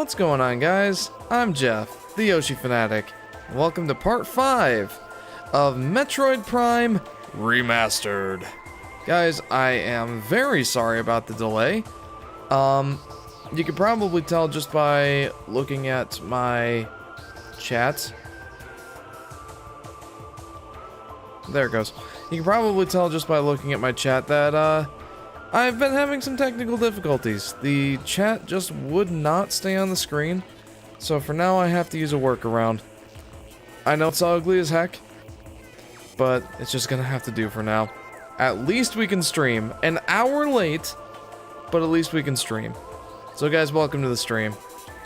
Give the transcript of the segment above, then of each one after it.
What's going on, guys? I'm Jeff, the Yoshi Fanatic, and welcome to part 5 of Metroid Prime Remastered. Guys, I am very sorry about the delay. You can probably tell just by looking at my chat. There it goes. You can probably tell just by looking at my chat that, I've been having some technical difficulties. The chat just would not stay on the screen, so for now I have to use a workaround. I know it's ugly as heck, but it's just gonna have to do for now. At least we can stream. An hour late, but at least we can stream. So guys, welcome to the stream.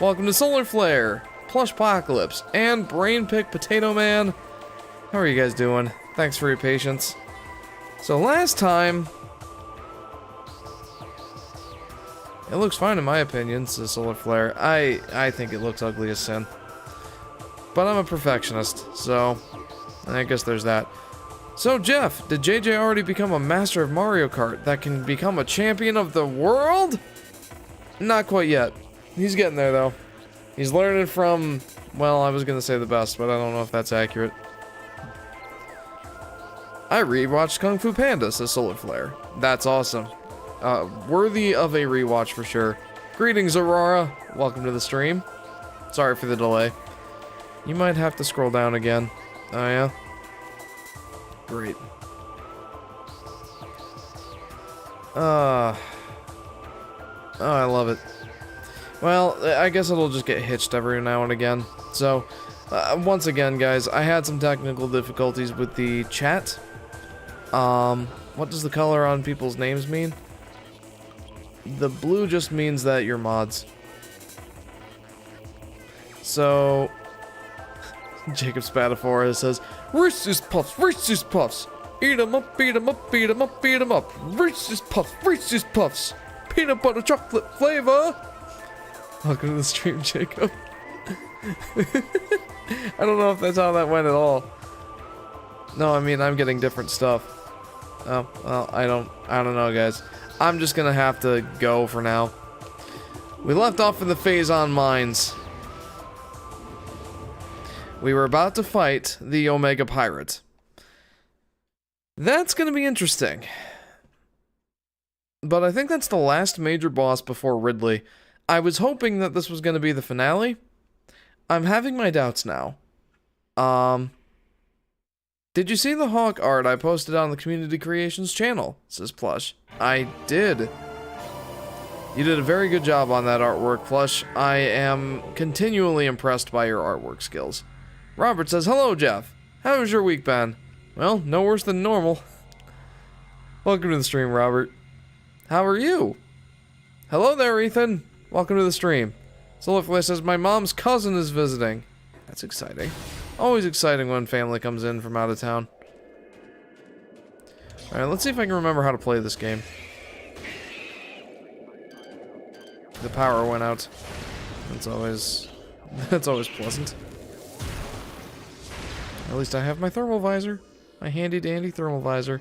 Welcome to Solar Flare, Plushpocalypse, and Brain Pick Potato Man. How are you guys doing? Thanks for your patience. So last time... It looks fine in my opinion, says Solar Flare. I think it looks ugly as sin. But I'm a perfectionist, so I guess there's that. So Jeff, did JJ already become a master of Mario Kart that can become a champion of the world? Not quite yet. He's getting there though. He's learning from, well, I was gonna say the best, but I don't know if that's accurate. I rewatched Kung Fu Panda, says Solar Flare. That's awesome. Worthy of a rewatch for sure. Greetings, Aurora. Welcome to the stream. Sorry for the delay. You might have to scroll down again. Oh, yeah? Great. Oh, I love it. Well, I guess it'll just get hitched every now and again. So, once again, guys, I had some technical difficulties with the chat. What does the color on people's names mean? The blue just means that you're mods. So, Jacob Spatafora says, Reese's Puffs, Reese's Puffs. Eat 'em up, beat 'em up, beat 'em up, beat 'em up. Reese's Puffs, Reese's Puffs. Peanut butter chocolate flavor. Welcome to the stream, Jacob. I don't know if that's how that went at all. No, I mean, I'm getting different stuff. Oh, well, I don't know, guys. I'm just gonna have to go for now. We left off in the Phazon Mines. We were about to fight the Omega Pirate. That's gonna be interesting. But I think that's the last major boss before Ridley. I was hoping that this was gonna be the finale. I'm having my doubts now. Did you see the Hawk art I posted on the Community Creations channel? Says Plush. I did. You did a very good job on that artwork, Plush. I am continually impressed by your artwork skills. Robert says, hello, Jeff. How has your week been? Well, no worse than normal. Welcome to the stream, Robert. How are you? Hello there, Ethan. Welcome to the stream. Solarfly says, my mom's cousin is visiting. That's exciting. Always exciting when family comes in from out of town. Alright, let's see if I can remember how to play this game. The power went out. That's always pleasant. At least I have my thermal visor. My handy dandy thermal visor.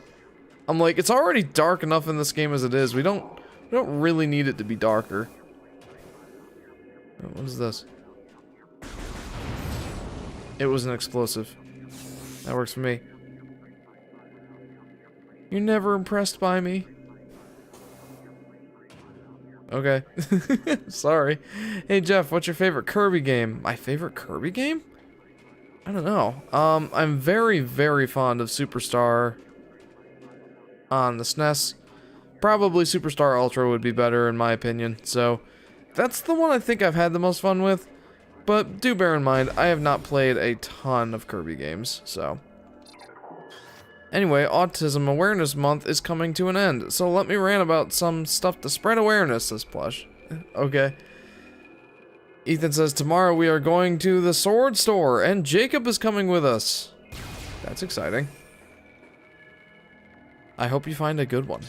I'm like, it's already dark enough in this game as it is. We don't really need it to be darker. What is this? It was an explosive. That works for me. You're never impressed by me. Okay. Sorry. Hey Jeff, what's your favorite Kirby game? My favorite Kirby game? I don't know. I'm very, very fond of Superstar on the SNES. Probably Superstar Ultra would be better in my opinion. So, that's the one I think I've had the most fun with. But do bear in mind, I have not played a ton of Kirby games, so. Anyway, Autism Awareness Month is coming to an end, so let me rant about some stuff to spread awareness, says Plush. Okay. Ethan says, tomorrow we are going to the sword store, and Jacob is coming with us. That's exciting. I hope you find a good one.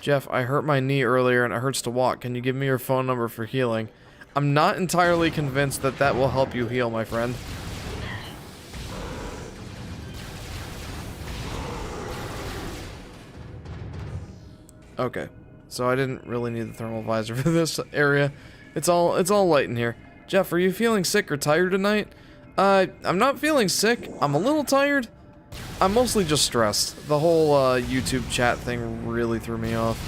Jeff, I hurt my knee earlier and it hurts to walk. Can you give me your phone number for healing? I'm not entirely convinced that that will help you heal, my friend. Okay. so I didn't really need the thermal visor for this area. It's all light in here. Jeff, are you feeling sick or tired tonight? I'm not feeling sick. I'm a little tired. I'm mostly just stressed. The whole YouTube chat thing really threw me off.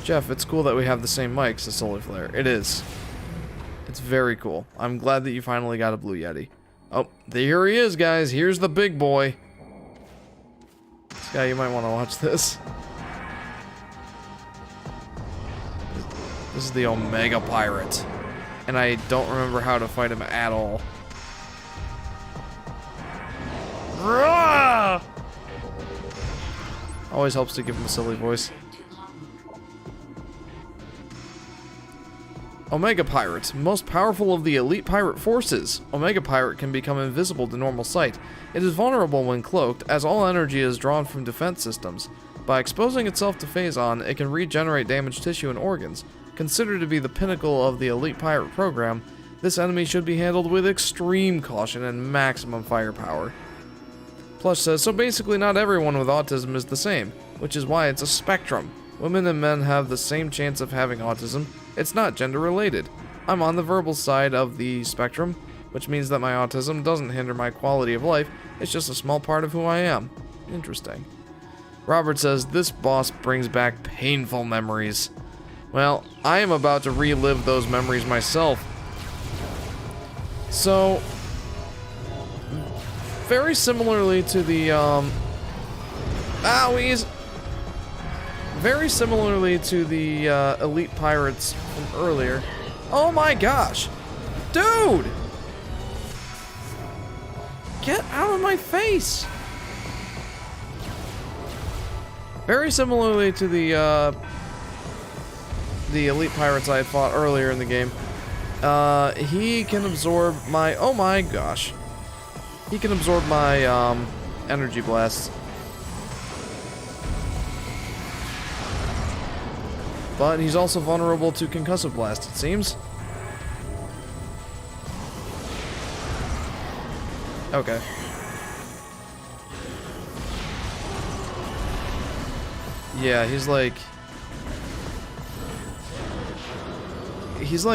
Jeff, it's cool that we have the same mics, the Solar Flare. It is. It's very cool. I'm glad that you finally got a Blue Yeti. Oh, here he is, guys. Here's the big boy. This guy, you might want to watch this. This is the Omega Pirate. And I don't remember how to fight him at all. Rah! Always helps to give him a silly voice. Omega Pirate, most powerful of the elite pirate forces. Omega Pirate can become invisible to normal sight. It is vulnerable when cloaked, as all energy is drawn from defense systems. By exposing itself to Phazon, it can regenerate damaged tissue and organs. Considered to be the pinnacle of the elite pirate program, this enemy should be handled with extreme caution and maximum firepower. Plush says, so basically not everyone with autism is the same, which is why it's a spectrum. Women and men have the same chance of having autism. It's not gender related. I'm on the verbal side of the spectrum, which means that my autism doesn't hinder my quality of life. It's just a small part of who I am. Interesting. Robert says, this boss brings back painful memories. Well, I am about to relive those memories myself. So, very similarly to the, owies! Very similarly to the, elite pirates from earlier. Oh my gosh! Dude! Get out of my face! Very similarly to the elite pirates I had fought earlier in the game. He can absorb my... Oh my gosh. He can absorb my, energy blasts. But he's also vulnerable to concussive blast, it seems. Okay. Yeah, he's like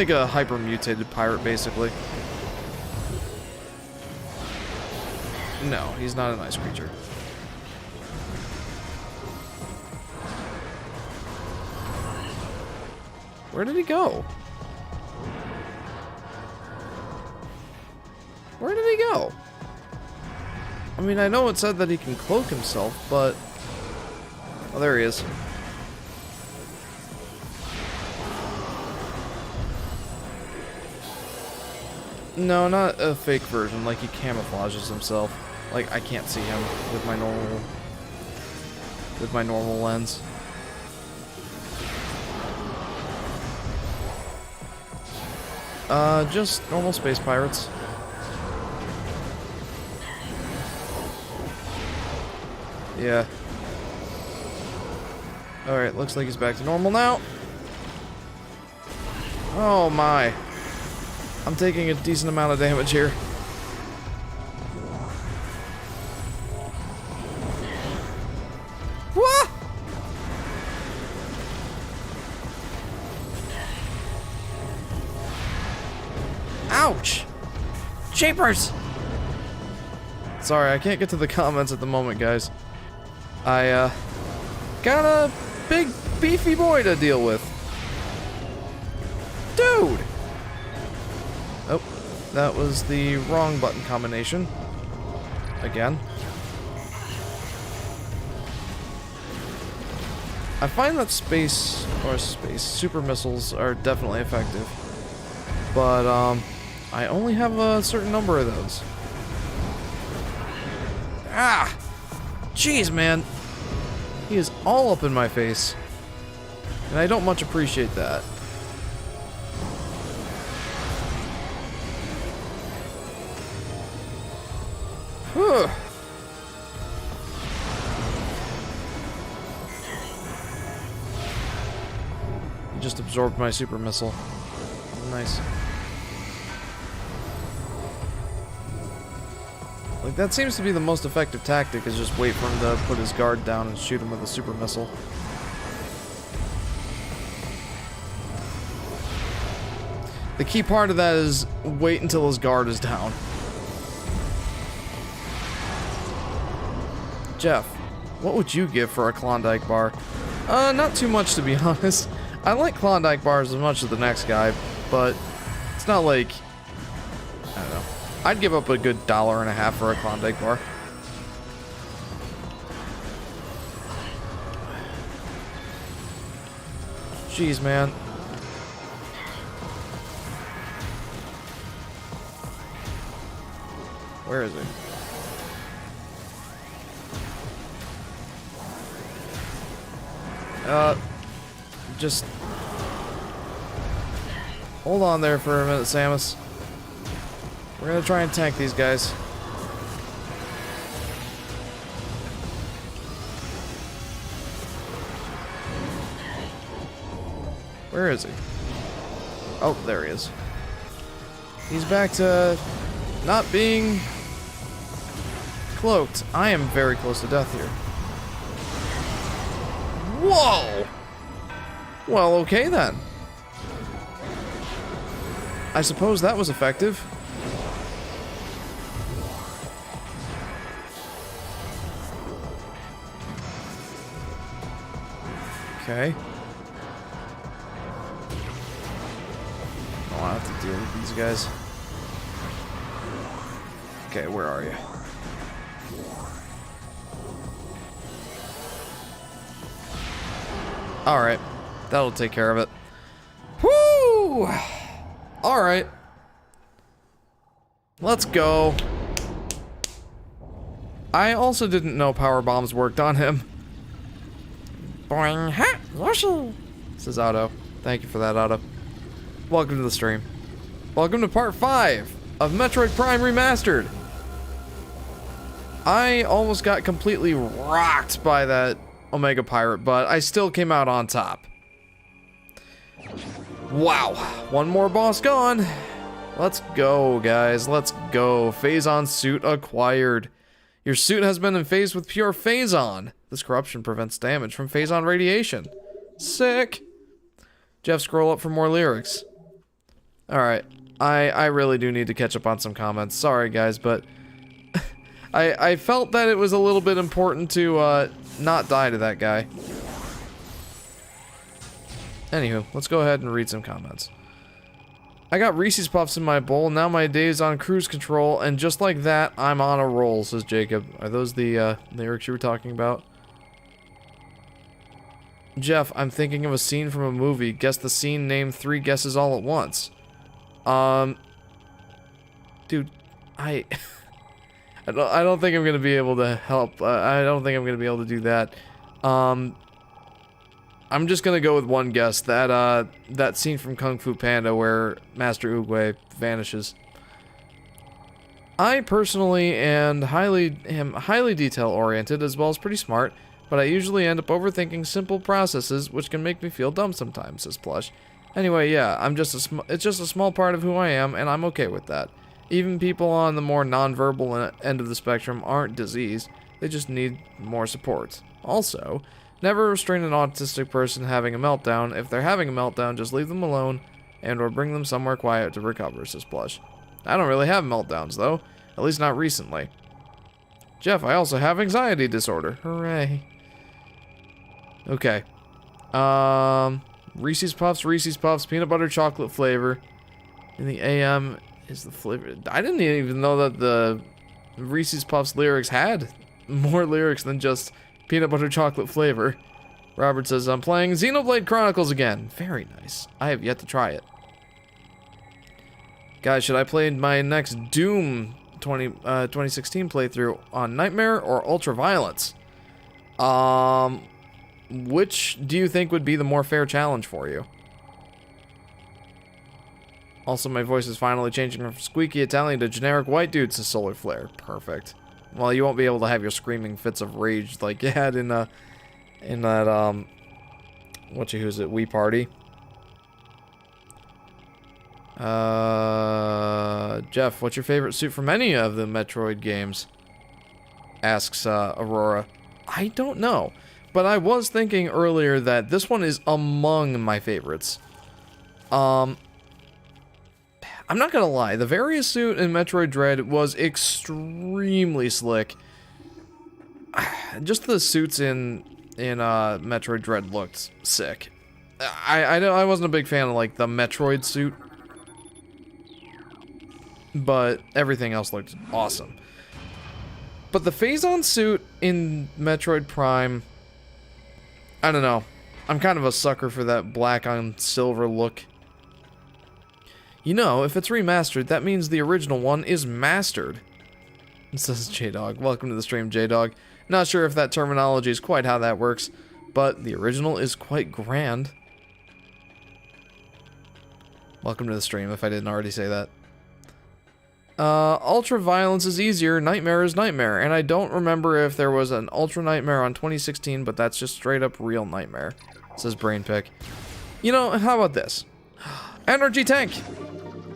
a hyper mutated pirate, basically. No, he's not an ice creature. Where did he go? Where did he go? I mean, I know it said that he can cloak himself, but... Oh, there he is. No, not a fake version, like he camouflages himself. Like, I can't see him with my normal lens. Just normal space pirates. Yeah. Alright, looks like he's back to normal now. Oh my. I'm taking a decent amount of damage here. What? Ouch! Jeepers! Sorry, I can't get to the comments at the moment, guys. I, got a big, beefy boy to deal with. Dude! Oh, that was the wrong button combination. Again. I find that super missiles are definitely effective. But, I only have a certain number of those. Ah! Jeez, man. He is all up in my face. And I don't much appreciate that. Whew. He just absorbed my super missile. Nice. Like, that seems to be the most effective tactic, is just wait for him to put his guard down and shoot him with a super missile. The key part of that is wait until his guard is down. Jeff, what would you give for a Klondike bar? Not too much, to be honest. I like Klondike bars as much as the next guy, but it's not like, I don't know. I'd give up a good $1.50 for a Klondike bar. Jeez, man. Where is he? Just hold on there for a minute, Samus. We're gonna try and tank these guys. Where is he? Oh, there he is. He's back to not being cloaked. I am very close to death here. Whoa! Well, okay then. I suppose that was effective. Okay. I'll have to deal with these guys. Okay, where are you? Alright. That'll take care of it. Whoo! Alright. Let's go. I also didn't know power bombs worked on him. Boing, ha! Yoshi! Says Otto. Thank you for that, Otto. Welcome to the stream. Welcome to part 5 of Metroid Prime Remastered. I almost got completely rocked by that Omega Pirate, but I still came out on top. Wow. One more boss gone. Let's go, guys. Let's go. Phazon suit acquired. Your suit has been infused with pure Phazon. This corruption prevents damage from Phazon radiation. Sick. Jeff, scroll up for more lyrics. Alright. I really do need to catch up on some comments. Sorry, guys, but I felt that it was a little bit important to not die to that guy. Anywho, let's go ahead and read some comments. I got Reese's Puffs in my bowl, now my day's on cruise control, and just like that, I'm on a roll, says Jacob. Are those the lyrics you were talking about? Jeff, I'm thinking of a scene from a movie. Guess the scene, name 3 guesses all at once. Dude, I don't think I'm gonna be able to help. I don't think I'm gonna be able to do that. I'm just gonna go with one guess. That scene from Kung Fu Panda where Master Oogway vanishes. I personally am highly detail-oriented as well as pretty smart, but I usually end up overthinking simple processes, which can make me feel dumb sometimes, says Plush. Anyway, yeah, it's just a small part of who I am, and I'm okay with that. Even people on the more non-verbal end of the spectrum aren't diseased, they just need more support. Also, never restrain an autistic person having a meltdown. If they're having a meltdown, just leave them alone and or bring them somewhere quiet to recover, says Plush. I don't really have meltdowns, though. At least not recently. Jeff, I also have anxiety disorder. Hooray. Okay. Reese's Puffs, peanut butter chocolate flavor. In the AM is the flavor. I didn't even know that the Reese's Puffs lyrics had more lyrics than just peanut butter chocolate flavor. Robert says, I'm playing Xenoblade Chronicles again. Very nice. I have yet to try it. Guys, should I play my next Doom 2016 playthrough on Nightmare or Ultraviolence? Which do you think would be the more fair challenge for you? Also, my voice is finally changing from squeaky Italian to generic white dude, says Solar Flare. Perfect. Well, you won't be able to have your screaming fits of rage like you had in that, who's it, Wii Party. Jeff, what's your favorite suit from any of the Metroid games? Asks, Aurora. I don't know, but I was thinking earlier that this one is among my favorites. I'm not gonna lie, the Various suit in Metroid Dread was extremely slick. Just the suits in Metroid Dread looked sick. I wasn't a big fan of like the Metroid suit, but everything else looked awesome. But the Phazon suit in Metroid Prime, I don't know. I'm kind of a sucker for that black on silver look. You know, if it's remastered, that means the original one is mastered. Says J-Dog. Welcome to the stream, J-Dog. Not sure if that terminology is quite how that works, but the original is quite grand. Welcome to the stream, if I didn't already say that. Ultra Violence is easier, Nightmare is Nightmare, and I don't remember if there was an Ultra Nightmare on 2016, but that's just straight up real Nightmare, says Brainpick. You know, how about this? Energy Tank!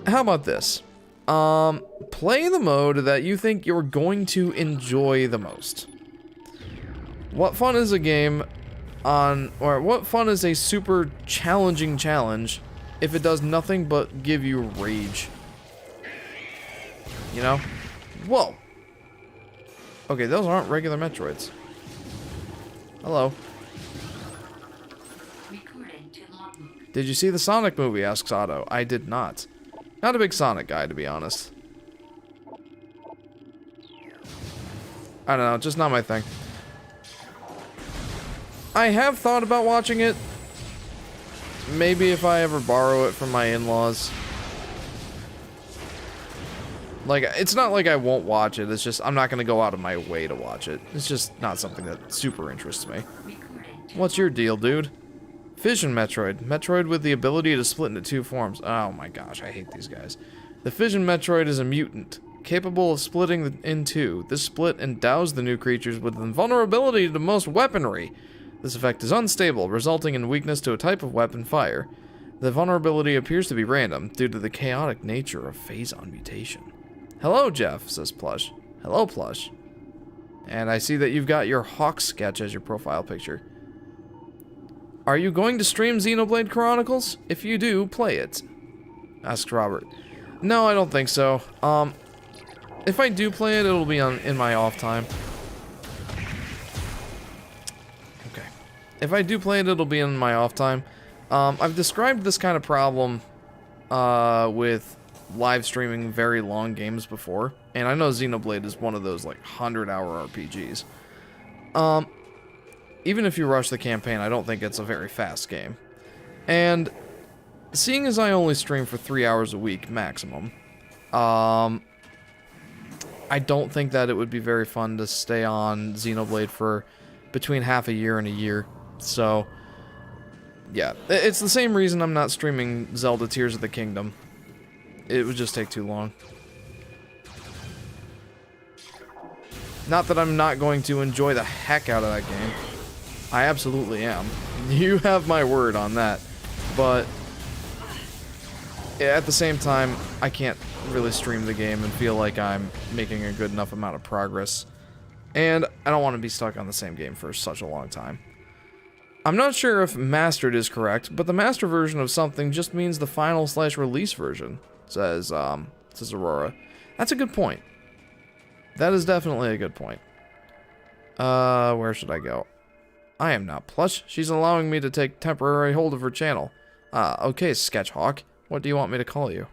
How about this? Play the mode that you think you're going to enjoy the most. What fun is a game or what fun is a super challenging challenge if it does nothing but give you rage? You know? Whoa! Okay, those aren't regular Metroids. Hello. Did you see the Sonic movie, asks Otto. I did not. Not a big Sonic guy, to be honest. I don't know, just not my thing. I have thought about watching it. Maybe if I ever borrow it from my in-laws. Like, it's not like I won't watch it, it's just I'm not gonna go out of my way to watch it. It's just not something that super interests me. What's your deal, dude? Fission Metroid. Metroid with the ability to split into two forms. Oh my gosh, I hate these guys. The Fission Metroid is a mutant, capable of splitting in two. This split endows the new creatures with invulnerability to most weaponry. This effect is unstable, resulting in weakness to a type of weapon fire. The vulnerability appears to be random, due to the chaotic nature of Phazon mutation. Hello, Jeff, says Plush. Hello, Plush. And I see that you've got your Hawk sketch as your profile picture. Are you going to stream Xenoblade Chronicles? If you do, play it. Asks Robert. No, I don't think so. If I do play it, it'll be in my off time. Okay. If I do play it, it'll be in my off time. I've described this kind of problem with live streaming very long games before, and I know Xenoblade is one of those like 100-hour RPGs. Even if you rush the campaign, I don't think it's a very fast game. And seeing as I only stream for 3 hours a week maximum, I don't think that it would be very fun to stay on Xenoblade for between half a year and a year. So yeah, it's the same reason I'm not streaming Zelda Tears of the Kingdom. It would just take too long. Not that I'm not going to enjoy the heck out of that game. I absolutely am. You have my word on that. But at the same time, I can't really stream the game and feel like I'm making a good enough amount of progress. And I don't want to be stuck on the same game for such a long time. I'm not sure if mastered is correct, but the master version of something just means the final/release version, says Aurora. That's a good point. That is definitely a good point. Where should I go? I am not Plush. She's allowing me to take temporary hold of her channel. Okay, Sketchhawk. What do you want me to call you?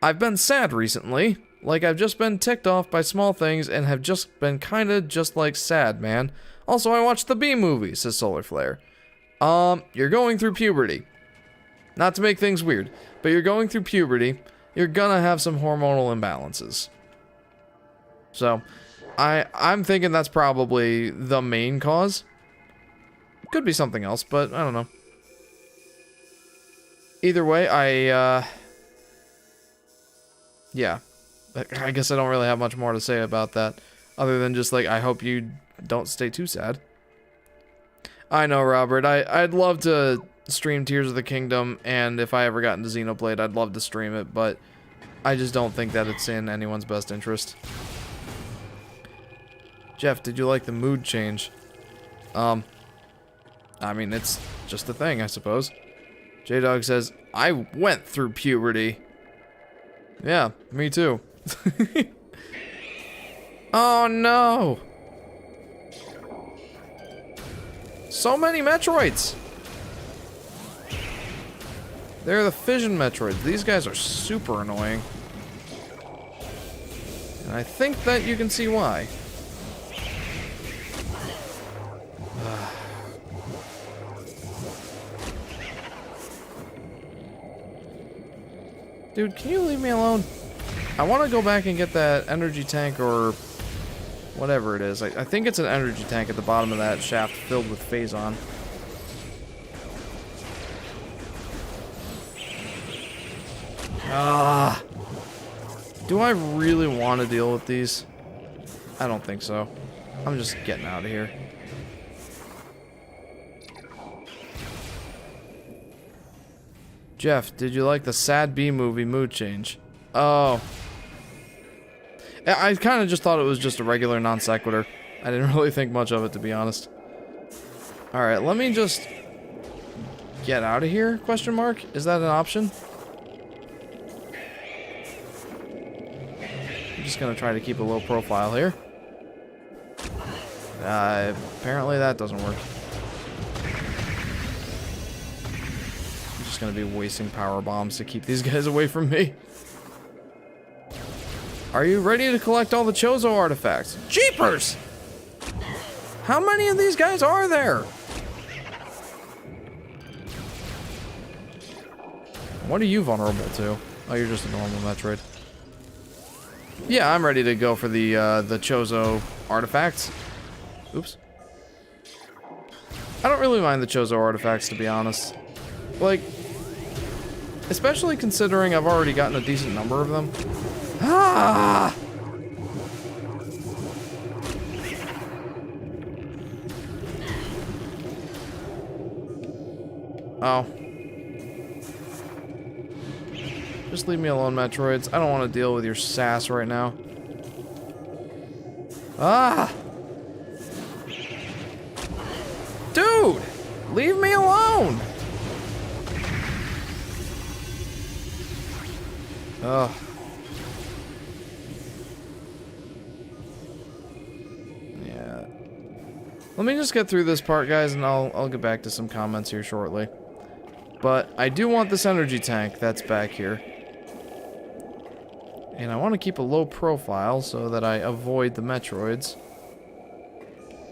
I've been sad recently. Like I've just been ticked off by small things and have just been kinda just like sad, man. Also, I watched the Bee movie, says Solar Flare. You're going through puberty. Not to make things weird, but you're going through puberty. You're gonna have some hormonal imbalances. So, I'm thinking that's probably the main cause. Could be something else, but I don't know. Either way, yeah. I guess I don't really have much more to say about that. Other than just like, I hope you don't stay too sad. I know, Robert. I'd love to stream Tears of the Kingdom, and if I ever got into Xenoblade, I'd love to stream it, but I just don't think that it's in anyone's best interest. Jeff, did you like the mood change? I mean, it's just a thing, I suppose. J-Dog says, I went through puberty. Yeah, me too. Oh no! So many Metroids! They're the fission Metroids. These guys are super annoying. And I think that you can see why. Dude, can you leave me alone? I want to go back and get that energy tank or whatever it is. I think it's an energy tank at the bottom of that shaft filled with Phazon. Ah. Do I really want to deal with these? I don't think so. I'm just getting out of here. Jeff, did you like the Sad Bee movie Mood Change? Oh. I kind of just thought it was just a regular non sequitur. I didn't really think much of it, to be honest. Alright, let me just get out of here, question mark? Is that an option? I'm just gonna try to keep a low profile here. Apparently that doesn't work. I'm just gonna be wasting power bombs to keep these guys away from me. Are you ready to collect all the Chozo artifacts? Jeepers! How many of these guys are there? What are you vulnerable to? Oh, you're just a normal Metroid. Yeah, I'm ready to go for the Chozo artifacts. Oops. I don't really mind the Chozo artifacts, to be honest. Like, especially considering I've already gotten a decent number of them. Ah! Oh. Just leave me alone, Metroids. I don't want to deal with your sass right now. Ah! Dude! Leave me alone! Ugh. Yeah. Let me just get through this part, guys, and I'll get back to some comments here shortly. But I do want this energy tank that's back here. And I want to keep a low profile so that I avoid the Metroids.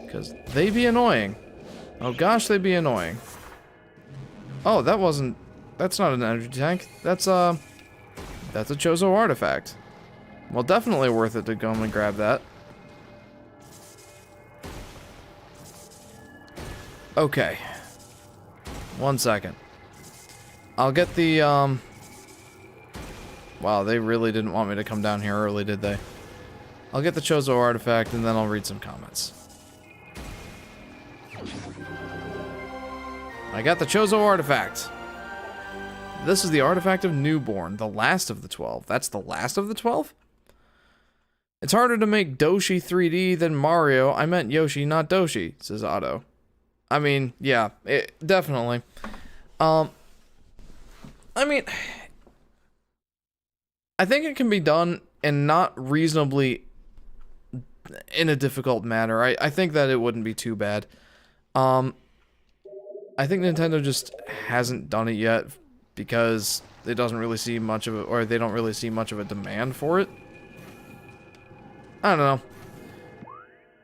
Because they be annoying. Oh gosh, they be annoying. Oh, that's not an energy tank. That's a Chozo artifact. Well, definitely worth it to go and grab that. Okay. 1 second. I'll get the, Wow, they really didn't want me to come down here early, did they? I'll get the Chozo artifact, and then I'll read some comments. I got the Chozo artifact. This is the artifact of Newborn, the last of the 12. That's the last of the 12? It's harder to make Doshi 3D than Mario. I meant Yoshi, not Doshi, says Otto. I mean, yeah, definitely. I mean, I think it can be done and not reasonably in a difficult manner. I think that it wouldn't be too bad. I think Nintendo just hasn't done it yet because it doesn't really see much of it, or they don't really see much of a demand for it. I don't know.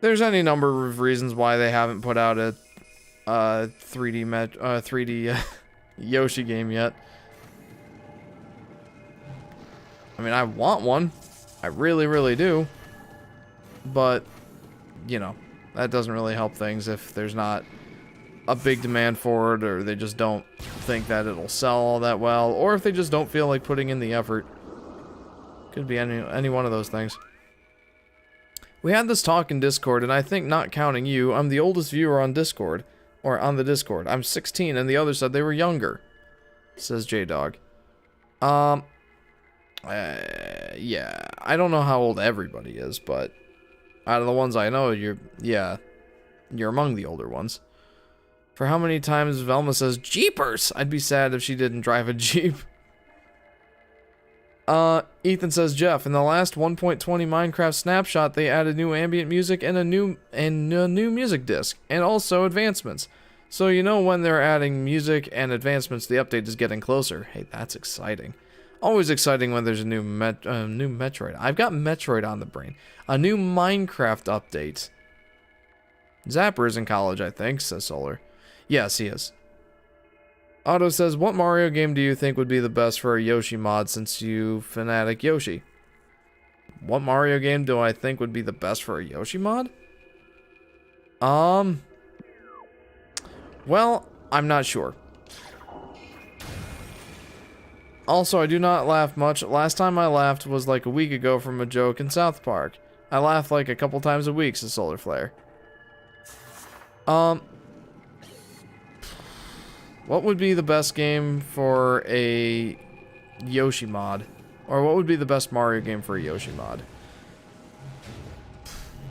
There's any number of reasons why they haven't put out a 3D Yoshi game yet. I mean, I want one. I really, really do. But, you know, that doesn't really help things if there's not a big demand for it, or they just don't think that it'll sell all that well, or if they just don't feel like putting in the effort. Could be any one of those things. We had this talk in Discord, and I think, not counting you, I'm the oldest viewer on Discord. Or on the Discord. I'm 16, and the others said they were younger. Says J-Dog. Yeah, I don't know how old everybody is, but out of the ones I know, you're among the older ones. For how many times Velma says, Jeepers! I'd be sad if she didn't drive a Jeep. Ethan says, Jeff, in the last 1.20 Minecraft snapshot, they added new ambient music and a new music disc, and also advancements. So you know when they're adding music and advancements, the update is getting closer. Hey, that's exciting. Always exciting when there's a new Metroid. I've got Metroid on the brain. A new Minecraft update. Zapper is in college, I think, says Solar. Yes, he is. Otto says, what Mario game do you think would be the best for a Yoshi mod since you Fanatic Yoshi? What Mario game do I think would be the best for a Yoshi mod? Well, I'm not sure. Also, I do not laugh much. Last time I laughed was like a week ago from a joke in South Park. I laugh like a couple times a week, says Solar Flare. What would be the best game for a Yoshi mod? Or what would be the best Mario game for a Yoshi mod?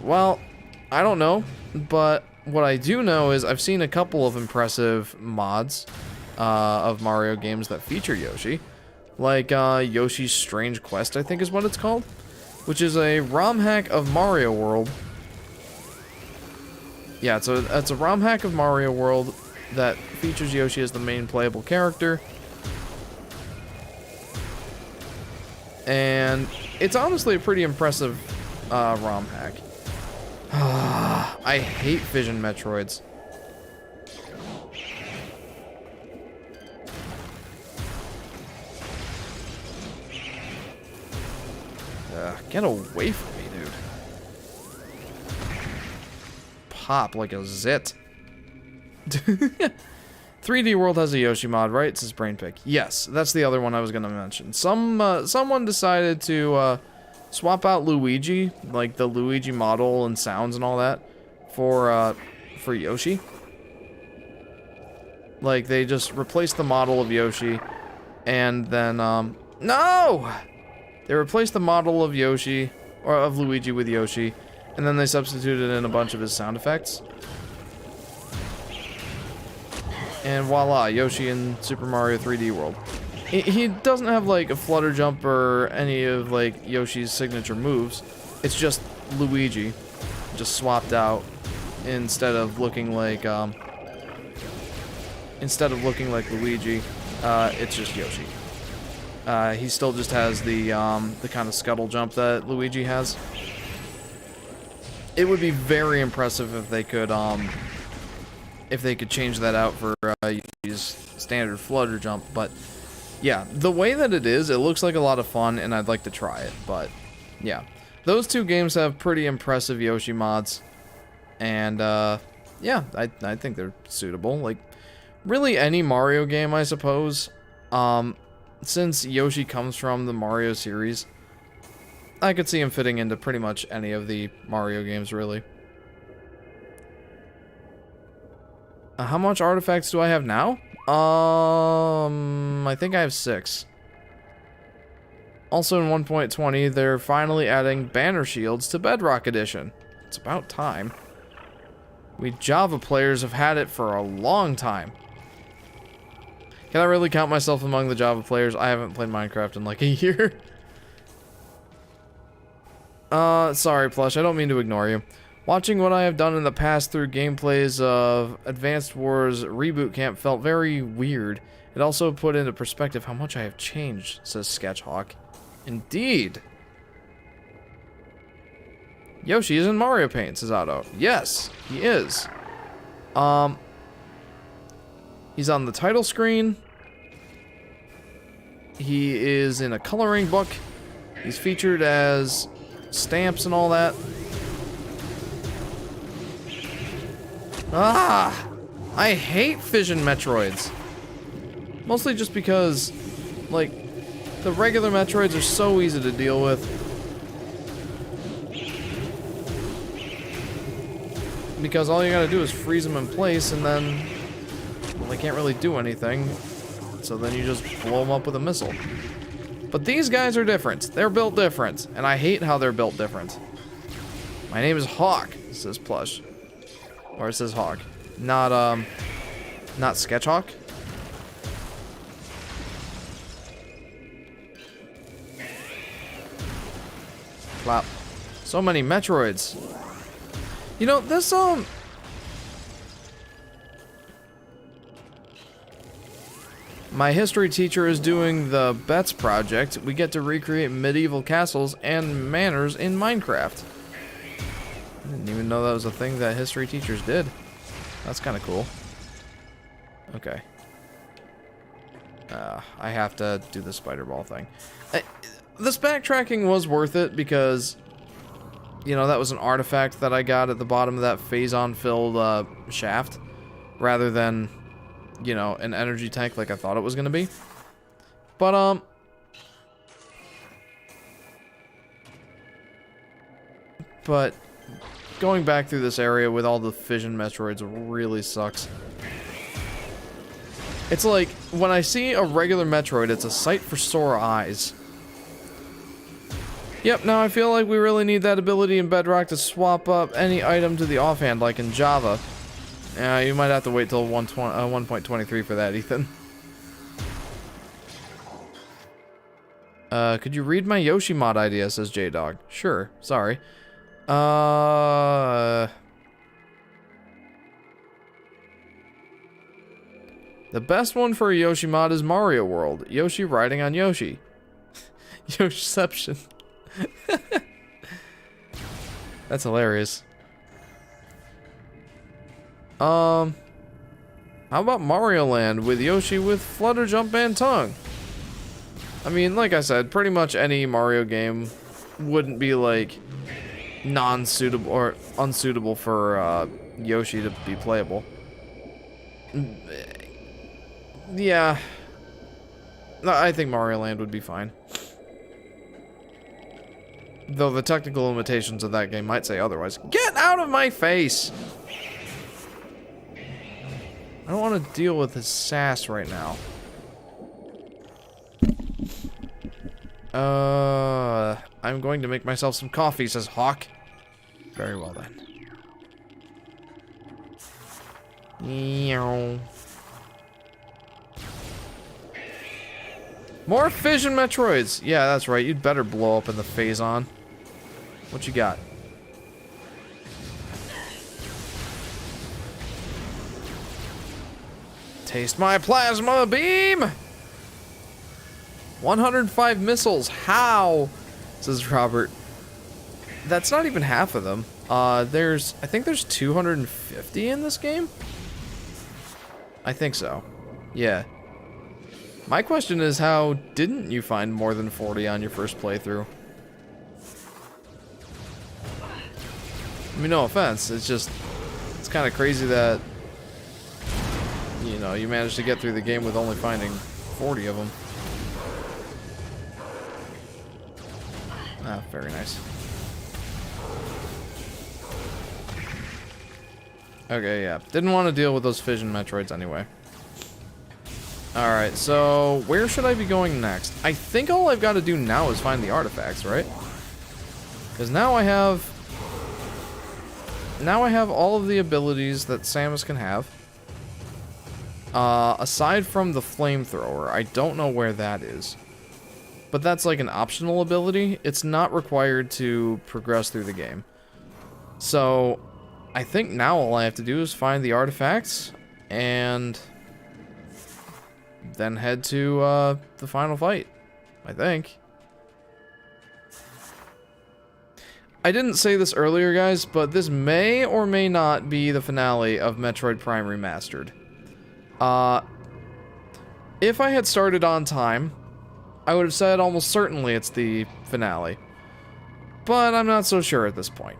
Well, I don't know, but what I do know is I've seen a couple of impressive mods of Mario games that feature Yoshi. Like Yoshi's Strange Quest, I think is what it's called, which is a ROM hack of Mario World. Yeah, it's a ROM hack of Mario World that features Yoshi as the main playable character. And it's honestly a pretty impressive ROM hack. I hate Fission Metroids. Get away from me, dude. Pop like a zit. 3D World has a Yoshi mod, right? It says Brainpick. Yes, that's the other one I was gonna mention. Someone decided to swap out Luigi, like the Luigi model and sounds and all that, for Yoshi. Like they just replaced the model of Yoshi, and then no, they replaced the model of Yoshi or of Luigi with Yoshi, and then they substituted in a bunch of his sound effects. And voila, Yoshi in Super Mario 3D World. He doesn't have like a flutter jump or any of like Yoshi's signature moves. It's just Luigi, just swapped out instead of looking like Luigi. It's just Yoshi. He still just has the kind of scuttle jump that Luigi has. It would be very impressive if they could change that out for Yoshi's standard flutter jump, but yeah, the way that it is, it looks like a lot of fun, and I'd like to try it, but yeah. Those two games have pretty impressive Yoshi mods, and yeah, I think they're suitable. Like, really any Mario game, I suppose. Since Yoshi comes from the Mario series, I could see him fitting into pretty much any of the Mario games, really. How much artifacts do I have now? I think I have 6. Also in 1.20, they're finally adding banner shields to Bedrock Edition. It's about time. We Java players have had it for a long time. Can I really count myself among the Java players? I haven't played Minecraft in like a year. Sorry, Plush, I don't mean to ignore you. Watching what I have done in the past through gameplays of Advanced Wars Reboot Camp felt very weird. It also put into perspective how much I have changed, says Sketchhawk. Indeed. Yoshi is in Mario Paint, says Otto. Yes, he is. He's on the title screen. He is in a coloring book. He's featured as stamps and all that. Ah! I hate Fission Metroids. Mostly just because, like, the regular Metroids are so easy to deal with. Because all you gotta do is freeze them in place and then, well, they can't really do anything. So then you just blow them up with a missile. But these guys are different. They're built different. And I hate how they're built different. My name is Hawk, says Plush. Or it says Hawk. Not Sketchhawk. Clap. So many Metroids. You know, this, my history teacher is doing the Bets project. We get to recreate medieval castles and manors in Minecraft. I didn't even know that was a thing that history teachers did. That's kind of cool. Okay. I have to do the spider ball thing. This backtracking was worth it because, you know, that was an artifact that I got at the bottom of that phazon-filled shaft, rather than, you know, an energy tank like I thought it was gonna be. But going back through this area with all the fission Metroids really sucks. It's like, when I see a regular Metroid, it's a sight for sore eyes. Yep, now I feel like we really need that ability in Bedrock to swap up any item to the offhand, like in Java. You might have to wait till 1.23 for that, Ethan. Could you read my Yoshi mod idea, says J-Dog. Sure, sorry. The best one for a Yoshi mod is Mario World. Yoshi riding on Yoshi. Yoshiception. That's hilarious. How about Mario Land with Yoshi with Flutter Jump and Tongue? I mean, like I said, pretty much any Mario game wouldn't be like non-suitable or unsuitable for Yoshi to be playable. Yeah. I think Mario Land would be fine. Though the technical limitations of that game might say otherwise. Get out of my face! I don't want to deal with his sass right now. I'm going to make myself some coffee, says Hawk. Very well then. Meow. More fission Metroids! Yeah, that's right. You'd better blow up in the phazon. What you got? Taste my plasma beam! 105 missiles. How? Says Robert. That's not even half of them. I think there's 250 in this game? I think so. Yeah. My question is, how didn't you find more than 40 on your first playthrough? I mean, no offense, it's kind of crazy that, you know, you managed to get through the game with only finding 40 of them. Ah, very nice. Okay, yeah. Didn't want to deal with those fission Metroids anyway. Alright, so where should I be going next? I think all I've got to do now is find the artifacts, right? Because now I have all of the abilities that Samus can have. Aside from the flamethrower, I don't know where that is. But that's like an optional ability. It's not required to progress through the game. So, I think now all I have to do is find the artifacts and then head to the final fight, I think. I didn't say this earlier, guys, but this may or may not be the finale of Metroid Prime Remastered. If I had started on time, I would have said almost certainly it's the finale. But I'm not so sure at this point.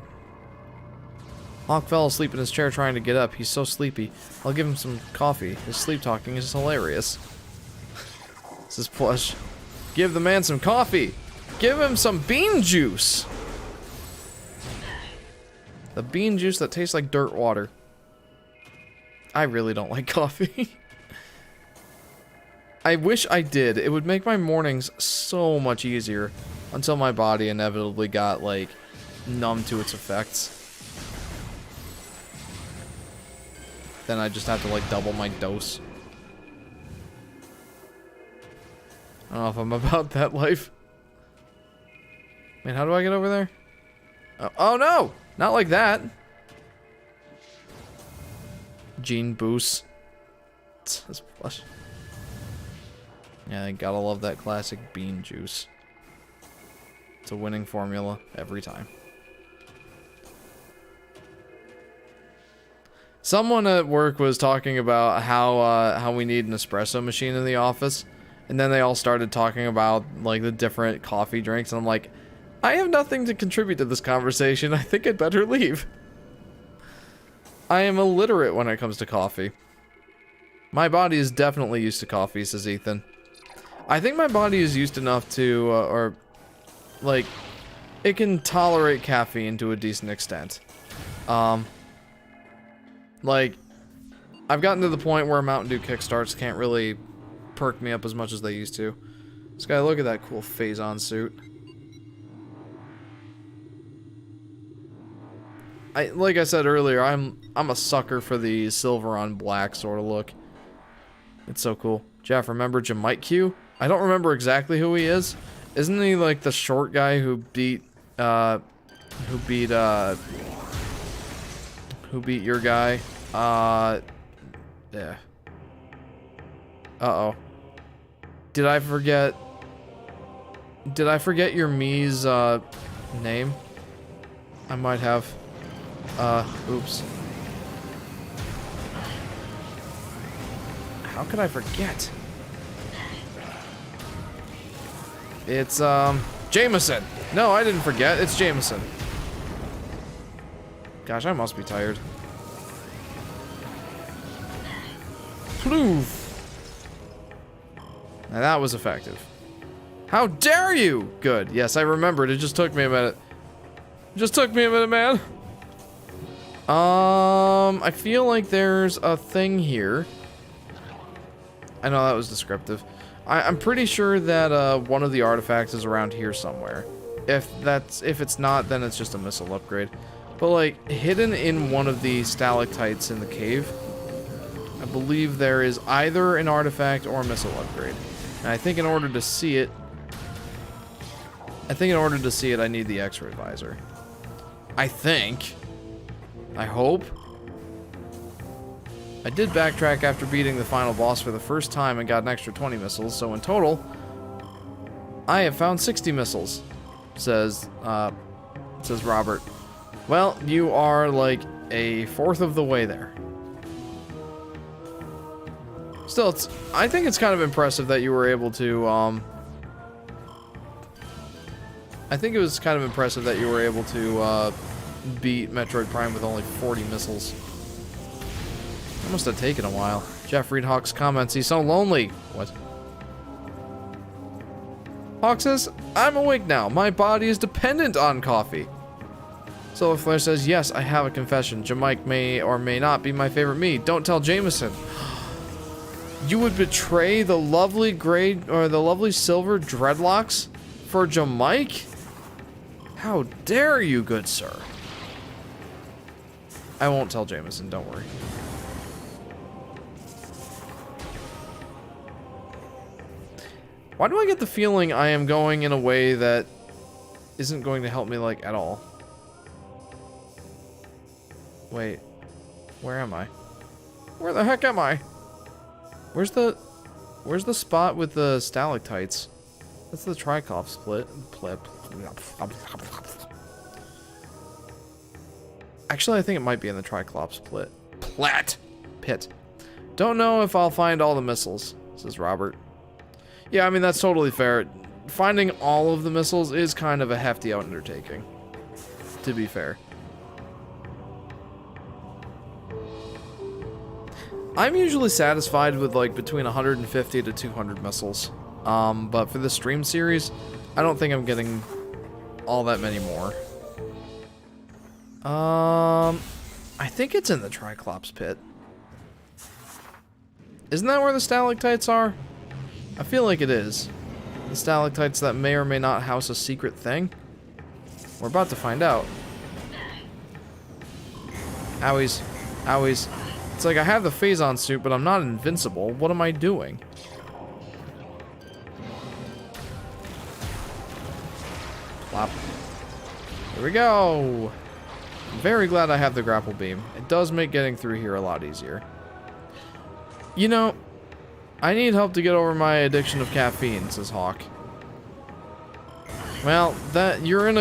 Hawk fell asleep in his chair trying to get up. He's so sleepy. I'll give him some coffee. His sleep talking is hilarious. This is Plush. Give the man some coffee. Give him some bean juice. The bean juice that tastes like dirt water. I really don't like coffee. I wish I did. It would make my mornings so much easier until my body inevitably got, like, numb to its effects. Then I just have to, like, double my dose. I don't know if I'm about that life. Man, how do I get over there? Oh no! Not like that! Gene boost. That's flush. Yeah, I gotta love that classic bean juice. It's a winning formula every time. Someone at work was talking about how we need an espresso machine in the office, and then they all started talking about like the different coffee drinks, and I'm like, I have nothing to contribute to this conversation. I think I'd better leave. I am illiterate when it comes to coffee. My body is definitely used to coffee, says Ethan. I think my body is used enough to, or like, it can tolerate caffeine to a decent extent. Like, I've gotten to the point where Mountain Dew Kickstarts can't really perk me up as much as they used to. This guy, look at that cool Phazon suit. Like I said earlier, I'm a sucker for the silver on black sort of look. It's so cool. Jeff, remember Gamecube? I don't remember exactly who he is. Isn't he like the short guy who beat your guy? Yeah. Uh-oh. Did I forget your Mii's, name? I might have. Oops. How could I forget? It's, Jameson! No, I didn't forget. It's Jameson. Gosh, I must be tired. Ploof! Now that was effective. How dare you! Good. Yes, I remembered. It just took me a minute. It just took me a minute, man. I feel like there's a thing here. I know that was descriptive. I'm pretty sure that one of the artifacts is around here somewhere. If it's not, then it's just a missile upgrade. But like hidden in one of the stalactites in the cave, I believe there is either an artifact or a missile upgrade. And I think in order to see it, I need the X-ray visor. I think. I hope. I did backtrack after beating the final boss for the first time and got an extra 20 missiles, so in total, I have found 60 missiles, says Robert. Well, you are like a fourth of the way there. Still, I think it's kind of impressive that you were able to, I think it was kind of impressive that you were able to, beat Metroid Prime with only 40 missiles. That must have taken a while. Jeff, read Hawk's comments. He's so lonely. What? Hawk says, I'm awake now. My body is dependent on coffee. Solar Flare says, yes, I have a confession. Jamike may or may not be my favorite Mii. Don't tell Jameson. You would betray the lovely gray or the lovely silver dreadlocks for Jamike? How dare you, good sir? I won't tell Jameson, don't worry. Why do I get the feeling I am going in a way that isn't going to help me, like, at all? Wait. Where am I? Where the heck am I? Where's the spot with the stalactites? That's the Triclops split. Actually, I think it might be in the Triclops pit. Don't know if I'll find all the missiles, says Robert. Yeah, I mean, that's totally fair. Finding all of the missiles is kind of a hefty undertaking, to be fair. I'm usually satisfied with like between 150 to 200 missiles. But for the stream series, I don't think I'm getting all that many more. I think it's in the Triclops pit. Isn't that where the stalactites are? I feel like it is. The stalactites that may or may not house a secret thing. We're about to find out. Owies. Owies. It's like I have the Phazon suit, but I'm not invincible. What am I doing? Plop. Here we go. I'm very glad I have the grapple beam. It does make getting through here a lot easier. You know, I need help to get over my addiction of caffeine, says Hawk. Well, you're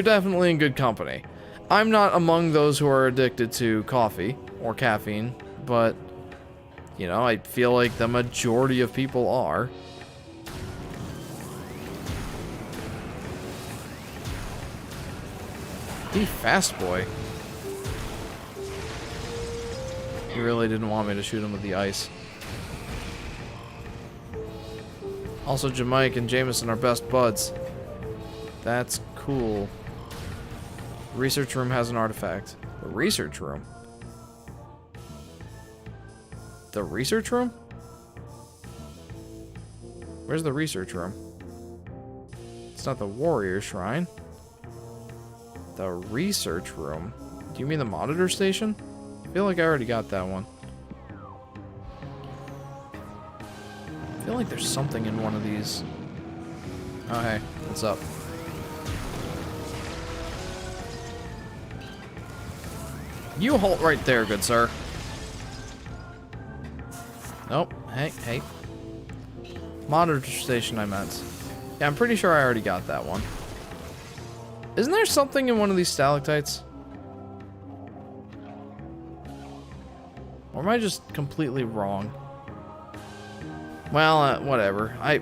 definitely in good company. I'm not among those who are addicted to coffee or caffeine, but, you know, I feel like the majority of people are. Be fast, boy. He really didn't want me to shoot him with the ice. Also, Jamaica and Jameson are best buds. That's cool. Research room has an artifact. The research room? The research room? Where's the research room? It's not the warrior shrine. The research room? Do you mean the monitor station? I feel like I already got that one. I feel like there's something in one of these. Oh, hey. What's up? You halt right there, good sir. Nope. Hey. Monitor station, I meant. Yeah, I'm pretty sure I already got that one. Isn't there something in one of these stalactites? Or am I just completely wrong? Well, whatever. I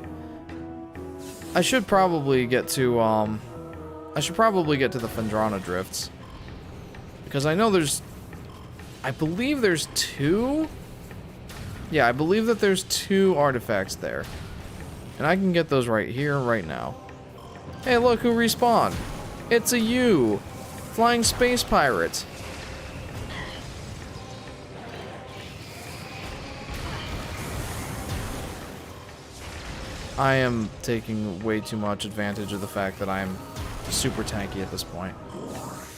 should probably get to the Phendrana Drifts. Because I know I believe there's two. Yeah, I believe that there's two artifacts there. And I can get those right here, right now. Hey, look who respawned. It's a you, flying space pirate. I am taking way too much advantage of the fact that I'm super tanky at this point.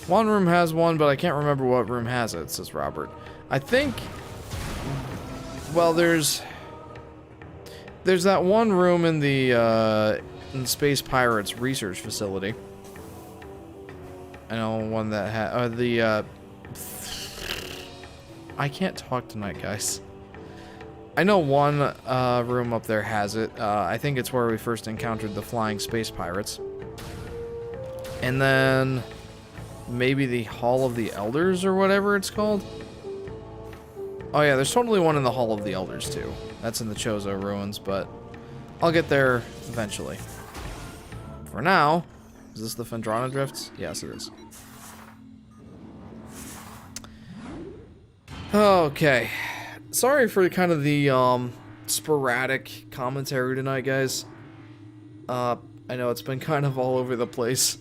One room has one, but I can't remember what room has it, says Robert. I think, well, there's that one room in the Space Pirates research facility. I know one that had, I can't talk tonight, guys. I know one room up there has it. I think it's where we first encountered the flying space pirates. And then maybe the Hall of the Elders or whatever it's called. Oh yeah, there's totally one in the Hall of the Elders too. That's in the Chozo ruins, but I'll get there eventually. For now, is this the Phendrana Drifts? Yes, it is. Okay. Sorry for kind of the sporadic commentary tonight, guys. I know it's been kind of all over the place.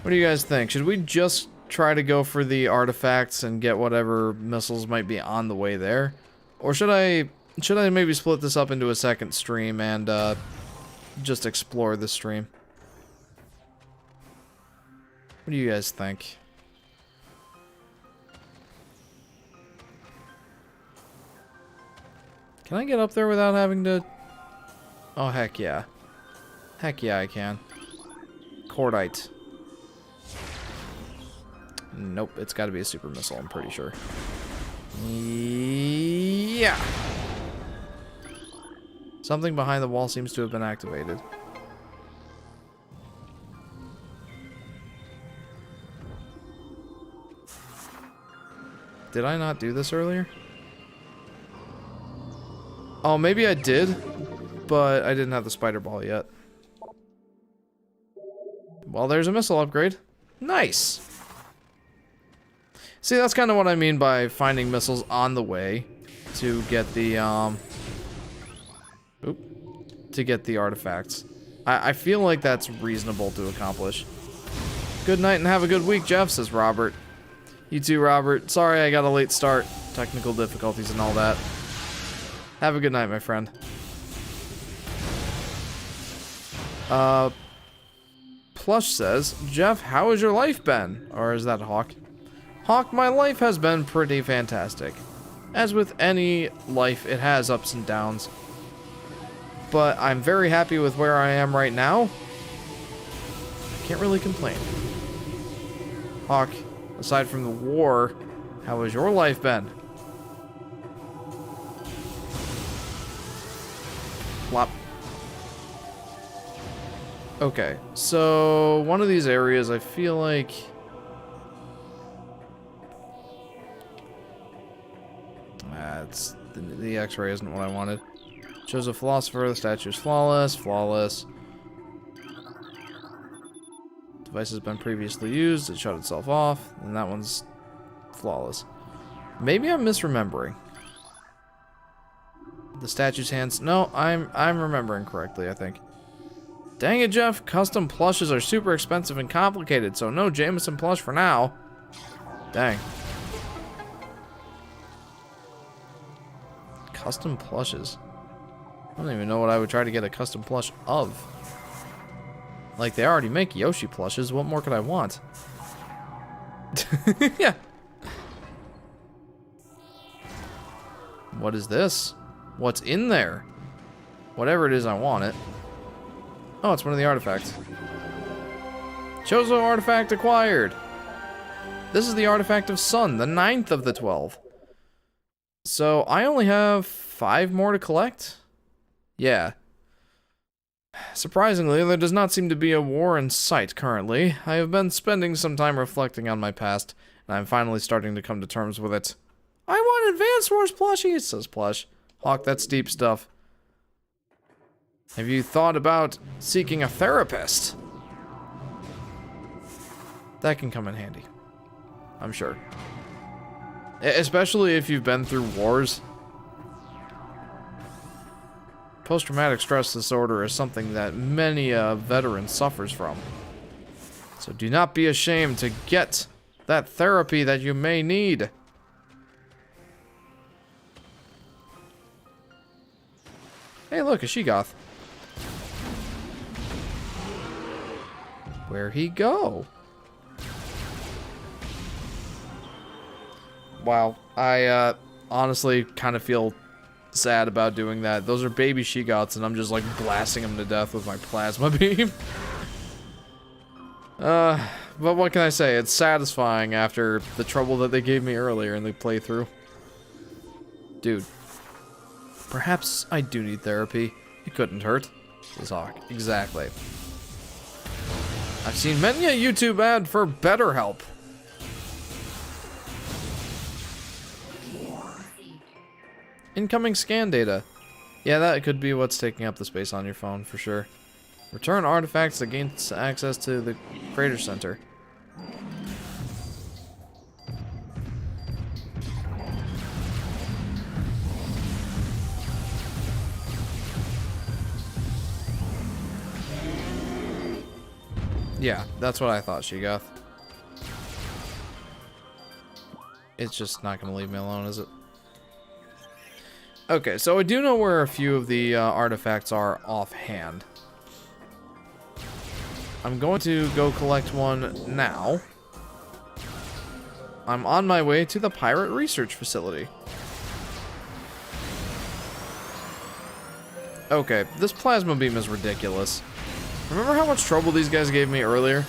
What do you guys think? Should we just try to go for the artifacts and get whatever missiles might be on the way there? Or should I maybe split this up into a second stream and just explore the stream? What do you guys think? Can I get up there without having to... Oh, heck yeah. Heck yeah, I can. Cordite. Nope, it's got to be a super missile, I'm pretty sure. Yeah. Something behind the wall seems to have been activated. Did I not do this earlier? Oh, maybe I did, but I didn't have the spider ball yet. Well, there's a missile upgrade. Nice! See, that's kind of what I mean by finding missiles on the way to get the, to get the artifacts. I feel like that's reasonable to accomplish. Good night and have a good week, Jeff, says Robert. You too, Robert. Sorry I got a late start. Technical difficulties and all that. Have a good night, my friend. Plush says, Jeff, how has your life been? Or is that Hawk? Hawk, my life has been pretty fantastic. As with any life, it has ups and downs. but I'm very happy with where I am right now. I can't really complain. Hawk, aside from the war, how has your life been? Flop. Okay, so one of these areas I feel like... it's the X-ray isn't what I wanted. Shows a philosopher, the statue's flawless, flawless. Device has been previously used, it shut itself off, and that one's flawless. Maybe I'm misremembering. The statue's hands, no, I'm remembering correctly, I think. Dang it, Jeff, custom plushes are super expensive and complicated, so no Jameson plush for now. Dang. Custom plushes. I don't even know what I would try to get a custom plush of. Like, they already make Yoshi plushes. What more could I want? Yeah. What is this? What's in there? Whatever it is, I want it. Oh, it's one of the artifacts. Chozo artifact acquired. This is the artifact of Sun, the 9th of the 12. So, I only have 5 more to collect? Yeah. Surprisingly, there does not seem to be a war in sight currently. I have been spending some time reflecting on my past, and I'm finally starting to come to terms with it. I want Advance Wars plushies, says Plush. Hawk, that's deep stuff. Have you thought about seeking a therapist? That can come in handy. I'm sure. Especially if you've been through wars. Post-traumatic stress disorder is something that many veteran suffers from. So do not be ashamed to get that therapy that you may need. Hey, look, a Shegoth. Where'd he go? Wow, I honestly kind of feel sad about doing that. Those are baby Shegoths, and I'm just like blasting them to death with my plasma beam. But what can I say? It's satisfying after the trouble that they gave me earlier in the playthrough. Dude, perhaps I do need therapy. It couldn't hurt. Says Hawk. Exactly. I've seen many a YouTube ad for BetterHelp. Incoming scan data. Yeah, that could be what's taking up the space on your phone, for sure. Return artifacts that gain access to the Crater Center. Yeah, that's what I thought, Shegoth. It's just not gonna leave me alone, is it? Okay, so I do know where a few of the artifacts are offhand. I'm going to go collect one now. I'm on my way to the Pirate Research Facility. Okay, this plasma beam is ridiculous. Remember how much trouble these guys gave me earlier?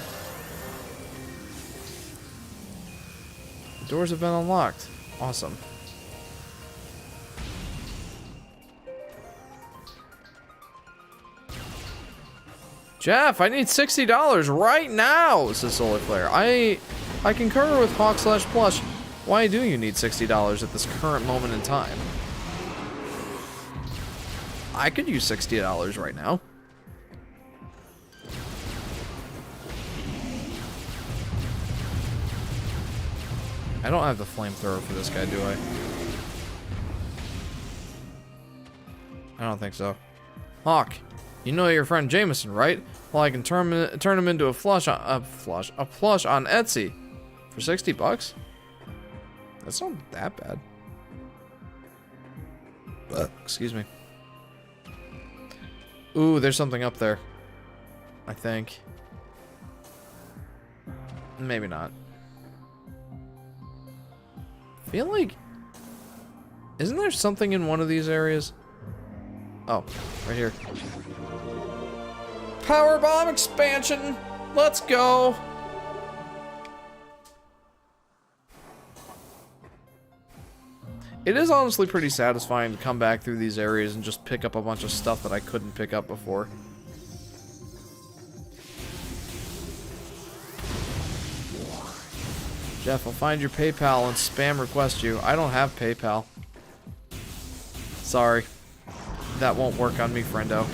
The doors have been unlocked. Awesome. Jeff, I need $60 right now, says Solar Flare. I concur with Hawk/Plush. Why do you need $60 at this current moment in time? I could use $60 right now. I don't have the flamethrower for this guy, do I? I don't think so. Hawk, you know your friend Jameson, right? Well, I can turn him into a plush on Etsy for $60. That's not that bad. Excuse me. Ooh, there's something up there. I think. Maybe not. I feel like... Isn't there something in one of these areas? Oh, right here. Power bomb expansion. Let's go. It is honestly pretty satisfying to come back through these areas and just pick up a bunch of stuff that I couldn't pick up before. Jeff, I'll find your PayPal and spam request you. I don't have PayPal. Sorry. That won't work on me, friendo.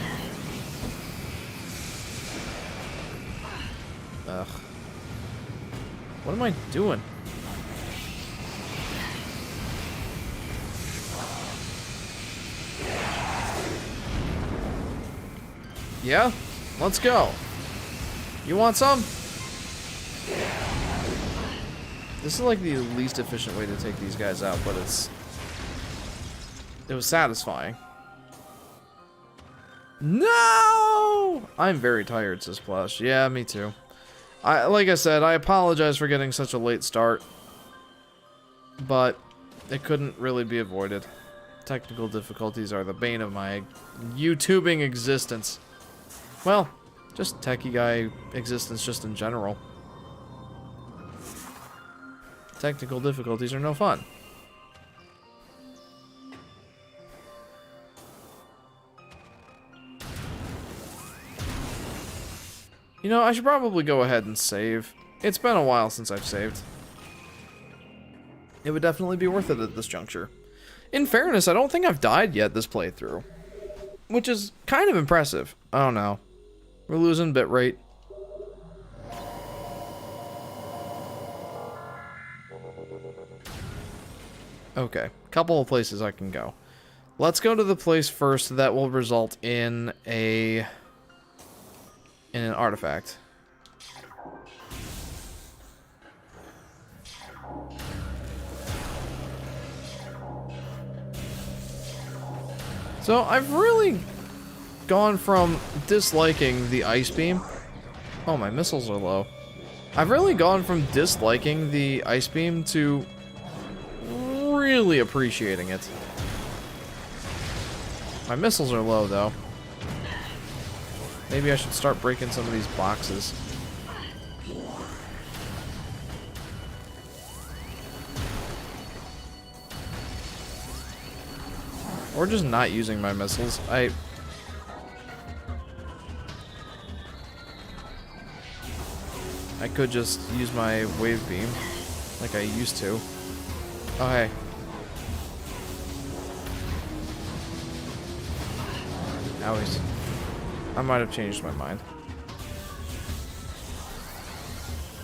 Ugh. What am I doing? Yeah? Let's go. You want some? This is like the least efficient way to take these guys out, but it was satisfying. No! I'm very tired, says Plush. Yeah, me too. Like I said, I apologize for getting such a late start, but it couldn't really be avoided. Technical difficulties are the bane of my YouTubing existence. Well, just techie guy existence just in general. Technical difficulties are no fun. You know, I should probably go ahead and save. It's been a while since I've saved. It would definitely be worth it at this juncture. In fairness, I don't think I've died yet this playthrough, which is kind of impressive. Oh no. We're losing bitrate. Okay, couple of places I can go. Let's go to the place first that will result in an artifact. So I've really gone from disliking the ice beam. Oh, my missiles are low. I've really gone from disliking the ice beam to really appreciating it. My missiles are low, though. Maybe I should start breaking some of these boxes. Or just not using my missiles. I could just use my wave beam like I used to. Oh, hey. Owies. I might have changed my mind.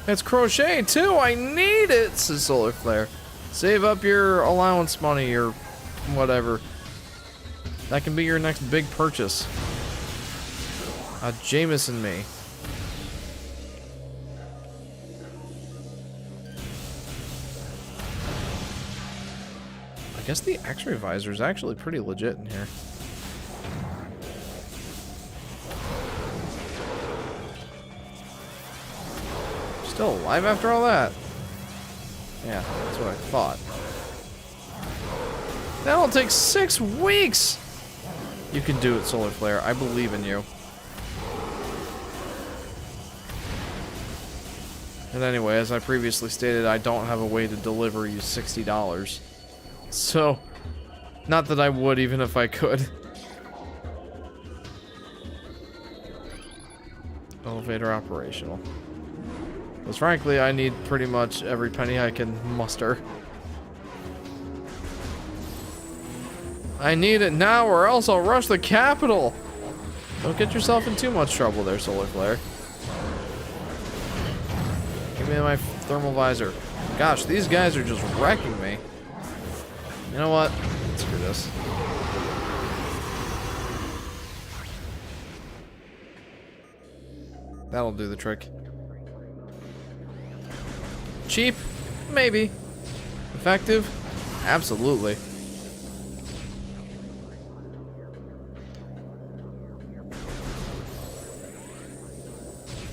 It's crochet too! I need it! Says Solar Flare. Save up your allowance money or whatever. That can be your next big purchase. Jameson me. I guess the X-ray visor is actually pretty legit in here. Still alive after all that? Yeah, that's what I thought. That'll take 6 weeks! You can do it, Solar Flare. I believe in you. And anyway, as I previously stated, I don't have a way to deliver you $60. So, not that I would even if I could. Elevator operational. Because frankly, I need pretty much every penny I can muster. I need it now or else I'll rush the capital! Don't get yourself in too much trouble there, Solar Flare. Give me my thermal visor. Gosh, these guys are just wrecking me. You know what? Screw this. That'll do the trick. Cheap? Maybe. Effective? Absolutely.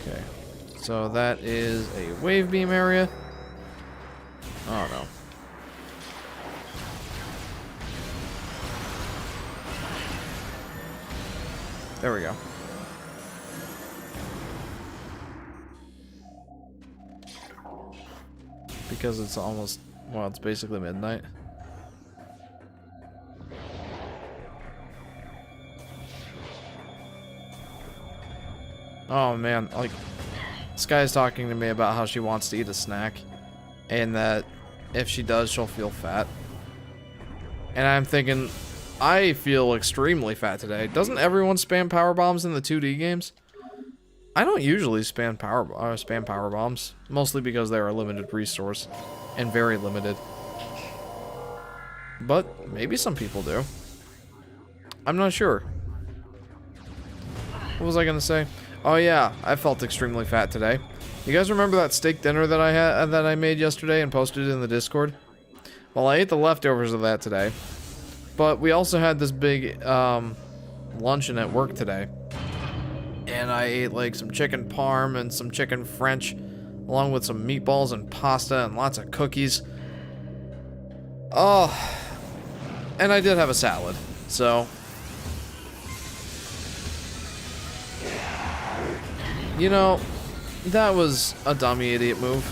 Okay. So that is a wave beam area. Oh no. There we go. Because it's almost, well, it's basically midnight. Oh man, like, this guy's talking to me about how she wants to eat a snack, and that if she does, she'll feel fat. And I'm thinking, I feel extremely fat today. Doesn't everyone spam power bombs in the 2D games? I don't usually spam power bombs, mostly because they are a limited resource, and very limited. But maybe some people do. I'm not sure. What was I gonna say? Oh yeah, I felt extremely fat today. You guys remember that steak dinner that I made yesterday and posted in the Discord? Well, I ate the leftovers of that today, but we also had this big luncheon at work today, and I ate like some chicken parm and some chicken French, along with some meatballs and pasta and lots of cookies. Oh, and I did have a salad, so. You know, that was a dummy idiot move.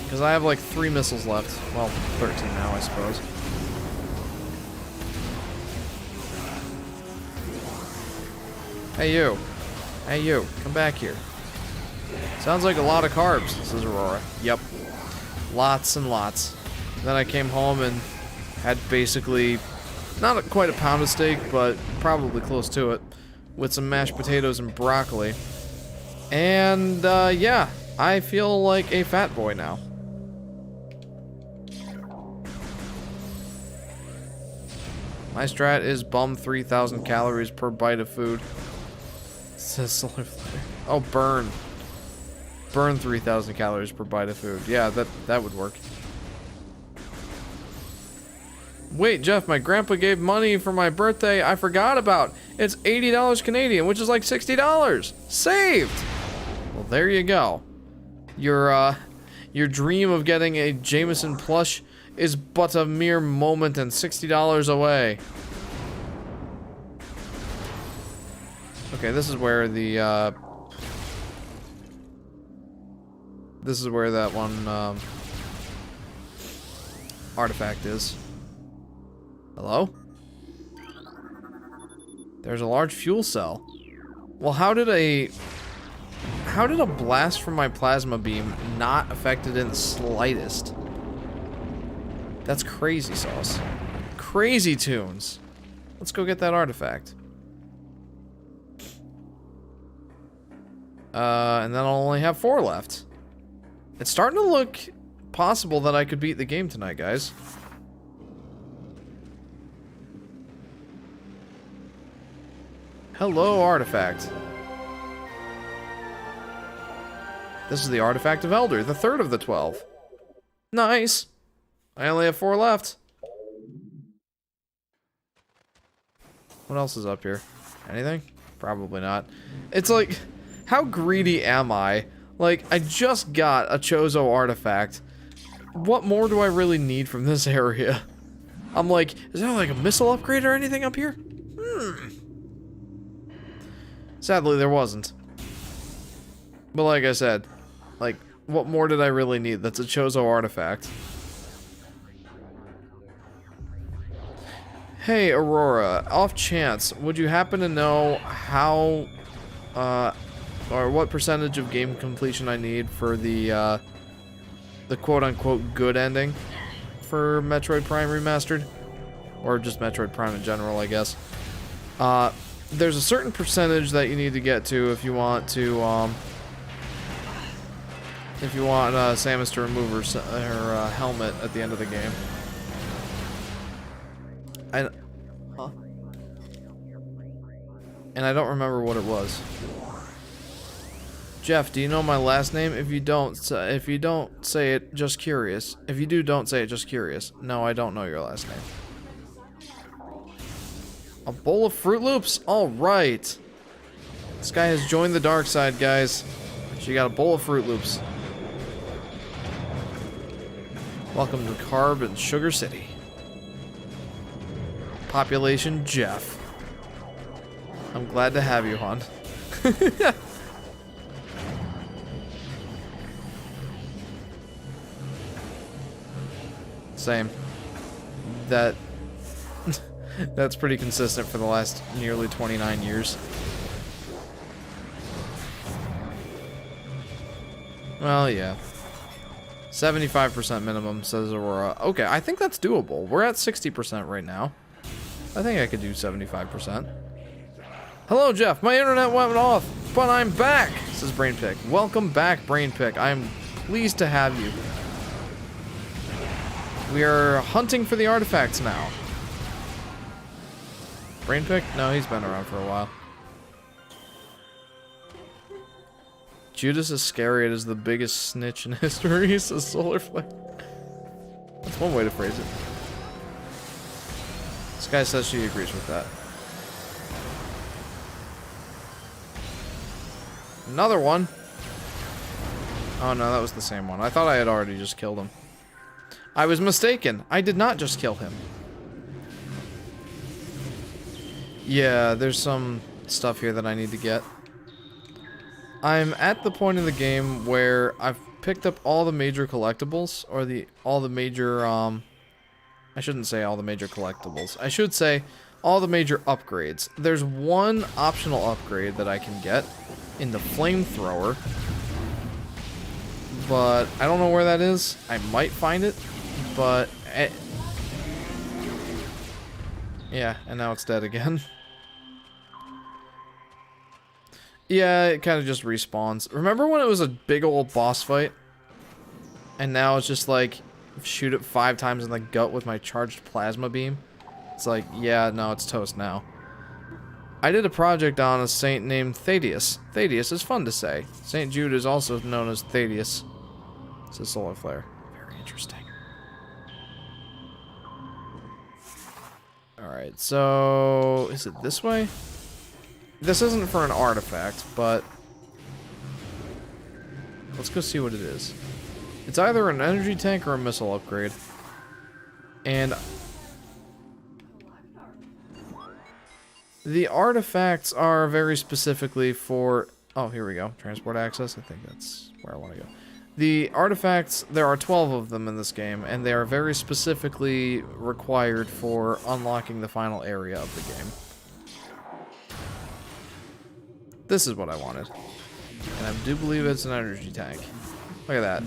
Because I have like 3 missiles left. Well, 13 now, I suppose. Hey you. Hey you, come back here. Sounds like a lot of carbs, says Aurora. Yep. Lots and lots. Then I came home and had basically, not quite a pound of steak, but probably close to it, with some mashed potatoes and broccoli. And, yeah, I feel like a fat boy now. My strat is bum 3,000 calories per bite of food. Says oh, burn. Burn 3,000 calories per bite of food. Yeah, that would work. Wait, Jeff, my grandpa gave money for my birthday I forgot about. It's $80 Canadian, which is like $60. Saved! Well, there you go. Your dream of getting a Jameson plush is but a mere moment and $60 away. Okay, this is where the, this is where that one, artifact is. Hello? There's a large fuel cell. Well, how did a blast from my plasma beam not affect it in the slightest? That's crazy sauce. Crazy tunes. Let's go get that artifact. And then I'll only have 4 left. It's starting to look possible that I could beat the game tonight, guys. Hello, artifact. This is the artifact of Elder, the 3rd of the 12. Nice. I only have 4 left. What else is up here? Anything? Probably not. It's like, how greedy am I? Like, I just got a Chozo artifact. What more do I really need from this area? I'm like, is there like a missile upgrade or anything up here? Sadly, there wasn't. But like I said, like, what more did I really need? That's a Chozo artifact. Hey, Aurora, off chance, would you happen to know how, or what percentage of game completion I need for the quote-unquote good ending for Metroid Prime Remastered? Or just Metroid Prime in general, I guess. There's a certain percentage that you need to get to if you want to, Samus to remove her helmet at the end of the game. Huh? And I don't remember what it was. Jeff, do you know my last name? If you don't say it, just curious. If you do, don't say it, just curious. No, I don't know your last name. A bowl of Fruit Loops? Alright. This guy has joined the dark side, guys. She got a bowl of Fruit Loops. Welcome to Carb and Sugar City. Population Jeff. I'm glad to have you, hon. Same. That's pretty consistent for the last nearly 29 years. Well, yeah. 75% minimum, says Aurora. Okay, I think that's doable. We're at 60% right now. I think I could do 75%. Hello, Jeff. My internet went off, but I'm back, says Brainpick. Welcome back, Brainpick. I'm pleased to have you. We are hunting for the artifacts now. Brainpick? No, he's been around for a while. Judas Iscariot is the biggest snitch in history, says Solar Flare. That's one way to phrase it. This guy says she agrees with that. Another one. Oh no, that was the same one. I thought I had already just killed him. I was mistaken. I did not just kill him. Yeah, there's some stuff here that I need to get. I'm at the point in the game where I've picked up all the major collectibles, or all the major, I shouldn't say all the major collectibles. I should say all the major upgrades. There's one optional upgrade that I can get in the flamethrower, but I don't know where that is. I might find it, but yeah, and now it's dead again. Yeah, it kind of just respawns. Remember when it was a big old boss fight? And now it's just like, shoot it 5 times in the gut with my charged plasma beam? It's like, yeah, no, it's toast now. I did a project on a saint named Thaddeus. Thaddeus is fun to say. Saint Jude is also known as Thaddeus. It's a solar flare. Very interesting. Alright, so... is it this way? This isn't for an artifact, but... let's go see what it is. It's either an energy tank or a missile upgrade. And... the artifacts are very specifically for... oh, here we go. Transport access. I think that's where I want to go. The artifacts, there are 12 of them in this game, and they are very specifically required for unlocking the final area of the game. This is what I wanted. And I do believe it's an energy tank. Look at that.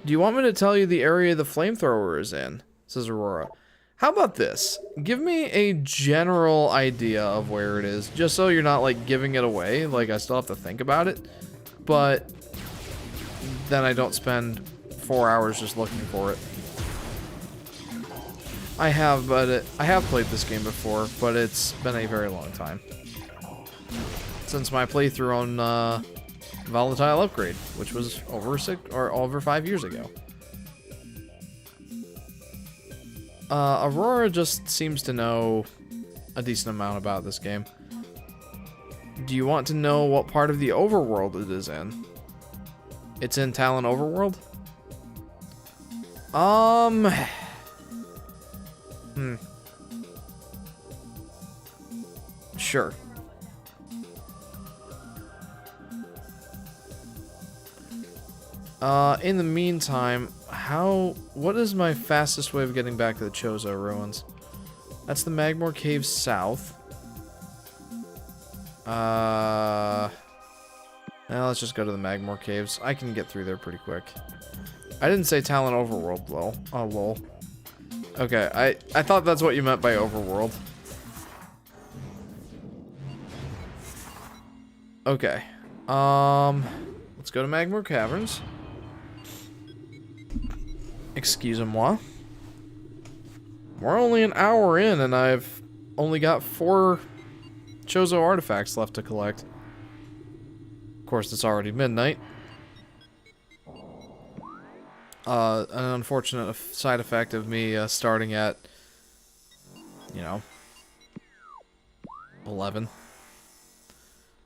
Do you want me to tell you the area the flamethrower is in? Says Aurora. How about this? Give me a general idea of where it is, just so you're not, like, giving it away. Like, I still have to think about it. But then I don't spend 4 hours just looking for it. I have played this game before, but it's been a very long time. Since my playthrough on Volatile Upgrade, which was over 5 years ago. Aurora just seems to know a decent amount about this game. Do you want to know what part of the overworld it is in? It's in Talon Overworld? Sure. In the meantime, what is my fastest way of getting back to the Chozo ruins? That's the Magmore Caves south. Now let's just go to the Magmore Caves. I can get through there pretty quick. I didn't say Talon Overworld, lol. Oh, lol. Okay, I thought that's what you meant by Overworld. Okay. Let's go to Magmore Caverns. Excusez-moi. We're only an hour in, and I've only got 4 Chozo artifacts left to collect. Of course, it's already midnight. An unfortunate side effect of me starting at, 11.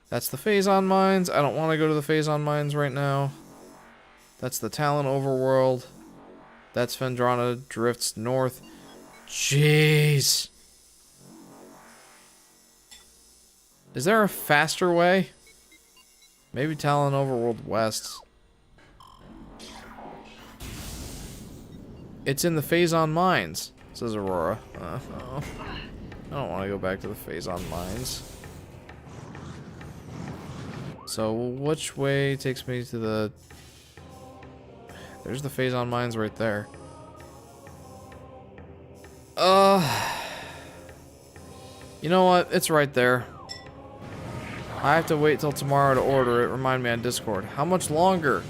That's the Phazon Mines. I don't want to go to the Phazon Mines right now. That's the Talon Overworld. That's Phendrana drifts north. Jeez. Is there a faster way? Maybe Talon Overworld West. It's in the Phazon Mines, says Aurora. Oh. I don't want to go back to the Phazon Mines. So, which way takes me to the... There's the Phazon Mines right there. You know what? It's right there. I have to wait till tomorrow to order it. Remind me on Discord. How much longer?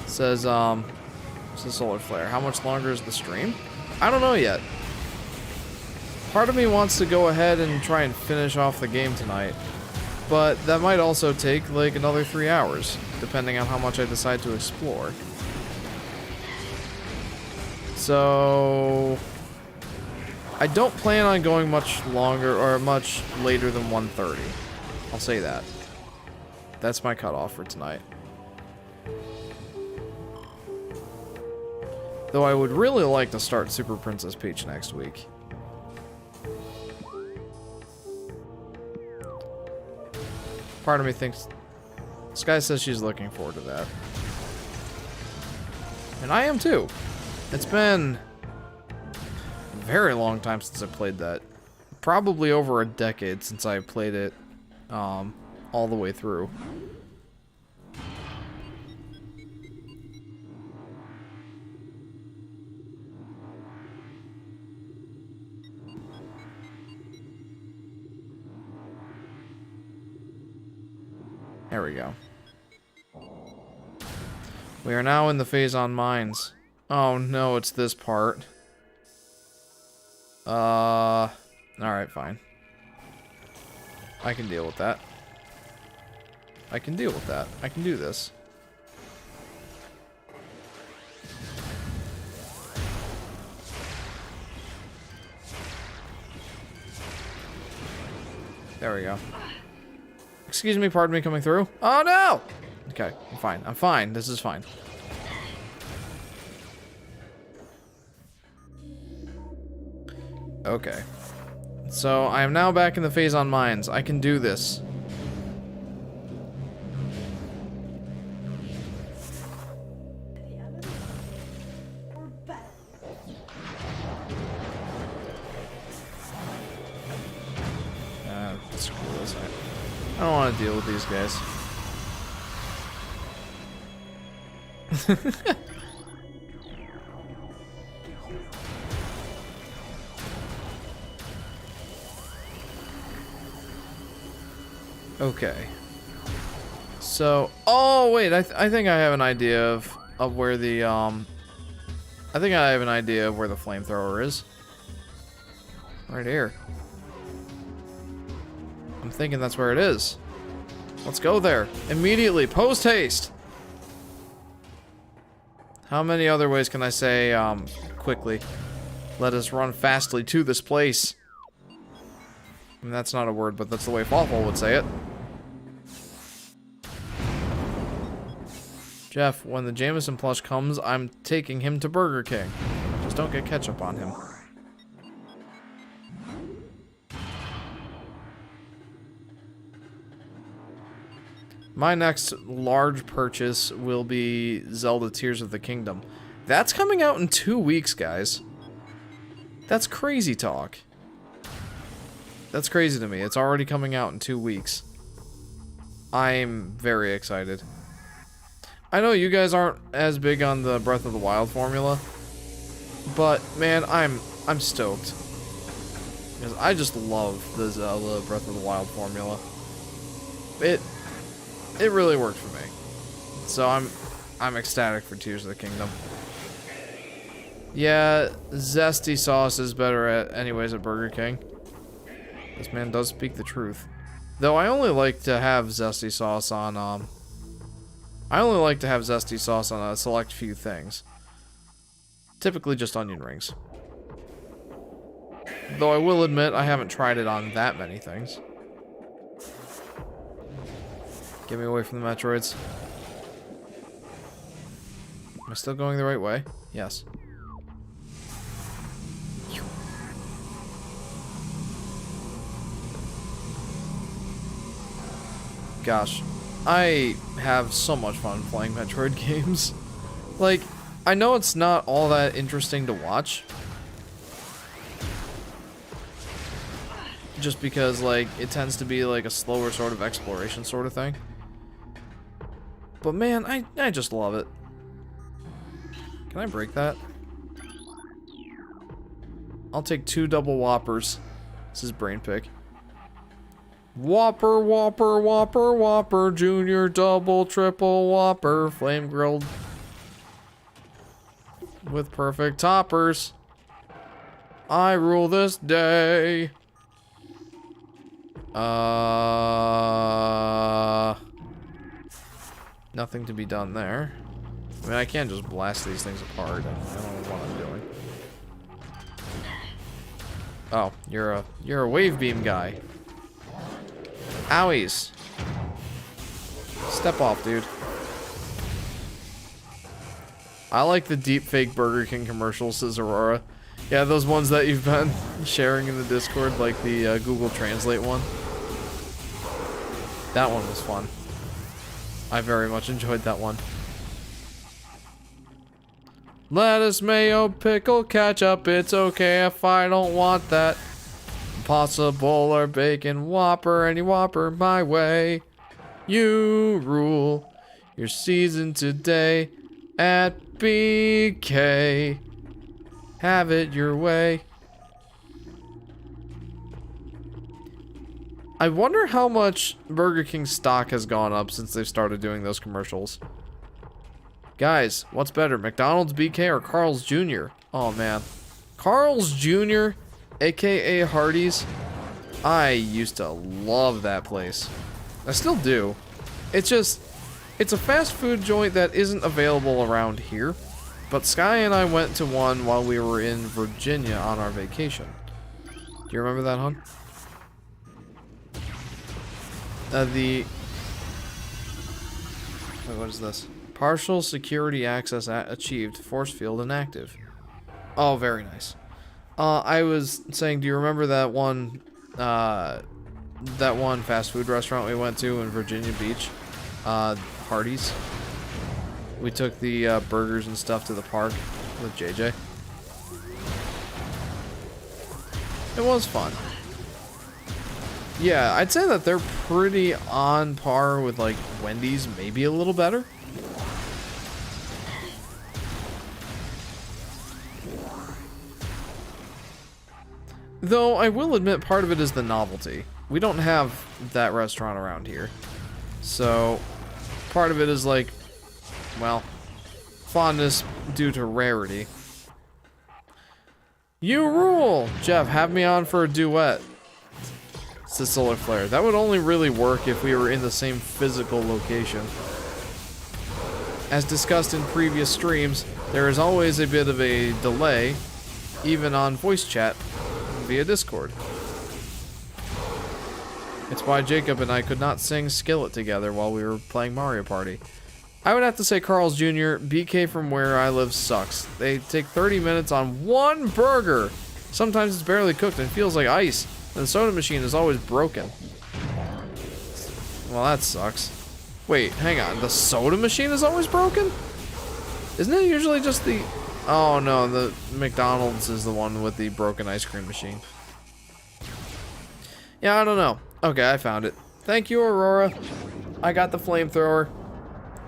Says Solar Flare. How much longer is the stream? I don't know yet. Part of me wants to go ahead and try and finish off the game tonight. But that might also take like another 3 hours, depending on how much I decide to explore. So... I don't plan on going much longer or much later than 1:30. I'll say that. That's my cutoff for tonight. Though I would really like to start Super Princess Peach next week. Part of me thinks... Sky says she's looking forward to that. And I am too. It's been... a very long time since I played that. Probably over a decade since I played it all the way through. There we go. We are now in the Phazon Mines. Oh no, it's this part. Alright, fine. I can deal with that. I can deal with that. I can do this. There we go. Excuse me, pardon me coming through. Oh no! Okay, I'm fine. I'm fine. This is fine. Okay. So, I am now back in the Phazon Mines. I can do this. Screw this. I don't want to deal with these guys. Okay. So, oh wait, I think I have an idea of where the I think I have an idea of where the flamethrower is. Right here. I'm thinking that's where it is. Let's go there immediately, post haste. How many other ways can I say quickly? Let us run fastly to this place. I mean, that's not a word, but that's the way Fawful would say it. Jeff, when the Jameson plush comes, I'm taking him to Burger King. Just don't get ketchup on him. My next large purchase will be Zelda Tears of the Kingdom. That's coming out in 2 weeks, guys. That's crazy talk. That's crazy to me. It's already coming out in 2 weeks. I'm very excited. I know you guys aren't as big on the Breath of the Wild formula, but man, I'm stoked. Because I just love the Zelda Breath of the Wild formula. It really worked for me. So I'm ecstatic for Tears of the Kingdom. Yeah, zesty sauce is better anyways at Burger King. This man does speak the truth. Though I only like to have zesty sauce on a select few things. Typically just onion rings. Though I will admit I haven't tried it on that many things. Get me away from the Metroids. Am I still going the right way? Yes. Gosh, I have so much fun playing Metroid games. Like, I know it's not all that interesting to watch. Just because, like, it tends to be like a slower sort of exploration sort of thing. But man, I just love it. Can I break that? I'll take 2 double whoppers. This is brain pick. Whopper, whopper, whopper, whopper, junior, double, triple, whopper, flame grilled with perfect toppers. I rule this day. Nothing to be done there. I mean, I can't just blast these things apart. I don't know what I'm doing. Oh, you're a wave beam guy. Owies. Step off, dude. I like the deep fake Burger King commercials, says Aurora. Yeah, those ones that you've been sharing in the Discord, like the Google Translate one. That one was fun. I very much enjoyed that one. Lettuce, mayo, pickle, ketchup, it's okay if I don't want that. Impossible or bacon, whopper, any whopper my way. You rule. Your season today at BK. Have it your way. I wonder how much Burger King stock has gone up since they started doing those commercials. Guys, what's better, McDonald's, BK, or Carl's Jr.? Oh man. Carl's Jr., aka Hardee's. I used to love that place. I still do. It's just, it's a fast food joint that isn't available around here. But Sky and I went to one while we were in Virginia on our vacation. Do you remember that, hon? Wait, what is this? Partial security access achieved. Force field inactive. Oh, very nice. I was saying, do you remember that one fast food restaurant we went to in Virginia Beach? Hardee's. We took the burgers and stuff to the park with JJ. It was fun. Yeah, I'd say that they're pretty on par with like Wendy's, maybe a little better. Though I will admit part of it is the novelty. We don't have that restaurant around here. So part of it is like, well, fondness due to rarity. You rule! Jeff, have me on for a duet. It's the solar flare. That would only really work if we were in the same physical location. As discussed in previous streams, there is always a bit of a delay, even on voice chat via Discord. It's why Jacob and I could not sing Skillet together while we were playing Mario Party. I would have to say Carl's Jr. BK from where I live sucks. They take 30 minutes on one burger. Sometimes it's barely cooked and feels like ice. And the soda machine is always broken. Well, that sucks. Wait, hang on. The soda machine is always broken? Isn't it usually just the... Oh, no. The McDonald's is the one with the broken ice cream machine. Yeah, I don't know. Okay, I found it. Thank you, Aurora. I got the flamethrower.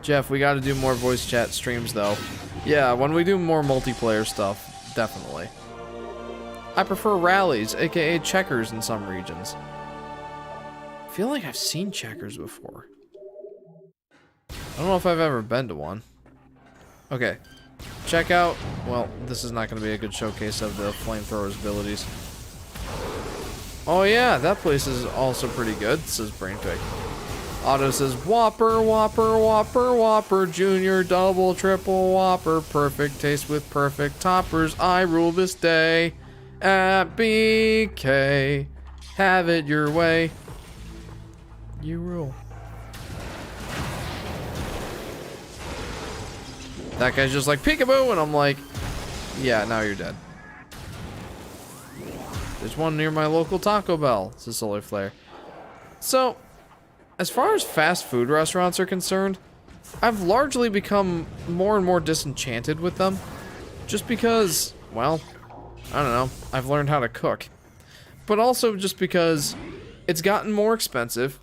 Jeff, we got to do more voice chat streams, though. Yeah, when we do more multiplayer stuff, definitely. I prefer rallies, aka checkers in some regions. I feel like I've seen checkers before. I don't know if I've ever been to one. Okay. Check out... Well, this is not going to be a good showcase of the flamethrower's abilities. Oh yeah, that place is also pretty good, says Brainpick. Otto says, Whopper, Whopper, Whopper, Whopper, Junior, Double, Triple, Whopper, perfect taste with perfect toppers, I rule this day. At BK, have it your way. You rule. That guy's just like, peekaboo, and I'm like, yeah, now you're dead. There's one near my local Taco Bell, says Solar Flare. So, as far as fast food restaurants are concerned, I've largely become more and more disenchanted with them. Just because, well, I don't know, I've learned how to cook. But also just because it's gotten more expensive.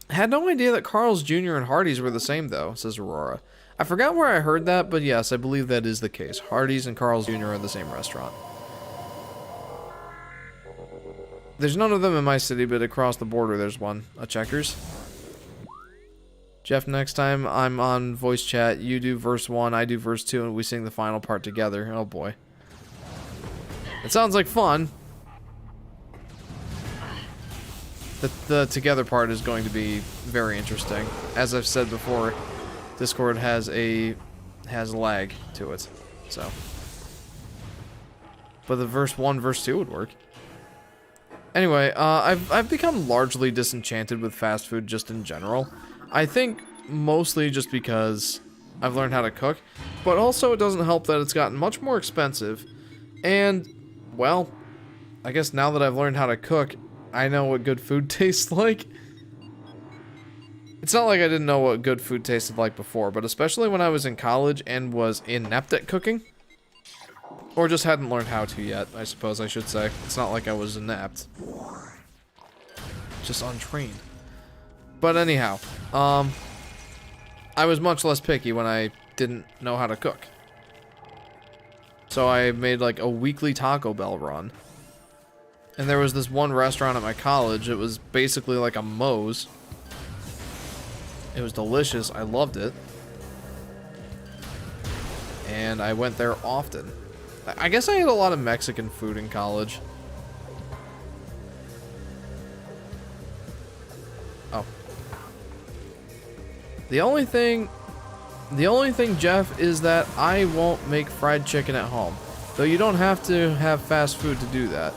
I had no idea that Carl's Jr. and Hardee's were the same, though, says Aurora. I forgot where I heard that, but yes, I believe that is the case. Hardee's and Carl's Jr. are the same restaurant. There's none of them in my city, but across the border there's one. A Checkers. Jeff, next time I'm on voice chat, you do verse 1, I do verse 2, and we sing the final part together. Oh boy. It sounds like fun. The together part is going to be very interesting. As I've said before, Discord has lag to it. So. But the verse 1, verse 2 would work. Anyway, I've become largely disenchanted with fast food just in general. I think mostly just because I've learned how to cook, but also it doesn't help that it's gotten much more expensive. And, well, I guess now that I've learned how to cook, I know what good food tastes like. It's not like I didn't know what good food tasted like before, but especially when I was in college and was inept at cooking. Or just hadn't learned how to yet, I suppose I should say. It's not like I was inept. Just untrained. But anyhow, I was much less picky when I didn't know how to cook. So I made like a weekly Taco Bell run. And there was this one restaurant at my college. It was basically like a Moe's. It was delicious. I loved it. And I went there often. I guess I ate a lot of Mexican food in college. Oh. The only thing, Jeff, is that I won't make fried chicken at home. Though you don't have to have fast food to do that,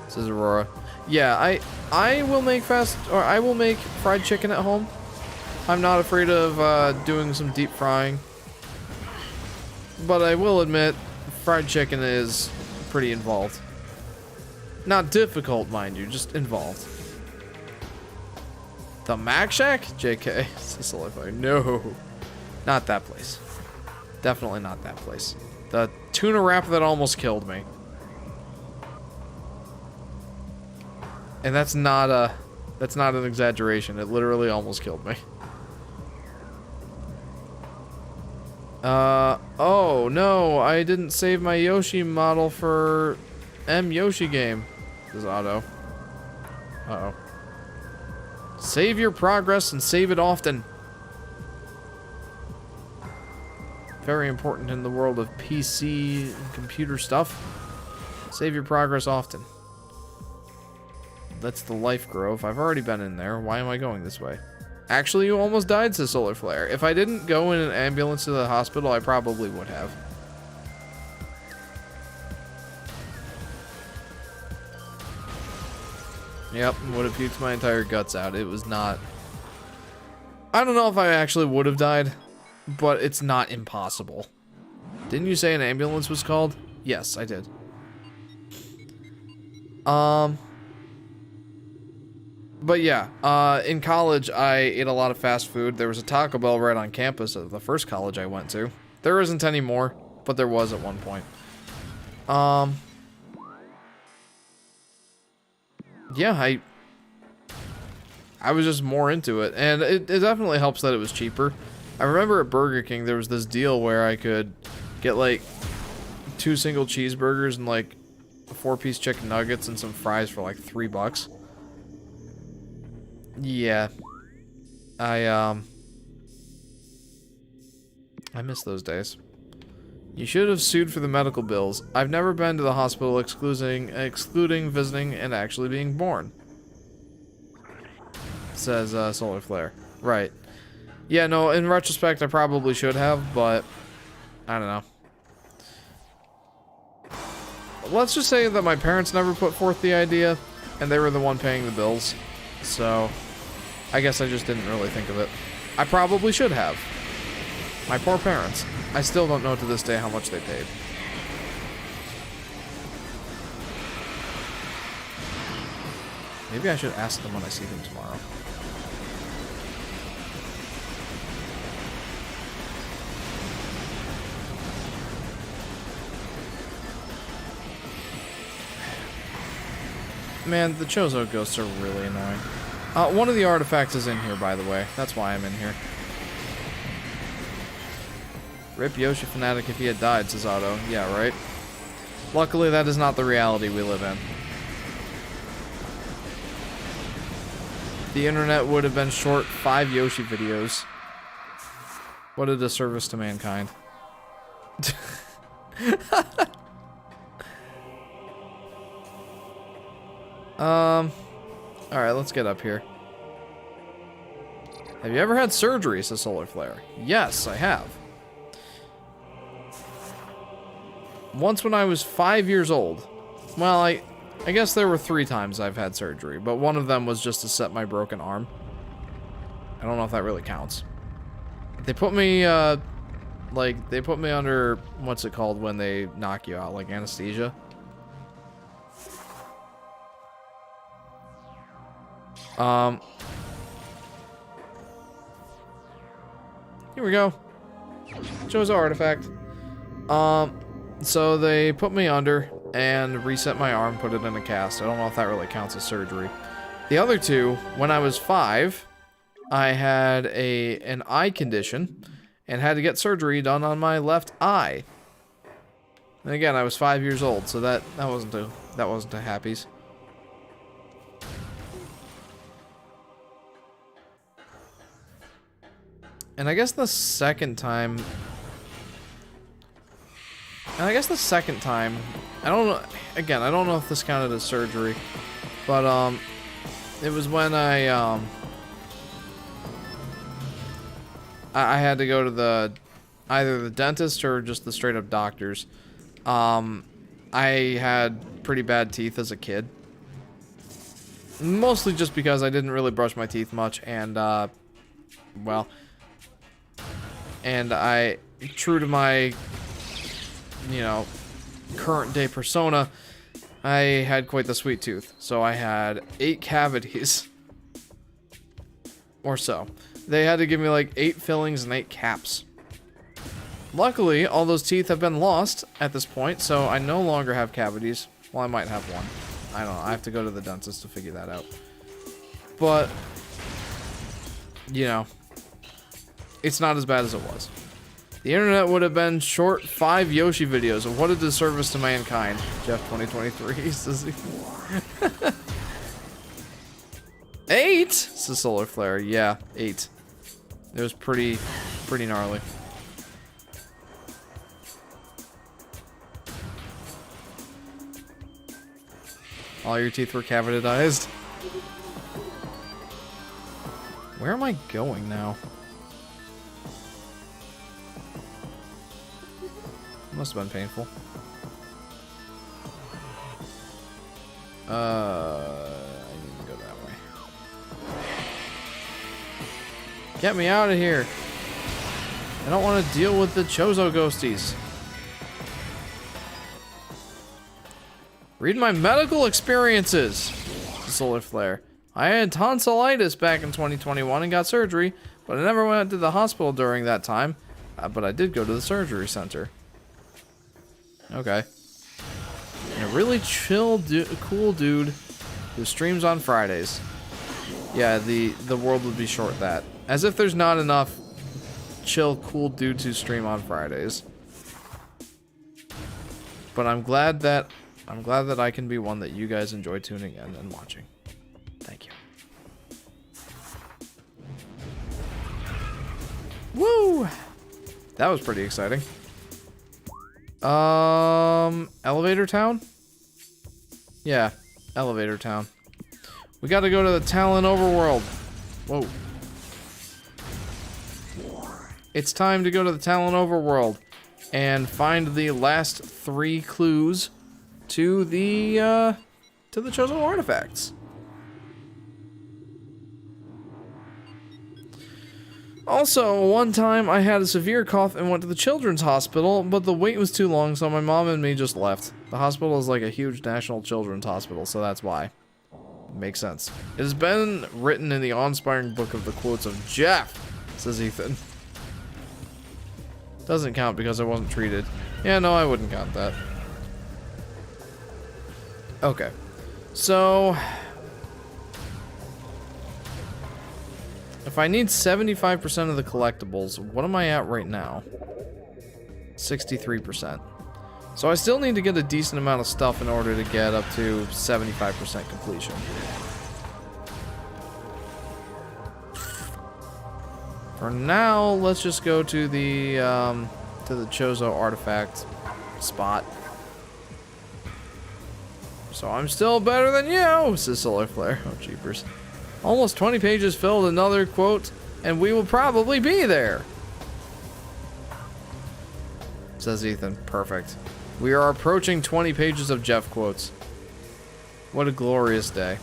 says Aurora. Yeah, I will make fried chicken at home. I'm not afraid of doing some deep frying. But I will admit, fried chicken is pretty involved. Not difficult, mind you, just involved. The Mac Shack? JK. Solidify. No. Not that place. Definitely not that place. The tuna wrap that almost killed me. And that's not an exaggeration. It literally almost killed me. Oh no, I didn't save my Yoshi model for Yoshi game. This is Otto. Uh-oh. Save your progress and save it often. Very important in the world of PC and computer stuff. Save your progress often. That's the Life Grove. I've already been in there. Why am I going this way? Actually, you almost died, says Solar Flare. If I didn't go in an ambulance to the hospital, I probably would have. Yep, would have puked my entire guts out. It was not... I don't know if I actually would have died, but it's not impossible. Didn't you say an ambulance was called? Yes, I did. But yeah, in college, I ate a lot of fast food. There was a Taco Bell right on campus at the first college I went to. There isn't anymore, but there was at one point. Yeah, I was just more into it, and it definitely helps that it was cheaper. I remember at Burger King, there was this deal where I could get, like, 2 single cheeseburgers and, like, 4-piece chicken nuggets and some fries for, like, $3. Yeah. I miss those days. You should have sued for the medical bills. I've never been to the hospital excluding visiting and actually being born. Says Solar Flare. Right. Yeah, no, in retrospect I probably should have, but I don't know. Let's just say that my parents never put forth the idea, and they were the one paying the bills. So, I guess I just didn't really think of it. I probably should have. My poor parents. I still don't know to this day how much they paid. Maybe I should ask them when I see them tomorrow. Man, the Chozo ghosts are really annoying. One of the artifacts is in here, by the way. That's why I'm in here. Rip Yoshi Fanatic if he had died, says Otto. Yeah, right? Luckily, that is not the reality we live in. The internet would have been short 5 Yoshi videos. What a disservice to mankind. Alright, let's get up here. Have you ever had surgery, says Solar Flare? Yes, I have. Once when I was 5 years old. Well, I guess there were 3 times I've had surgery, but one of them was just to set my broken arm. I don't know if that really counts. They put me, they put me under, what's it called when they knock you out, like anesthesia? Here we go. Shows artifact. So they put me under and reset my arm, put it in a cast. I don't know if that really counts as surgery. The other 2, when I was 5, I had an eye condition and had to get surgery done on my left eye. And again, I was 5 years old, so that wasn't a happies. And I guess the second time, I don't know, again, I don't know if this counted as surgery, but, it was when I had to go to either the dentist or just the straight up doctors. I had pretty bad teeth as a kid. Mostly just because I didn't really brush my teeth much, and, well, and I, true to my, you know, current day persona, I had quite the sweet tooth. So I had 8 cavities. Or so. They had to give me like 8 fillings and 8 caps. Luckily, all those teeth have been lost at this point, so I no longer have cavities. Well, I might have one. I don't know. I have to go to the dentist to figure that out. But, you know, it's not as bad as it was. The internet would have been short 5 Yoshi videos. What a disservice to mankind. Jeff 2023 says he. 8? Says Solar Flare. Yeah, 8. It was pretty gnarly. All your teeth were cavitized. Where am I going now? Must have been painful. I need to go that way. Get me out of here. I don't want to deal with the Chozo ghosties. Read my medical experiences. Solar Flare. I had tonsillitis back in 2021 and got surgery, but I never went to the hospital during that time. But I did go to the surgery center. Okay. And a really chill, cool dude who streams on Fridays. Yeah, the world would be short that. As if there's not enough chill, cool dudes who stream on Fridays. But I'm glad that I can be one that you guys enjoy tuning in and watching. Thank you. Woo! That was pretty exciting. Elevator Town? Yeah, Elevator Town. We gotta go to the Talon Overworld. Whoa. It's time to go to the Talon Overworld and find the last 3 clues to the Chozo artifacts. Also, one time I had a severe cough and went to the children's hospital, but the wait was too long, so my mom and me just left. The hospital is like a huge national children's hospital, so that's why. Makes sense. It has been written in the awe-inspiring book of the quotes of Jeff, says Ethan. Doesn't count because I wasn't treated. Yeah, no, I wouldn't count that. Okay. So, if I need 75% of the collectibles, what am I at right now? 63%. So I still need to get a decent amount of stuff in order to get up to 75% completion. For now, let's just go to the Chozo artifact spot. So I'm still better than you, says Solar Flare. Oh, jeepers. Almost 20 pages filled, another quote, and we will probably be there, says Ethan. Perfect. We are approaching 20 pages of Jeff quotes. What a glorious day.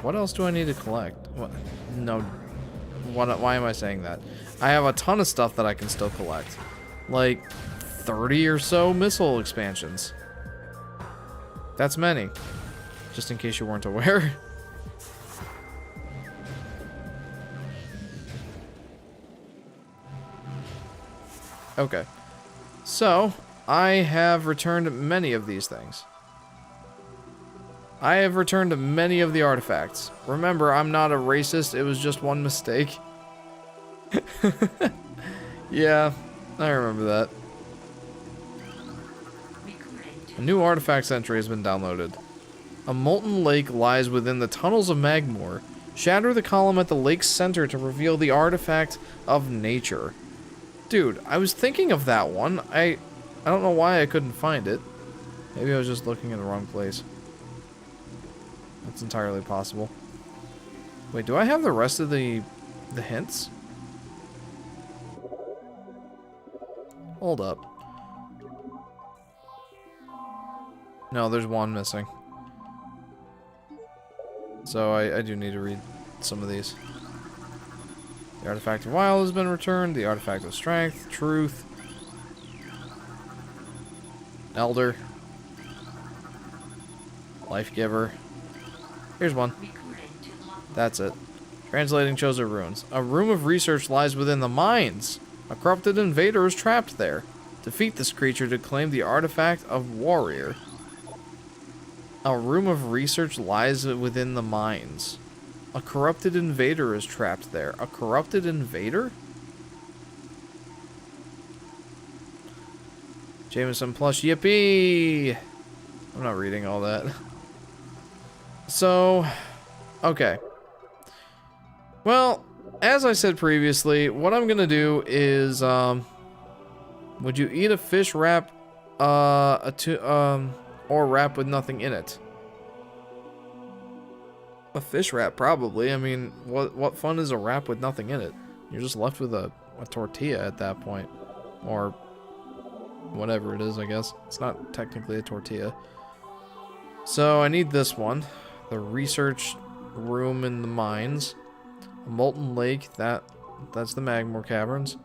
What else do I need to collect? What? No. Why am I saying that? I have a ton of stuff that I can still collect. Like 30 or so missile expansions. That's many. Just in case you weren't aware. Okay. So, I have returned many of these things. I have returned many of the artifacts. Remember, I'm not a racist, it was just one mistake. Yeah, I remember that. A new artifacts entry has been downloaded. A molten lake lies within the tunnels of Magmoor. Shatter the column at the lake's center to reveal the artifact of nature. Dude, I was thinking of that one. I don't know why I couldn't find it. Maybe I was just looking in the wrong place. That's entirely possible. Wait, do I have the rest of the hints? Hold up. No, there's one missing. So I do need to read some of these. The artifact of wild has been returned. The artifact of strength, truth, elder, life giver. Here's one. That's it. Translating Chozo runes. A room of research lies within the mines. A corrupted invader is trapped there. Defeat this creature to claim the artifact of warrior. A room of research lies within the mines. A corrupted invader is trapped there. A corrupted invader? Jameson plush, yippee! I'm not reading all that. So, okay. Well, as I said previously, what I'm gonna do is, would you eat a fish wrap, or wrap with nothing in it? A fish wrap, probably. I mean, what fun is a wrap with nothing in it? You're just left with a tortilla at that point. Or whatever it is, I guess. It's not technically a tortilla. So, I need this one. The research room in the mines. A molten lake, that's the Magmoor Caverns.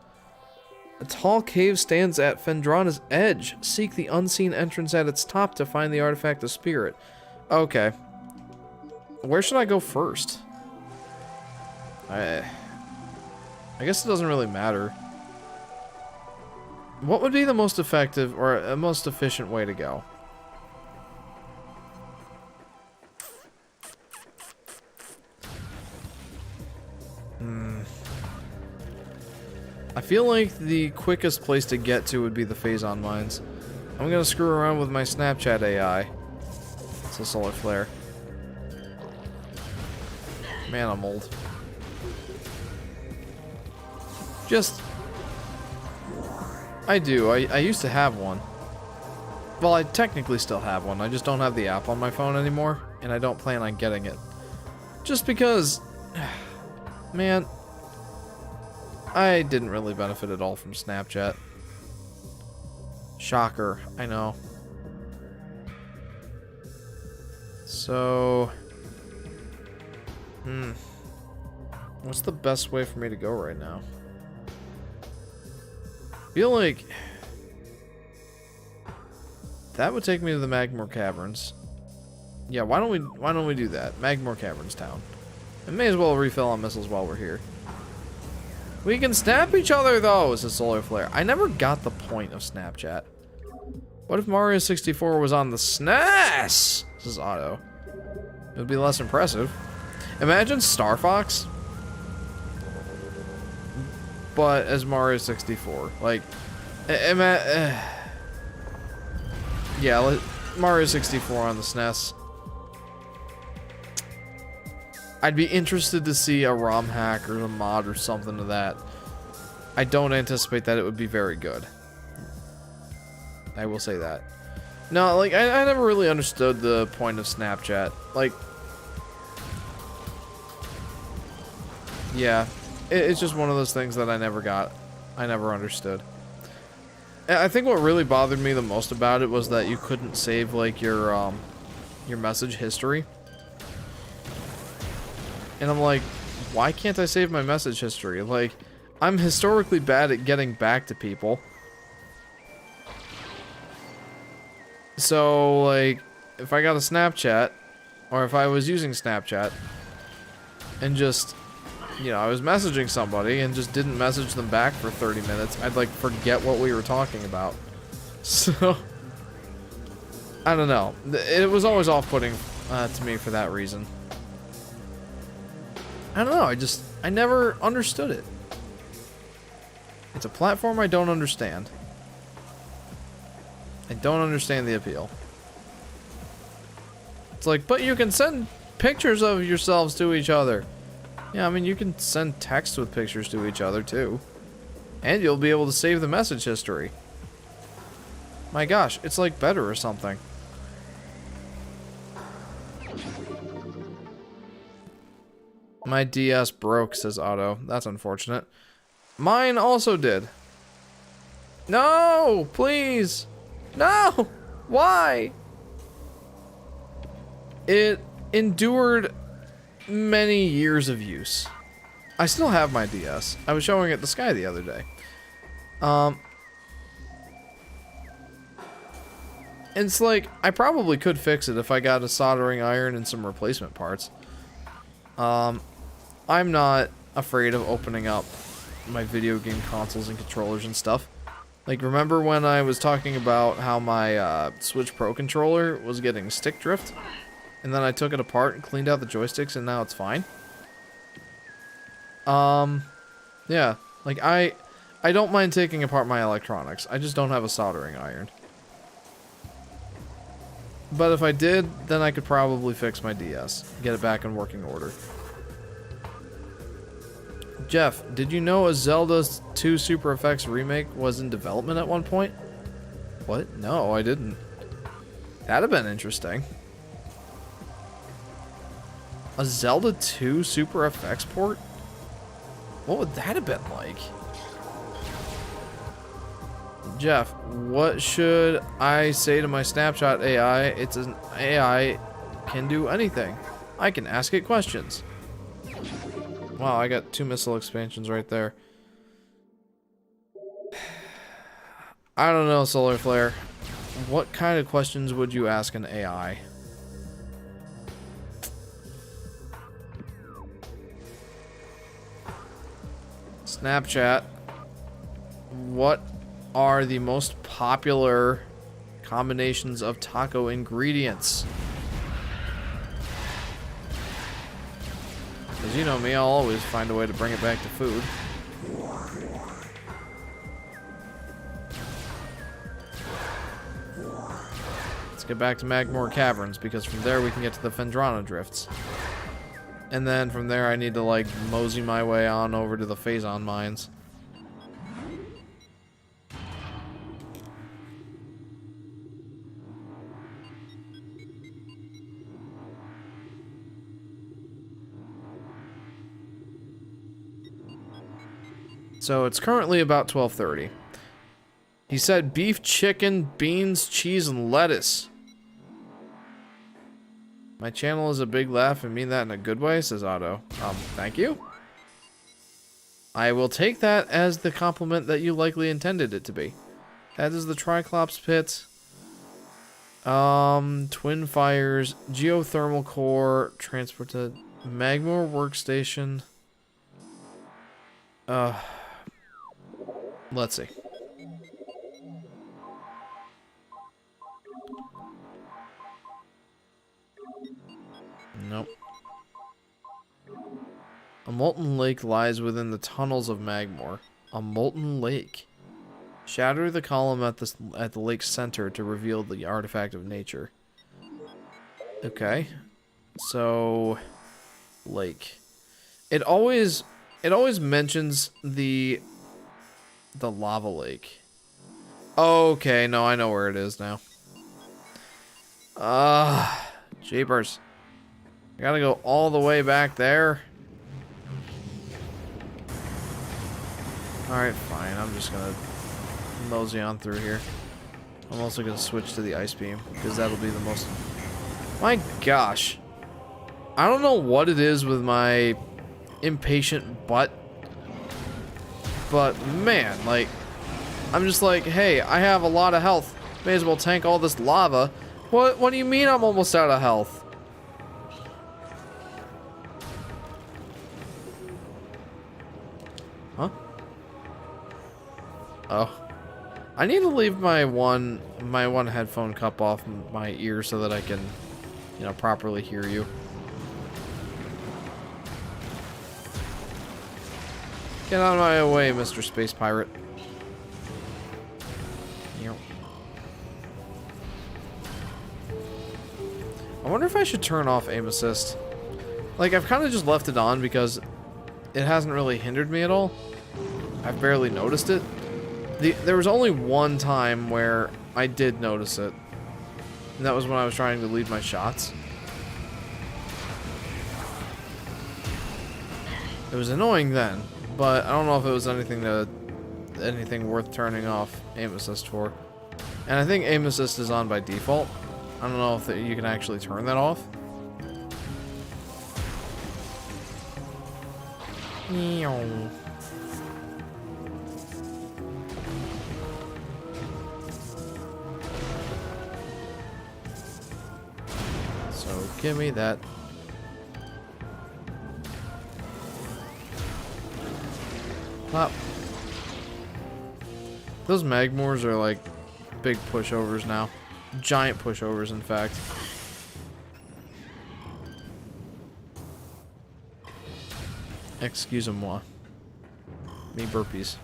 A tall cave stands at Fendrana's edge. Seek the unseen entrance at its top to find the artifact of spirit. Okay. Where should I go first? I guess it doesn't really matter. What would be the most effective or most efficient way to go? I feel like the quickest place to get to would be the Phazon Mines. I'm gonna screw around with my Snapchat AI. It's a solar flare. Man, I'm old. I do. I used to have one. Well, I technically still have one. I just don't have the app on my phone anymore, and I don't plan on getting it. Just because, man, I didn't really benefit at all from Snapchat. Shocker, I know. So, what's the best way for me to go right now? feel like that would take me to the Magmore Caverns. Yeah, why don't we do that? Magmore Caverns town. And may as well refill on missiles while we're here. We can snap each other though, says Solar Flare. I never got the point of Snapchat. What if Mario 64 was on the SNES? Says Otto. It would be less impressive. Imagine Star Fox, but as Mario 64. Like, yeah, Mario 64 on the SNES. I'd be interested to see a ROM hack or a mod or something to that. I don't anticipate that it would be very good. I will say that. No, like, I never really understood the point of Snapchat. Like, yeah, it's just one of those things that I never got. I never understood. And I think what really bothered me the most about it was that you couldn't save, like, your message history. And I'm like, why can't I save my message history? Like, I'm historically bad at getting back to people. So, like, if I got a Snapchat, or if I was using Snapchat, and just, you know, I was messaging somebody and just didn't message them back for 30 minutes, I'd, like, forget what we were talking about. So, I don't know. It was always off-putting to me for that reason. I don't know, I never understood it. It's a platform I don't understand. I don't understand the appeal. It's like, but you can send pictures of yourselves to each other. Yeah, I mean, you can send text with pictures to each other, too. And you'll be able to save the message history. My gosh, it's like better or something. My DS broke, says Otto. That's unfortunate. Mine also did. No, please. No! Why? It endured many years of use. I still have my DS. I was showing it to Sky the other day. It's like, I probably could fix it if I got a soldering iron and some replacement parts. I'm not afraid of opening up my video game consoles and controllers and stuff. Like, remember when I was talking about how my Switch Pro controller was getting stick drift? And then I took it apart and cleaned out the joysticks and now it's fine? Yeah. Like, I don't mind taking apart my electronics. I just don't have a soldering iron. But if I did, then I could probably fix my DS. Get it back in working order. Jeff, did you know a Zelda 2 Super Effects remake was in development at one point? What? No, I didn't. That'd have been interesting. A Zelda 2 Super Effects port? What would that have been like? Jeff, what should I say to my Snapchat AI? It's an AI can do anything. I can ask it questions. Wow, I got 2 missile expansions right there. I don't know, Solar Flare. What kind of questions would you ask an AI? Snapchat. What are the most popular combinations of taco ingredients? Because you know me, I'll always find a way to bring it back to food. Let's get back to Magmore Caverns, because from there we can get to the Phendrana Drifts. And then from there I need to, like, mosey my way on over to the Phazon Mines. So it's currently about 12:30. He said beef, chicken, beans, cheese, and lettuce. My channel is a big laugh and mean that in a good way, says Otto. Thank you. I will take that as the compliment that you likely intended it to be. That is the Triclops pit. Twin fires, geothermal core, transport to Magmor workstation. Let's see. Nope. A molten lake lies within the tunnels of Magmor. A molten lake. Shatter the column at the lake's center to reveal the artifact of nature. Okay. So, lake. It always mentions the lava lake. Okay, no, I know where it is now. Jeepers. I gotta go all the way back there. Alright, fine. I'm just gonna mosey on through here. I'm also gonna switch to the ice beam, because that'll be the most... My gosh. I don't know what it is with my impatient butt. But, man, like... I'm just like, hey, I have a lot of health. May as well tank all this lava. What do you mean I'm almost out of health? Huh? Oh. I need to leave my one headphone cup off my ear so that I can, you know, properly hear you. Get out of my way, Mr. Space Pirate. I wonder if I should turn off aim assist. Like, I've kind of just left it on because it hasn't really hindered me at all. I've barely noticed it. There was only one time where I did notice it. And that was when I was trying to lead my shots. It was annoying then, but I don't know if it was anything worth turning off aim assist for. And I think aim assist is on by default. I don't know if you can actually turn that off. So give me that. Pop. Those Magmors are like big pushovers now. Giant pushovers, in fact. Excusez-moi. Me burpees.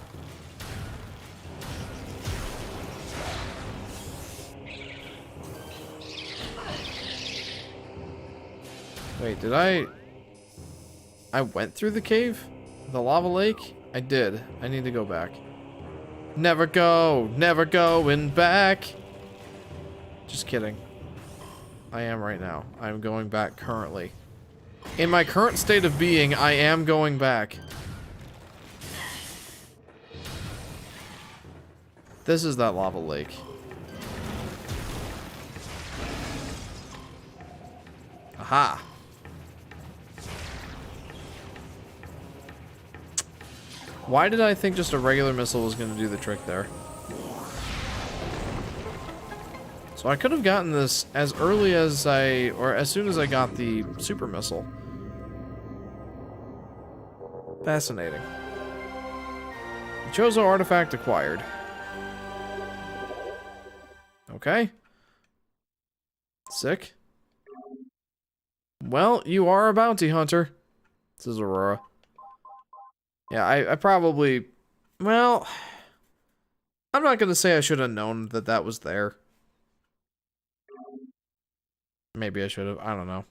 Wait, did I went through the cave? The lava lake? I did. I need to go back. Never going back. Just kidding. I am right now. I'm going back currently. In my current state of being, I am going back. This is that lava lake. Aha. Why did I think just a regular missile was going to do the trick there? So I could have gotten this as early as or as soon as I got the super missile. Fascinating. Chozo artifact acquired. Okay. Sick. Well, you are a bounty hunter. This is Aurora. Yeah, I probably... Well... I'm not gonna say I should have known that that was there. Maybe I should have. I don't know.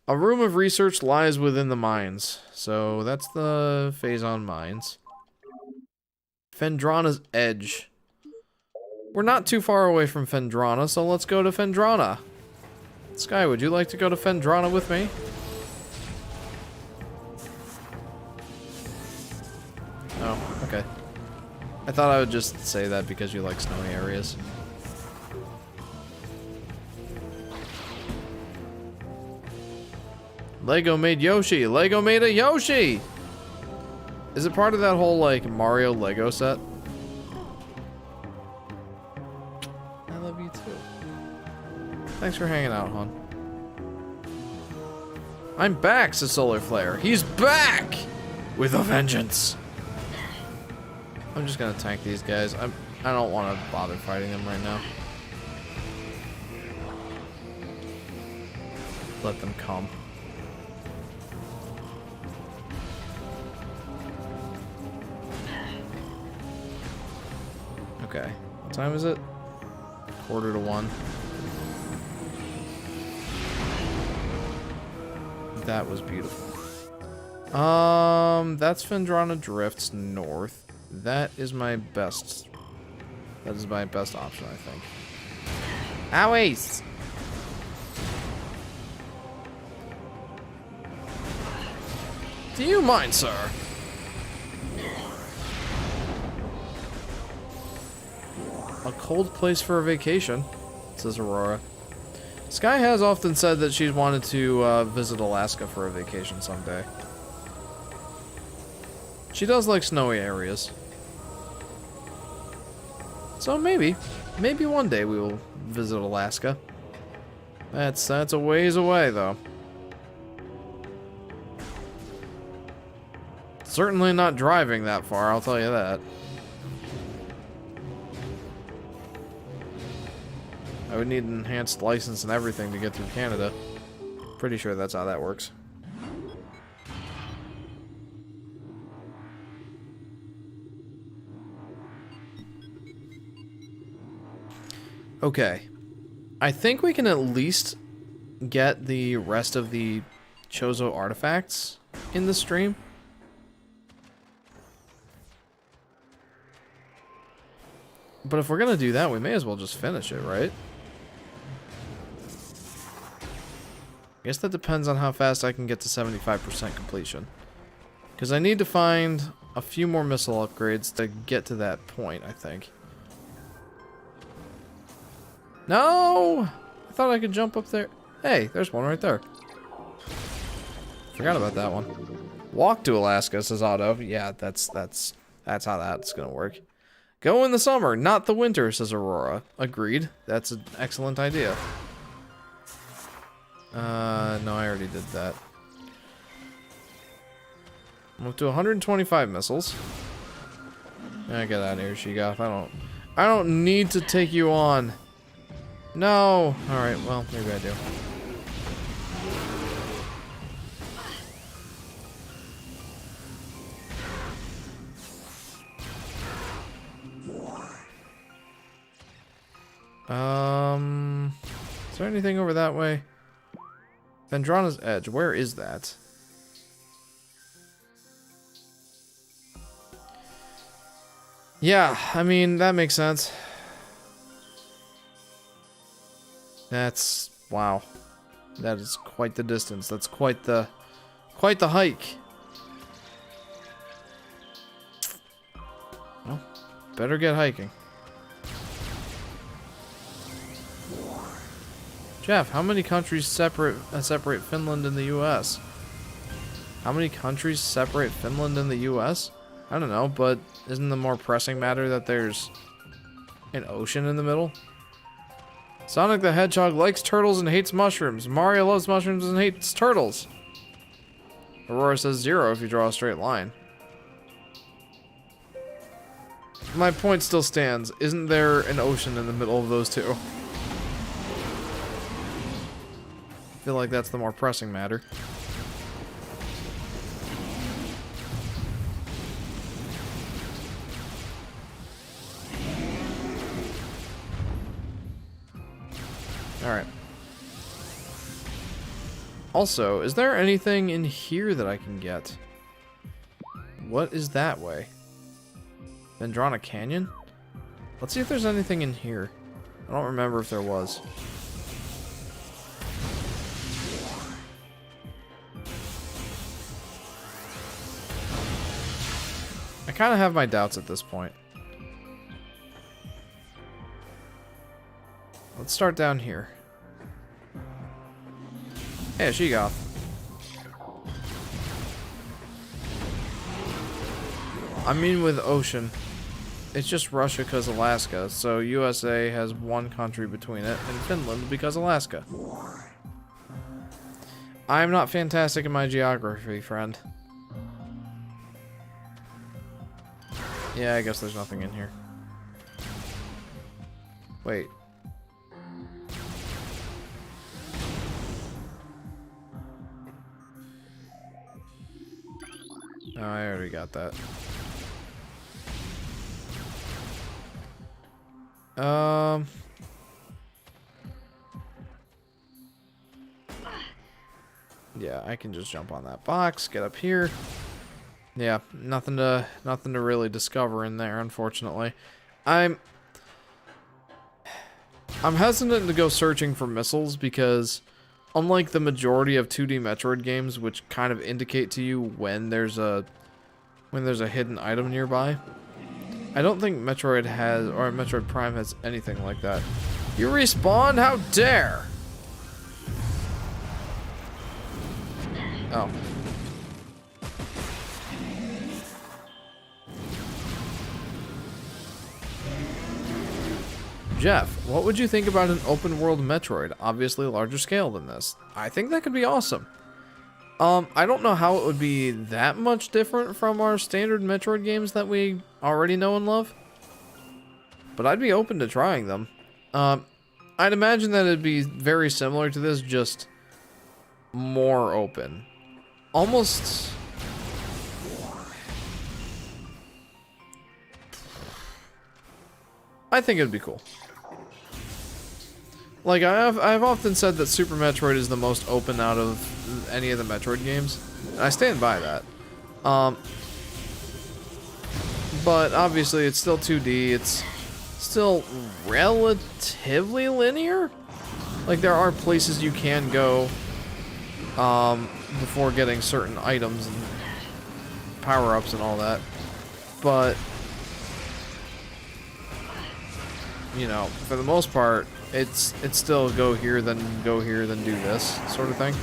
A room of research lies within the mines. So that's the Phazon mines. Phendrana's Edge. We're not too far away from Phendrana, so let's go to Phendrana. Sky, would you like to go to Phendrana with me? Oh, okay. I thought I would just say that because you like snowy areas. Lego made Yoshi! Lego made a Yoshi! Is it part of that whole, like, Mario Lego set? I love you too. Thanks for hanging out, hon. I'm back, says Solar Flare. He's back! With a vengeance. I'm just gonna tank these guys. I don't want to bother fighting them right now. Let them come. Okay. What time is it? 1:45. That was beautiful. That's Phendrana Drifts north. That is my best. That is my best option, I think. Owies! Do you mind, sir? A cold place for a vacation, says Aurora. Sky has often said that she's wanted to visit Alaska for a vacation someday. She does like snowy areas. So maybe one day we will visit Alaska. That's a ways away, though. Certainly not driving that far, I'll tell you that. I would need an enhanced license and everything to get through Canada. Pretty sure that's how that works. Okay. I think we can at least get the rest of the Chozo artifacts in the stream. But if we're gonna do that, we may as well just finish it, right? I guess that depends on how fast I can get to 75% completion. Because I need to find a few more missile upgrades to get to that point, I think. No! I thought I could jump up there. Hey, there's one right there. Forgot about that one. Walk to Alaska, says Otto. Yeah, that's how that's gonna work. Go in the summer, not the winter, says Aurora. Agreed. That's an excellent idea. No, I already did that. I'm up to 125 missiles. Yeah, get out of here, Sheegoth. I don't need to take you on. No. Alright, well, maybe I do. Is there anything over that way? Phendrana's Edge, where is that? Yeah, I mean, that makes sense. That's, wow. That is quite the distance. That's quite the hike. Well, better get hiking. Jeff, how many countries separate Finland and the U.S.? How many countries separate Finland and the U.S.? I don't know, but isn't the more pressing matter that there's an ocean in the middle? Sonic the Hedgehog likes turtles and hates mushrooms. Mario loves mushrooms and hates turtles. Aurora says 0 if you draw a straight line. My point still stands. Isn't there an ocean in the middle of those two? I feel like that's the more pressing matter. Alright. Also, is there anything in here that I can get? What is that way? Phendrana Canyon? Let's see if there's anything in here. I don't remember if there was. I kind of have my doubts at this point. Let's start down here. Hey, Sheegoth. I mean with ocean. It's just Russia because Alaska. So USA has one country between it, and Finland because Alaska. I'm not fantastic in my geography, friend. Yeah, I guess there's nothing in here. Wait. Oh, I already got that. Yeah, I can just jump on that box, get up here. Yeah, nothing to really discover in there, unfortunately. I'm hesitant to go searching for missiles because unlike the majority of 2D Metroid games, which kind of indicate to you when there's a hidden item nearby, I don't think Metroid has, or Metroid Prime has anything like that. You respawn? How dare! Oh. Jeff, what would you think about an open world Metroid, obviously larger scale than this? I think that could be awesome. I don't know how it would be that much different from our standard Metroid games that we already know and love, but I'd be open to trying them. I'd imagine that it'd be very similar to this, just more open. Almost... I think it'd be cool. Like, I've often said that Super Metroid is the most open out of any of the Metroid games, and I stand by that. But obviously it's still 2D, it's still relatively linear. Like, there are places you can go before getting certain items and power-ups and all that. But, you know, for the most part, it's still go here, then do this sort of thing.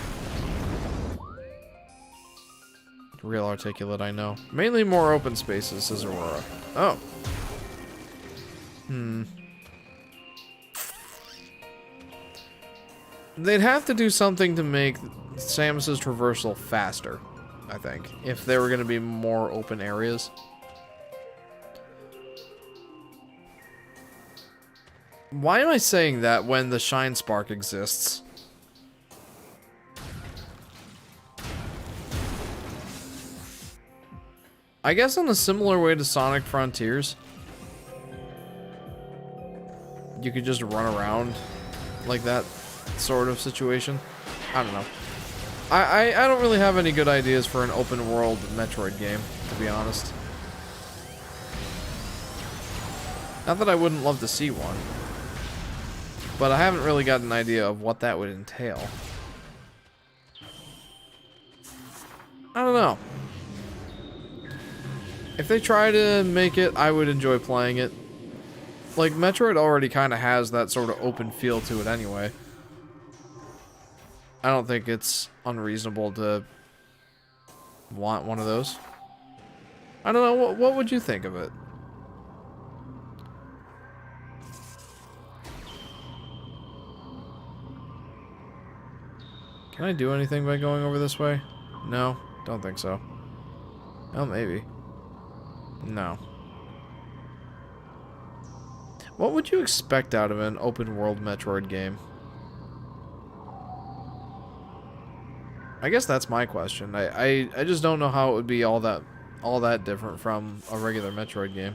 Real articulate, I know. Mainly more open spaces, says Aurora. Oh. They'd have to do something to make Samus's traversal faster, I think, if there were going to be more open areas. Why am I saying that when the Shine Spark exists? I guess in a similar way to Sonic Frontiers, you could just run around like that sort of situation. I don't know. I don't really have any good ideas for an open world Metroid game, to be honest. Not that I wouldn't love to see one, but I haven't really got an idea of what that would entail. I don't know. If they try to make it, I would enjoy playing it. Like, Metroid already kind of has that sort of open feel to it anyway. I don't think it's unreasonable to want one of those. I don't know, what would you think of it? Can I do anything by going over this way? No, don't think so. Oh, maybe. No. What would you expect out of an open world Metroid game? I guess that's my question. I just don't know how it would be all that different from a regular Metroid game.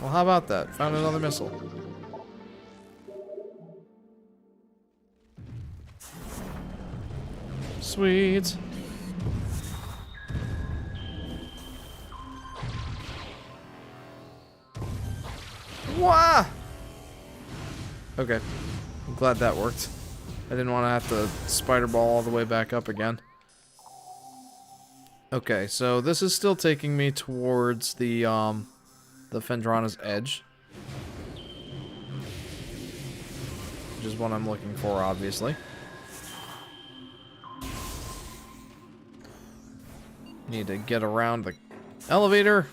Well, how about that? Found another missile. Sweet. Wah! Okay. I'm glad that worked. I didn't want to have to spider ball all the way back up again. Okay, so this is still taking me towards the Phendrana's Edge. Which is what I'm looking for, obviously. Need to get around the elevator.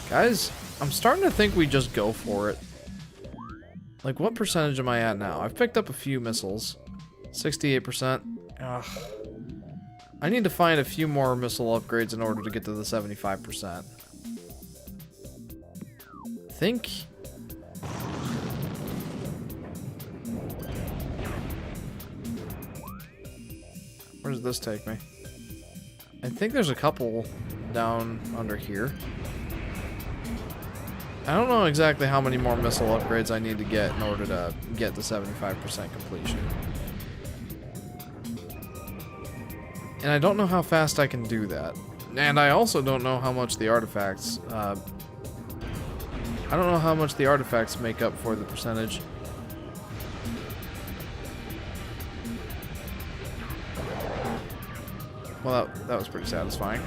Guys, I'm starting to think we just go for it. Like, what percentage am I at now? I've picked up a few missiles. 68%. Ugh. I need to find a few more missile upgrades in order to get to the 75%. Think... Where does this take me? I think there's a couple down under here. I don't know exactly how many more missile upgrades I need to get in order to get the 75% completion. And I don't know how fast I can do that. And I also don't know how much the artifacts... I don't know how much the artifacts make up for the percentage. Well, that was pretty satisfying.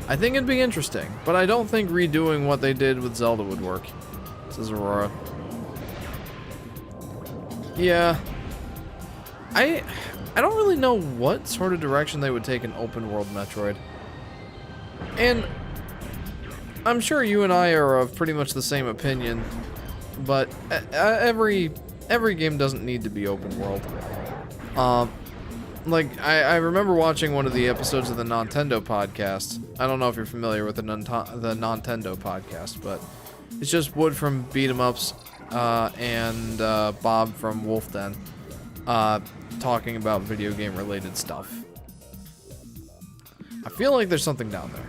I think it'd be interesting, but I don't think redoing what they did with Zelda would work. Says Aurora. Yeah. I don't really know what sort of direction they would take in open world Metroid. And I'm sure you and I are of pretty much the same opinion, but every game doesn't need to be open world. Like, I remember watching one of the episodes of the Nintendo podcast. I don't know if you're familiar with the Nintendo podcast, but it's just Wood from Beat 'em Ups and Bob from Wolf Den talking about video game related stuff. I feel like there's something down there.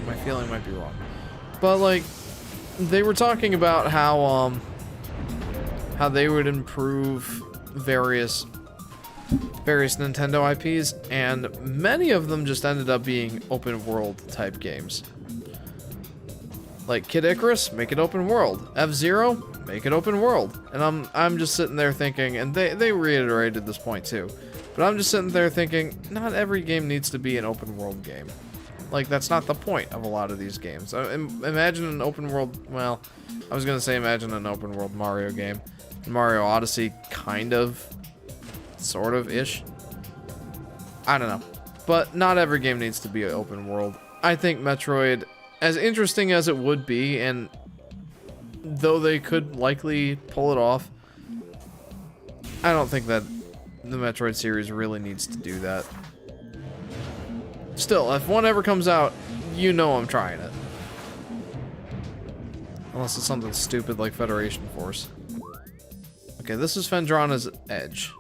My feeling might be wrong. But, like, they were talking about how they would improve various Nintendo IPs, and many of them just ended up being open world type games. Like Kid Icarus, make it open world. F-Zero, make it open world. And I'm just sitting there thinking, and they reiterated this point too, but I'm just sitting there thinking, not every game needs to be an open world game. Like, that's not the point of a lot of these games. Imagine an open world, well, I was gonna say imagine an open world Mario game. Mario Odyssey, kind of, sort of ish. I don't know. But not every game needs to be an open world. I think Metroid, as interesting as it would be, and though they could likely pull it off, I don't think that the Metroid series really needs to do that. Still, if one ever comes out, you know I'm trying it. Unless it's something stupid like Federation Force. Okay, this is Phendrana's Edge.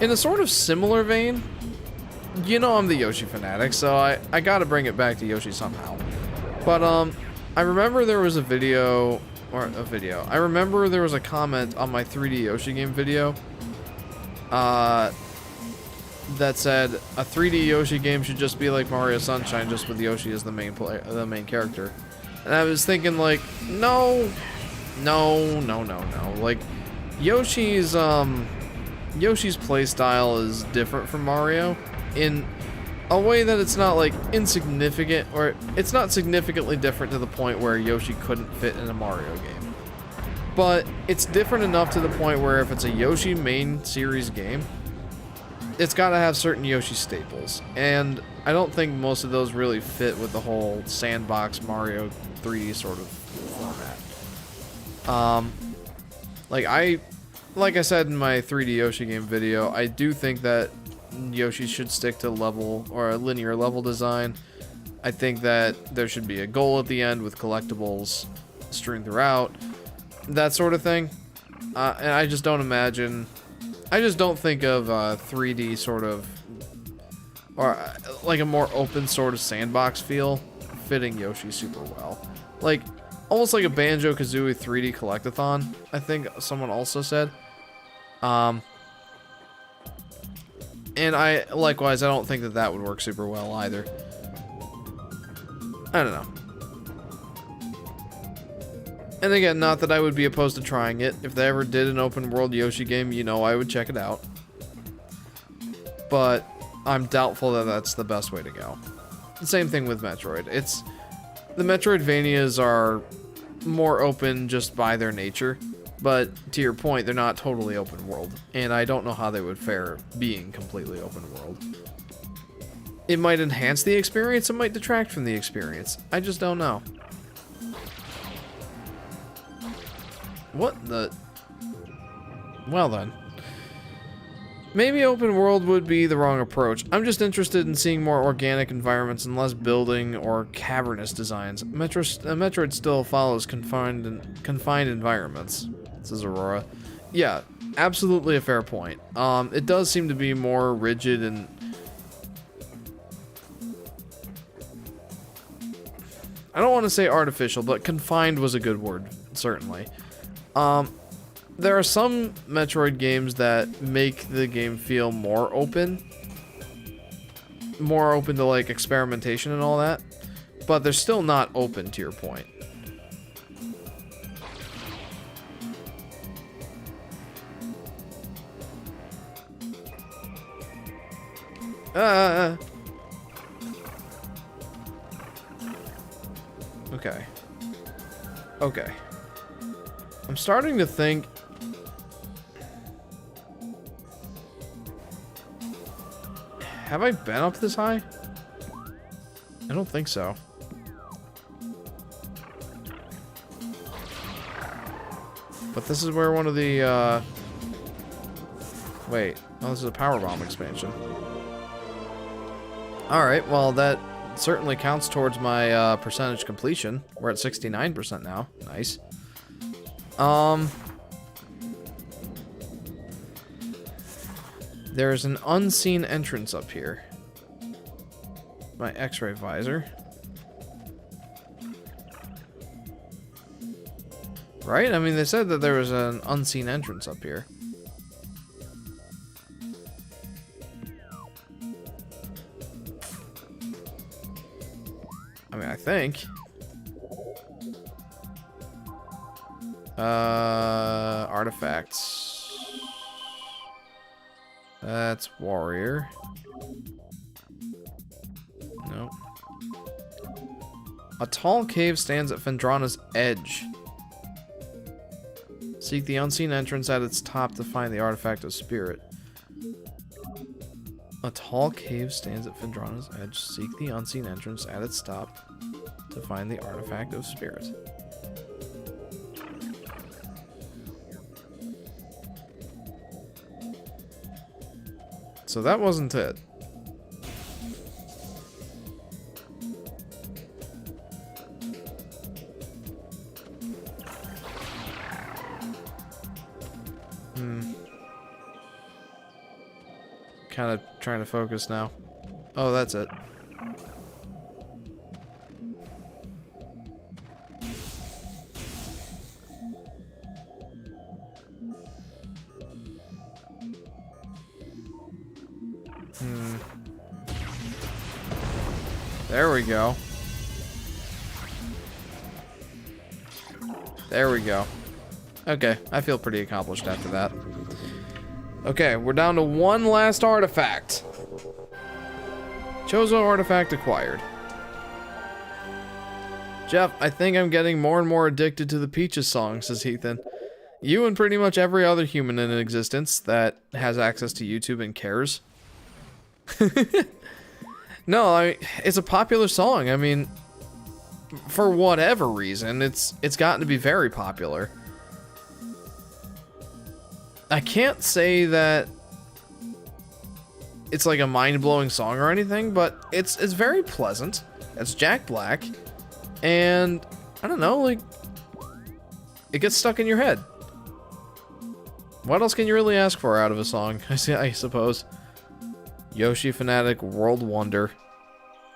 In a sort of similar vein, you know I'm the Yoshi Fanatic, so I gotta bring it back to Yoshi somehow. But, I remember there was a video... I remember there was a comment on my 3D Yoshi game video that said a 3D Yoshi game should just be like Mario Sunshine, just with Yoshi as the main character. And I was thinking, like, no. Like, Yoshi's playstyle is different from Mario in a way that it's not, like, insignificant, or it's not significantly different to the point where Yoshi couldn't fit in a Mario game. But it's different enough to the point where if it's a Yoshi main series game, it's got to have certain Yoshi staples. And I don't think most of those really fit with the whole sandbox Mario 3D sort of format. Like I said in my 3D Yoshi game video, I do think that Yoshi should stick to level or a linear level design. I think that there should be a goal at the end with collectibles strewn throughout, that sort of thing. And I just don't think of 3D sort of or like a more open sort of sandbox feel, fitting Yoshi super well. Like, almost like a Banjo-Kazooie 3D collectathon, I think someone also said. And likewise, I don't think that that would work super well either. I don't know. And again, not that I would be opposed to trying it. If they ever did an open world Yoshi game, you know I would check it out. But I'm doubtful that that's the best way to go. The same thing with Metroid. The Metroidvanias are more open just by their nature, but to your point, they're not totally open world, and I don't know how they would fare being completely open world. It might enhance the experience, it might detract from the experience. I just don't know. What the... Well then. Maybe open world would be the wrong approach. I'm just interested in seeing more organic environments and less building or cavernous designs. Metroid still follows confined environments. This is Aurora. Yeah, absolutely a fair point. It does seem to be more rigid and... I don't want to say artificial, but confined was a good word, certainly. There are some Metroid games that make the game feel more open to like experimentation and all that, but they're still not open to your point. Okay. Okay. I'm starting to think... Have I been up this high? I don't think so. But this is where one of the, Wait. Oh, this is a power bomb expansion. Alright, well, that certainly counts towards my, percentage completion. We're at 69% now. Nice. There's an unseen entrance up here. My X-ray visor. Right? I mean, they said that there was an unseen entrance up here. I mean, I think. Artifacts. That's warrior. Nope. A tall cave stands at Phendrana's edge. Seek the unseen entrance at its top to find the artifact of spirit. A tall cave stands at Phendrana's edge. Seek the unseen entrance at its top to find the artifact of spirit. So that wasn't it. Kind of trying to focus now. Oh, that's it. There we go. There we go. Okay, I feel pretty accomplished after that. Okay, we're down to one last artifact. Chozo artifact acquired. Jeff, I think I'm getting more and more addicted to the Peaches song, says Ethan. You and pretty much every other human in existence that has access to YouTube and cares. No, it's a popular song. I mean, for whatever reason, it's gotten to be very popular. I can't say that it's like a mind-blowing song or anything, but it's very pleasant. It's Jack Black, and I don't know, like, it gets stuck in your head. What else can you really ask for out of a song? I suppose. Yoshi Fanatic World Wonder.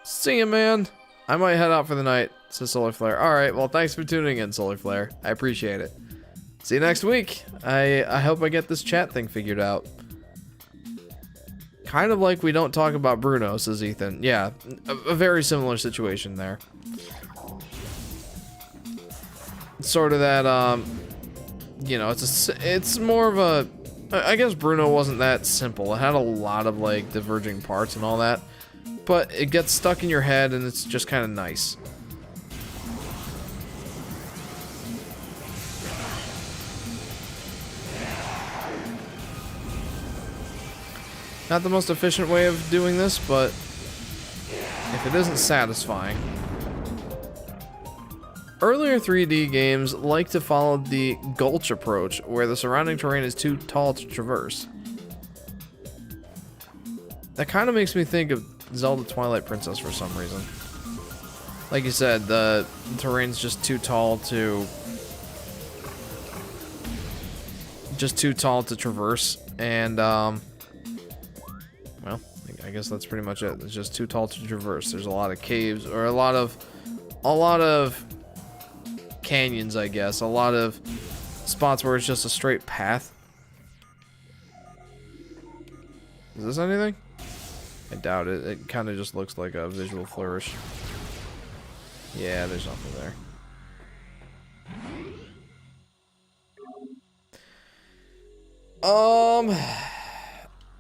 See ya, man. I might head out for the night, says Solar Flare. Alright, well, thanks for tuning in, Solar Flare. I appreciate it. See you next week. I hope I get this chat thing figured out. Kind of like we don't talk about Bruno, says Ethan. Yeah, a very similar situation there. Sort of that, you know, it's more of a... I guess Bruno wasn't that simple. It had a lot of, like, diverging parts and all that. But it gets stuck in your head, and it's just kind of nice. Not the most efficient way of doing this, but if it isn't satisfying. Earlier 3D games like to follow the gulch approach, where the surrounding terrain is too tall to traverse. That kind of makes me think of Zelda Twilight Princess for some reason. Like you said, the terrain's just too tall to... traverse, and, well, I guess that's pretty much it. It's just too tall to traverse. There's a lot of caves, or a lot of canyons, I guess. A lot of spots where it's just a straight path. Is this anything? I doubt it. It kind of just looks like a visual flourish. Yeah, there's nothing there.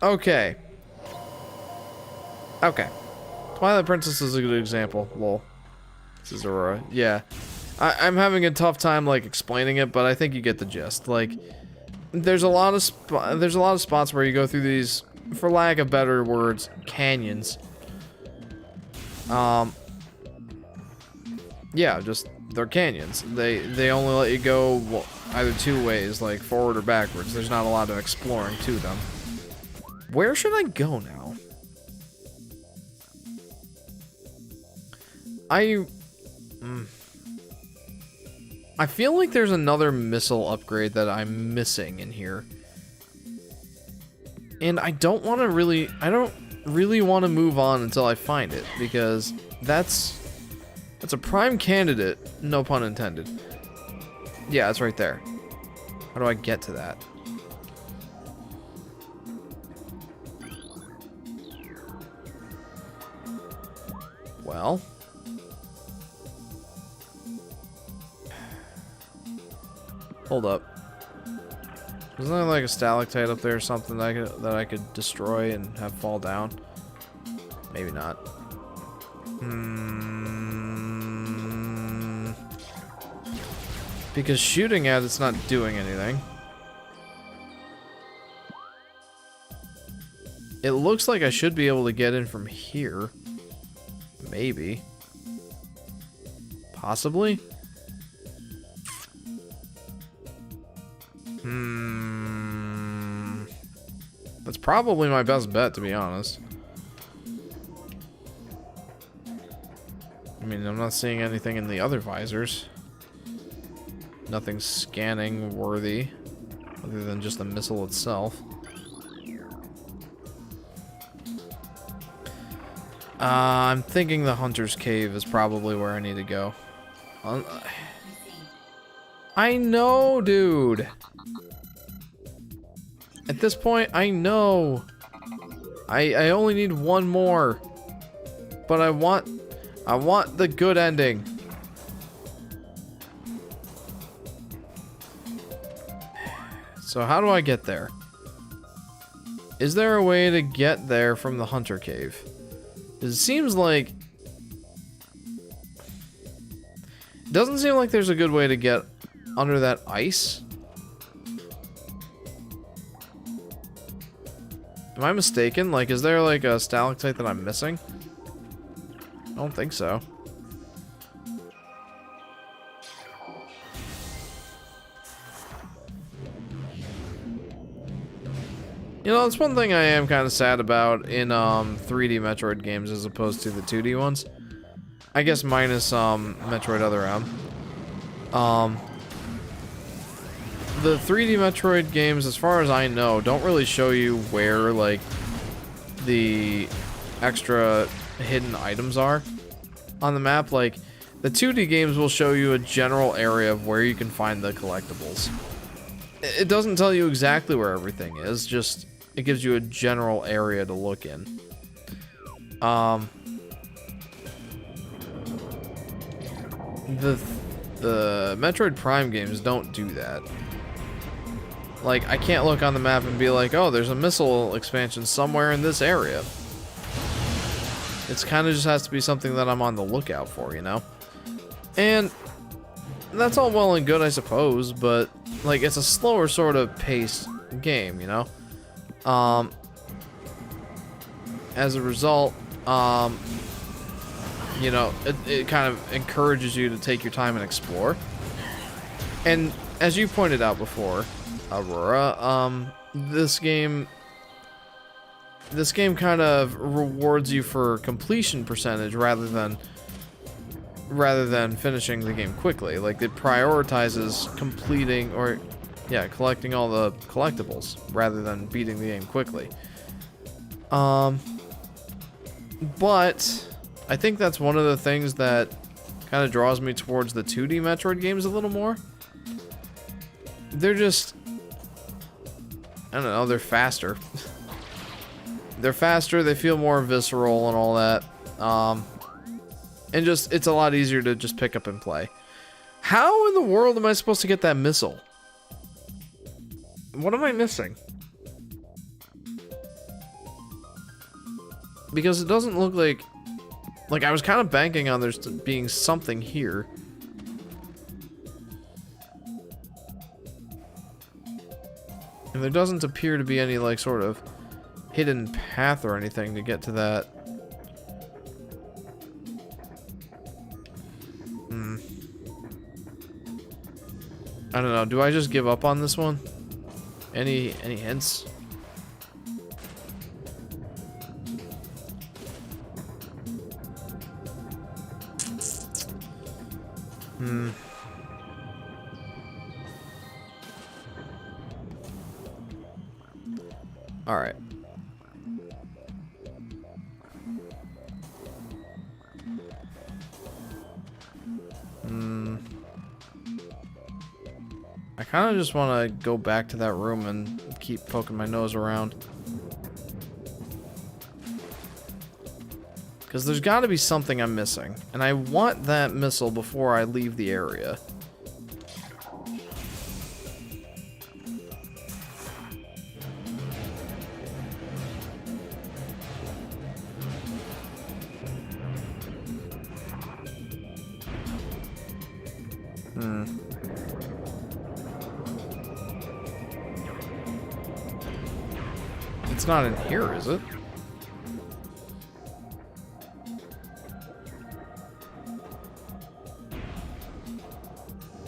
Okay. Okay. Twilight Princess is a good example. Lol. This is Aurora. Yeah. I'm having a tough time, like, explaining it, but I think you get the gist. Like, there's a lot of spots where you go through these, for lack of better words, canyons. Yeah, just, they're canyons. They only let you go, well, either two ways, like forward or backwards. There's not a lot of exploring to them. Where should I go now? I feel like there's another missile upgrade that I'm missing in here. And I don't really want to move on until I find it, because that's a prime candidate, no pun intended. Yeah, it's right there. How do I get to that? Well, hold up. Isn't there like a stalactite up there or something that I could destroy and have fall down? Maybe not. Because shooting at it's not doing anything. It looks like I should be able to get in from here. Maybe. Possibly? That's probably my best bet, to be honest. I mean, I'm not seeing anything in the other visors. Nothing scanning worthy, other than just the missile itself. I'm thinking the Hunter's Cave is probably where I need to go. I know, dude. At this point, I know. I only need one more. But I want the good ending. So how do I get there? Is there a way to get there from the Hunter Cave? It seems like... It doesn't seem like there's a good way to get under that ice. Am I mistaken? Like, is there like a stalactite that I'm missing? I don't think so. You know, that's one thing I am kind of sad about in 3D Metroid games as opposed to the 2D ones. I guess minus Metroid Other M. The 3D Metroid games, as far as I know, don't really show you where, like, the extra hidden items are on the map. Like, the 2D games will show you a general area of where you can find the collectibles. It doesn't tell you exactly where everything is, just it gives you a general area to look in. The Metroid Prime games don't do that. Like, I can't look on the map and be like, oh, there's a missile expansion somewhere in this area. It's kind of just has to be something that I'm on the lookout for, you know? And that's all well and good, I suppose, but, like, it's a slower sort of paced game, you know? As a result, you know, it kind of encourages you to take your time and explore. And as you pointed out before, Aurora, this game kind of rewards you for completion percentage rather than finishing the game quickly. Like, it prioritizes completing or, yeah, collecting all the collectibles rather than beating the game quickly. But I think that's one of the things that kind of draws me towards the 2D Metroid games a little more. They're just, I don't know, they're faster. They're faster, they feel more visceral and all that. And just, it's a lot easier to just pick up and play. How in the world am I supposed to get that missile? What am I missing? Because it doesn't look like I was kind of banking on there's being something here. And there doesn't appear to be any, like, sort of hidden path or anything to get to that. I don't know. Do I just give up on this one? Any hints? All right. I kind of just want to go back to that room and keep poking my nose around. Because there's got to be something I'm missing. And I want that missile before I leave the area. It's not in here, is it?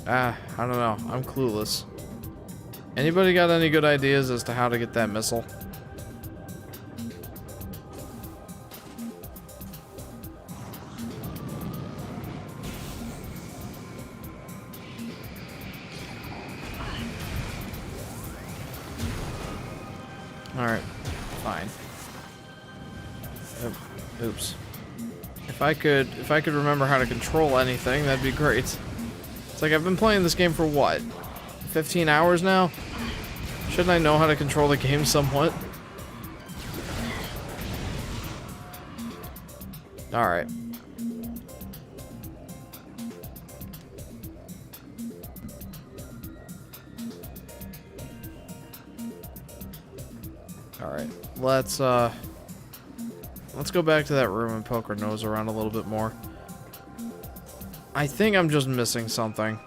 I don't know. I'm clueless. Anybody got any good ideas as to how to get that missile? Alright, fine. Oops. If I could remember how to control anything, that'd be great. It's like I've been playing this game for what? 15 hours now? Shouldn't I know how to control the game somewhat? Alright. Alright, let's go back to that room and poke our nose around a little bit more. I think I'm just missing something.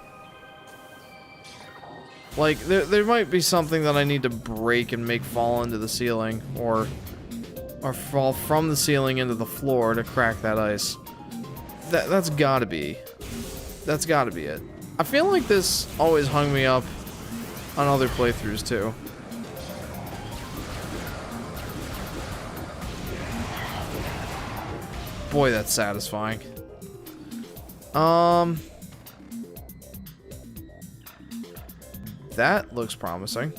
Like, there might be something that I need to break and make fall into the ceiling, or fall from the ceiling into the floor to crack that ice. That's gotta be it. I feel like this always hung me up on other playthroughs too. Boy, that's satisfying. That looks promising.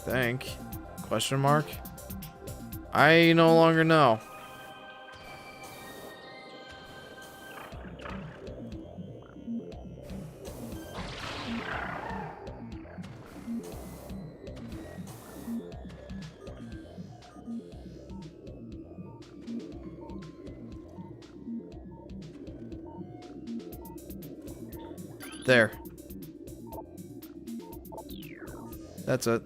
think. Question mark? I no longer know. There. That's it.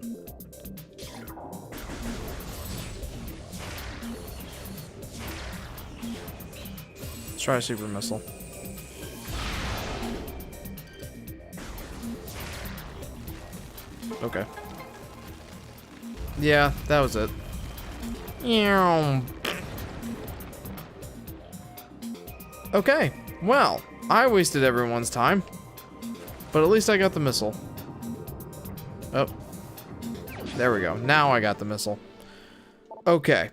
Let's try a super missile. Okay. Yeah, that was it. Okay, well, I wasted everyone's time. But at least I got the missile. Oh. There we go. Now I got the missile. Okay.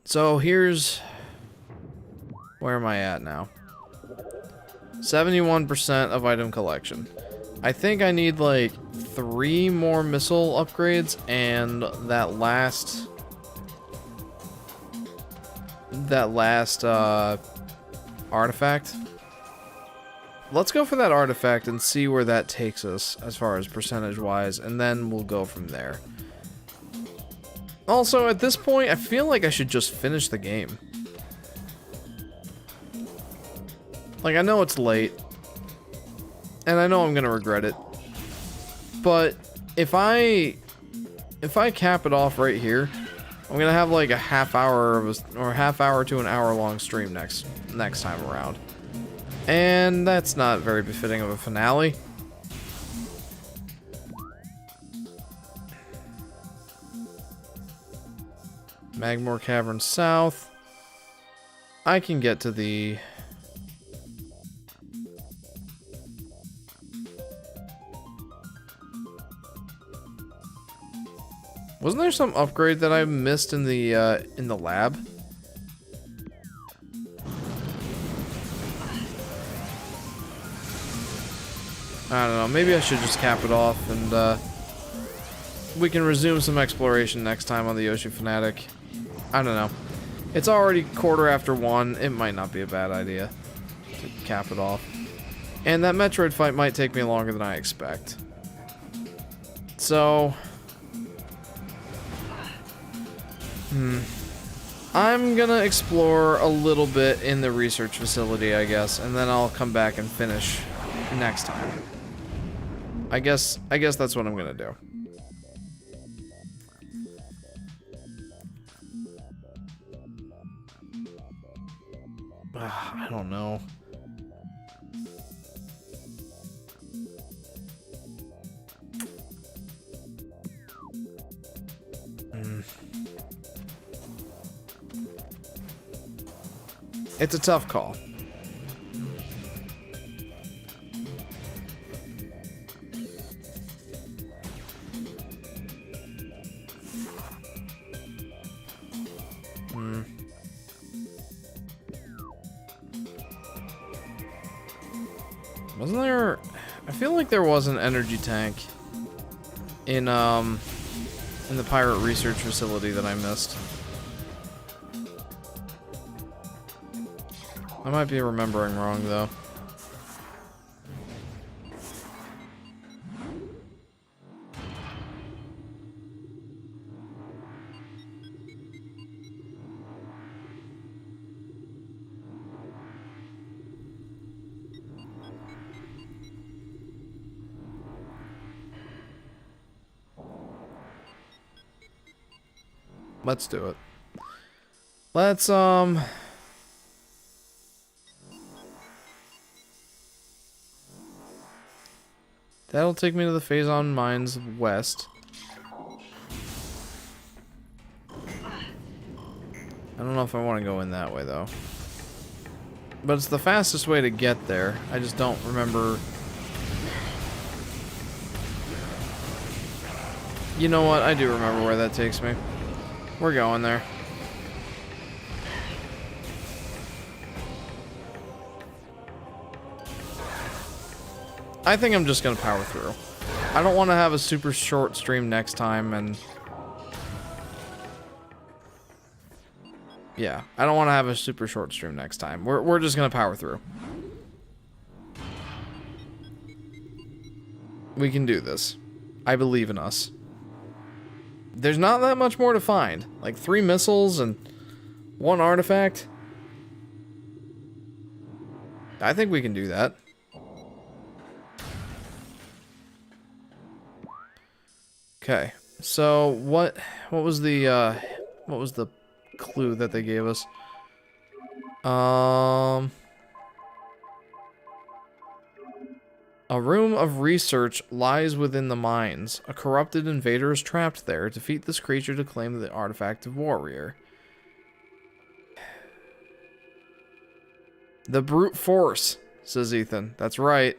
So here's... Where am I at now? 71% of item collection. I think I need like 3 more missile upgrades and that last artifact. Let's go for that artifact and see where that takes us as far as percentage-wise, and then we'll go from there. Also, at this point, I feel like I should just finish the game. Like, I know it's late, and I know I'm gonna regret it, but if I cap it off right here, I'm gonna have like a half hour to an hour long stream next time around. And that's not very befitting of a finale. Magmore Cavern South. I can get to the... Wasn't there some upgrade that I missed in the lab? I don't know, maybe I should just cap it off and we can resume some exploration next time on the Yoshi Fanatic. I don't know. It's already 1:15. It might not be a bad idea to cap it off. And that Metroid fight might take me longer than I expect. So... I'm gonna explore a little bit in the research facility, I guess, and then I'll come back and finish next time. I guess that's what I'm gonna do. I don't know. It's a tough call. Wasn't there... I feel like there was an energy tank in the pirate research facility that I missed. I might be remembering wrong, though. Let's do it. Let's, that'll take me to the Phazon Mines west. I don't know if I want to go in that way, though. But it's the fastest way to get there. I just don't remember... You know what? I do remember where that takes me. We're going there. I think I'm just gonna power through. I don't want to have a super short stream next time, and yeah, I don't want to have a super short stream next time. We're just gonna power through. We can do this. I believe in us. There's not that much more to find. Like 3 missiles and 1 artifact. I think we can do that. Okay. So what was the clue that they gave us? A room of research lies within the mines. A corrupted invader is trapped there. Defeat this creature to claim the artifact of warrior. The brute force, says Ethan. That's right.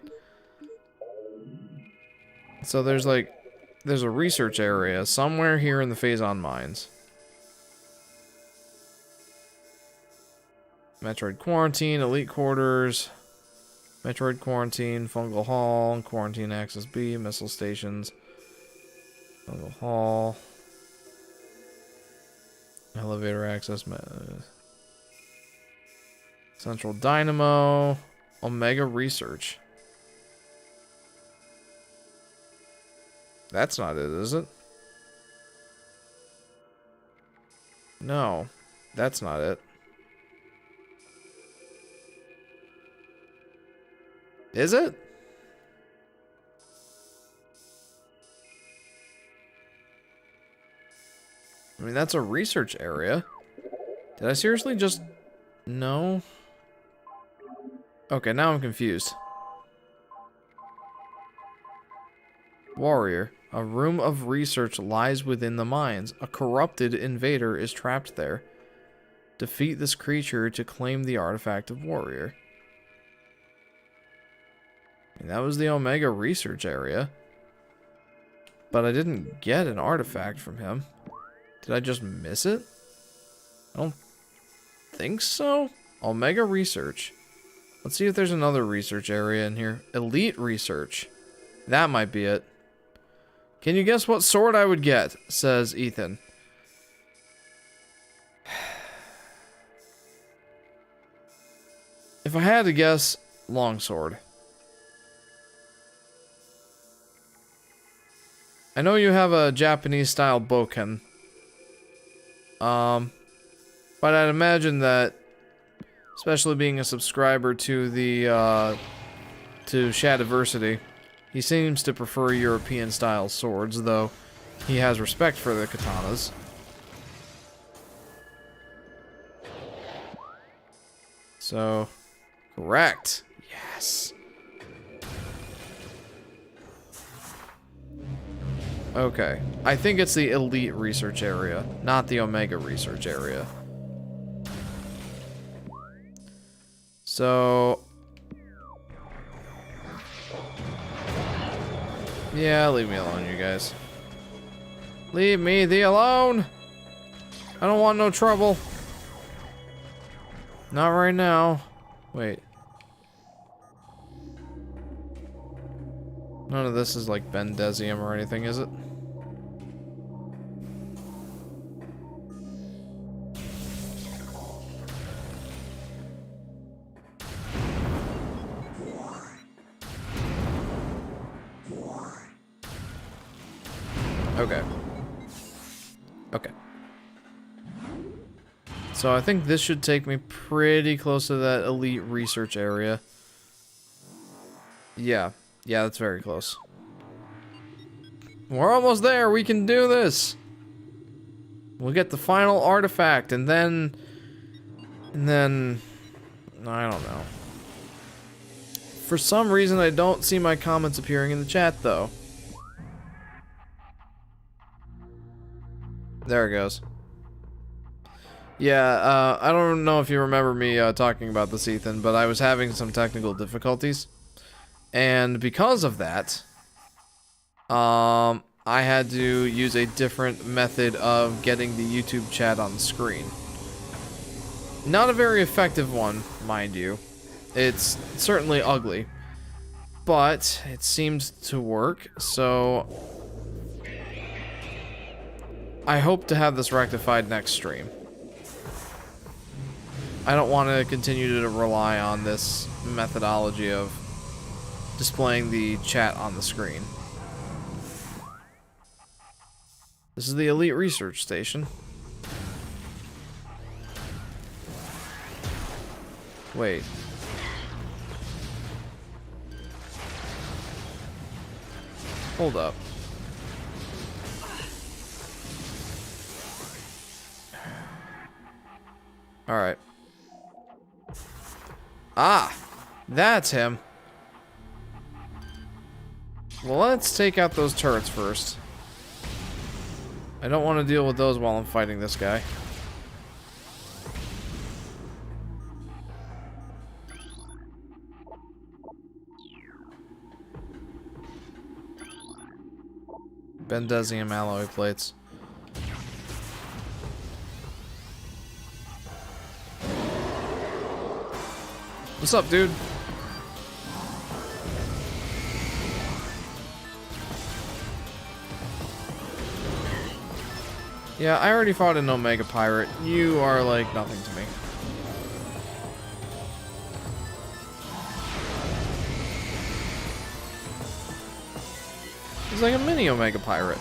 So there's a research area somewhere here in the Phazon mines. Metroid Quarantine, Elite Quarters, Metroid Quarantine, Fungal Hall, Quarantine Access B, Missile Stations, Fungal Hall, Elevator Access, Central Dynamo, Omega Research. That's not it, is it? No, that's not it. Is it? I mean, that's a research area. Did I seriously just... No? Okay, now I'm confused. Warrior. A room of research lies within the mines. A corrupted invader is trapped there. Defeat this creature to claim the artifact of warrior. And that was the Omega research area. But I didn't get an artifact from him. Did I just miss it? I don't think so. Omega research. Let's see if there's another research area in here. Elite research. That might be it. Can you guess what sword I would get? Says Ethan. If I had to guess, longsword. I know you have a Japanese-style bokken. But I'd imagine that, especially being a subscriber to the, to Shadiversity, he seems to prefer European-style swords, though he has respect for the katanas. So, correct. Yes. Okay. I think it's the Elite research area, not the Omega research area. So... yeah, leave me alone, you guys. Leave me the alone! I don't want no trouble. Not right now. Wait. None of this is like Bendezium or anything, is it? Okay. Okay. So I think this should take me pretty close to that Elite research area. Yeah. Yeah, that's very close. We're almost there. We can do this. We'll get the final artifact, and then... I don't know. For some reason, I don't see my comments appearing in the chat, though. There it goes. Yeah, I don't know if you remember me talking about this, Ethan, but I was having some technical difficulties. And because of that, I had to use a different method of getting the YouTube chat on the screen. Not a very effective one, mind you. It's certainly ugly. but it seemed to work, so I hope to have this rectified next stream. I don't want to continue to rely on this methodology of displaying the chat on the screen. This is the Elite Research Station. Wait. Hold up. Alright. Ah! That's him. Well, let's take out those turrets first. I don't want to deal with those while I'm fighting this guy. Bendezium alloy plates. What's up, dude? Yeah, I already fought an Omega Pirate. You are like nothing to me. He's like a mini Omega Pirate.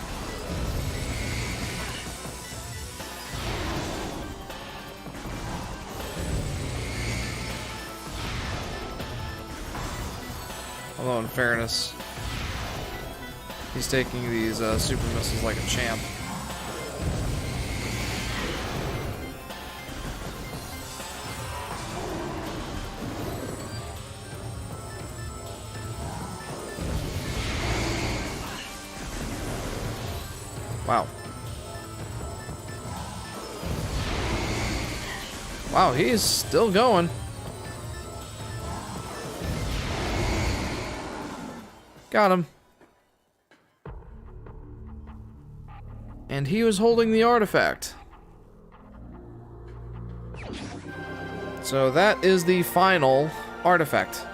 Although, in fairness, he's taking these super missiles like a champ. Wow. Wow, he's still going. Got him. And he was holding the artifact. So that is the final artifact.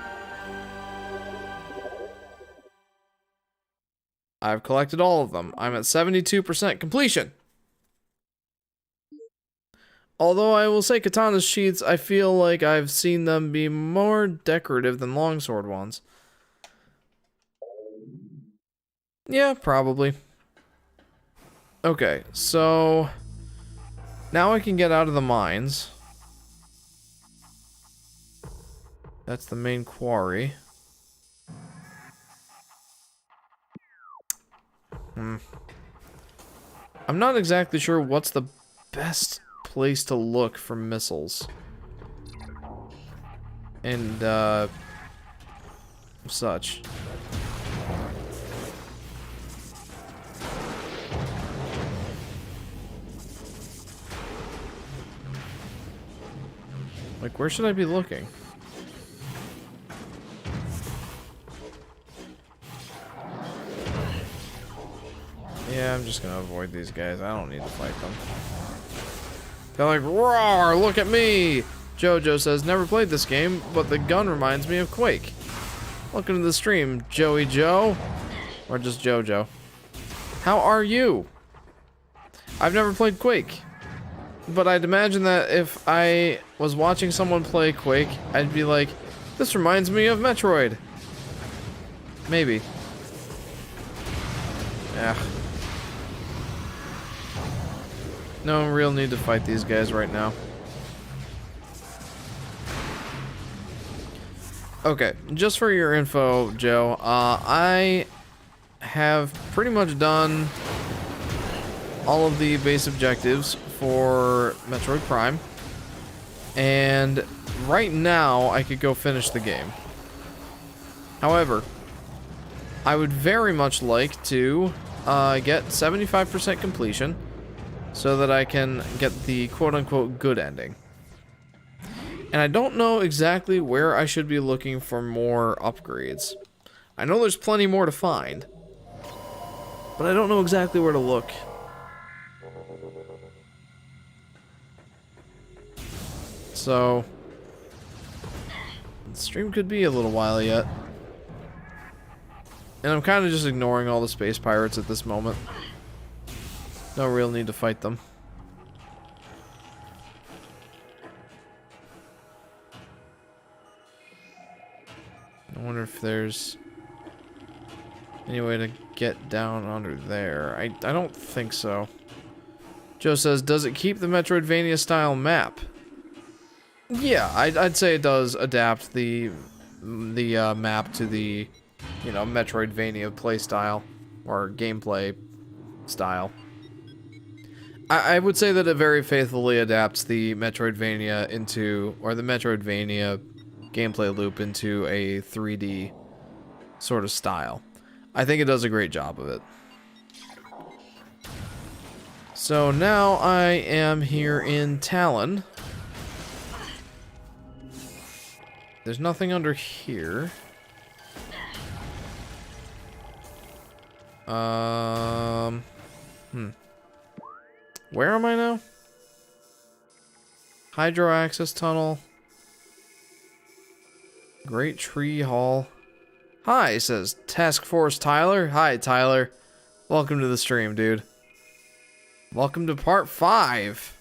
I've collected all of them. I'm at 72% completion. Although I will say Katana's sheaths, I feel like I've seen them be more decorative than longsword ones. Yeah, probably. Okay, so now I can get out of the mines. That's the main quarry. I'm not exactly sure what's the best place to look for missiles. And, such. Like, where should I be looking? Yeah, I'm just gonna avoid these guys. I don't need to fight them. They're like, roar, look at me! Jojo says, never played this game, but the gun reminds me of Quake. Welcome to the stream, Joey Joe. Or just Jojo. How are you? I've never played Quake. But I'd imagine that if I was watching someone play Quake, I'd be like, this reminds me of Metroid. Maybe. Yeah. No real need to fight these guys right now. Okay, just for your info, Joe, I have pretty much done all of the base objectives for Metroid Prime, and right now I could go finish the game. However, I would very much like to get 75% completion so that I can get the quote-unquote good ending. And I don't know exactly where I should be looking for more upgrades. I know there's plenty more to find, but I don't know exactly where to look. So, the stream could be a little while yet. And I'm kind of just ignoring all the space pirates at this moment. No real need to fight them. I wonder if there's any way to get down under there. I don't think so. Joe says, does it keep the Metroidvania style map? Yeah, I'd say it does adapt the map to the, you know, Metroidvania play style or gameplay style. I would say that it very faithfully adapts the Metroidvania into, or the Metroidvania gameplay loop into a 3D sort of style. I think it does a great job of it. So now I am here in Talon. There's nothing under here. Where am I now? Hydro access tunnel. Great Tree Hall. Hi, says Task Force Tyler. Hi, Tyler. Welcome to the stream, dude. Welcome to part 5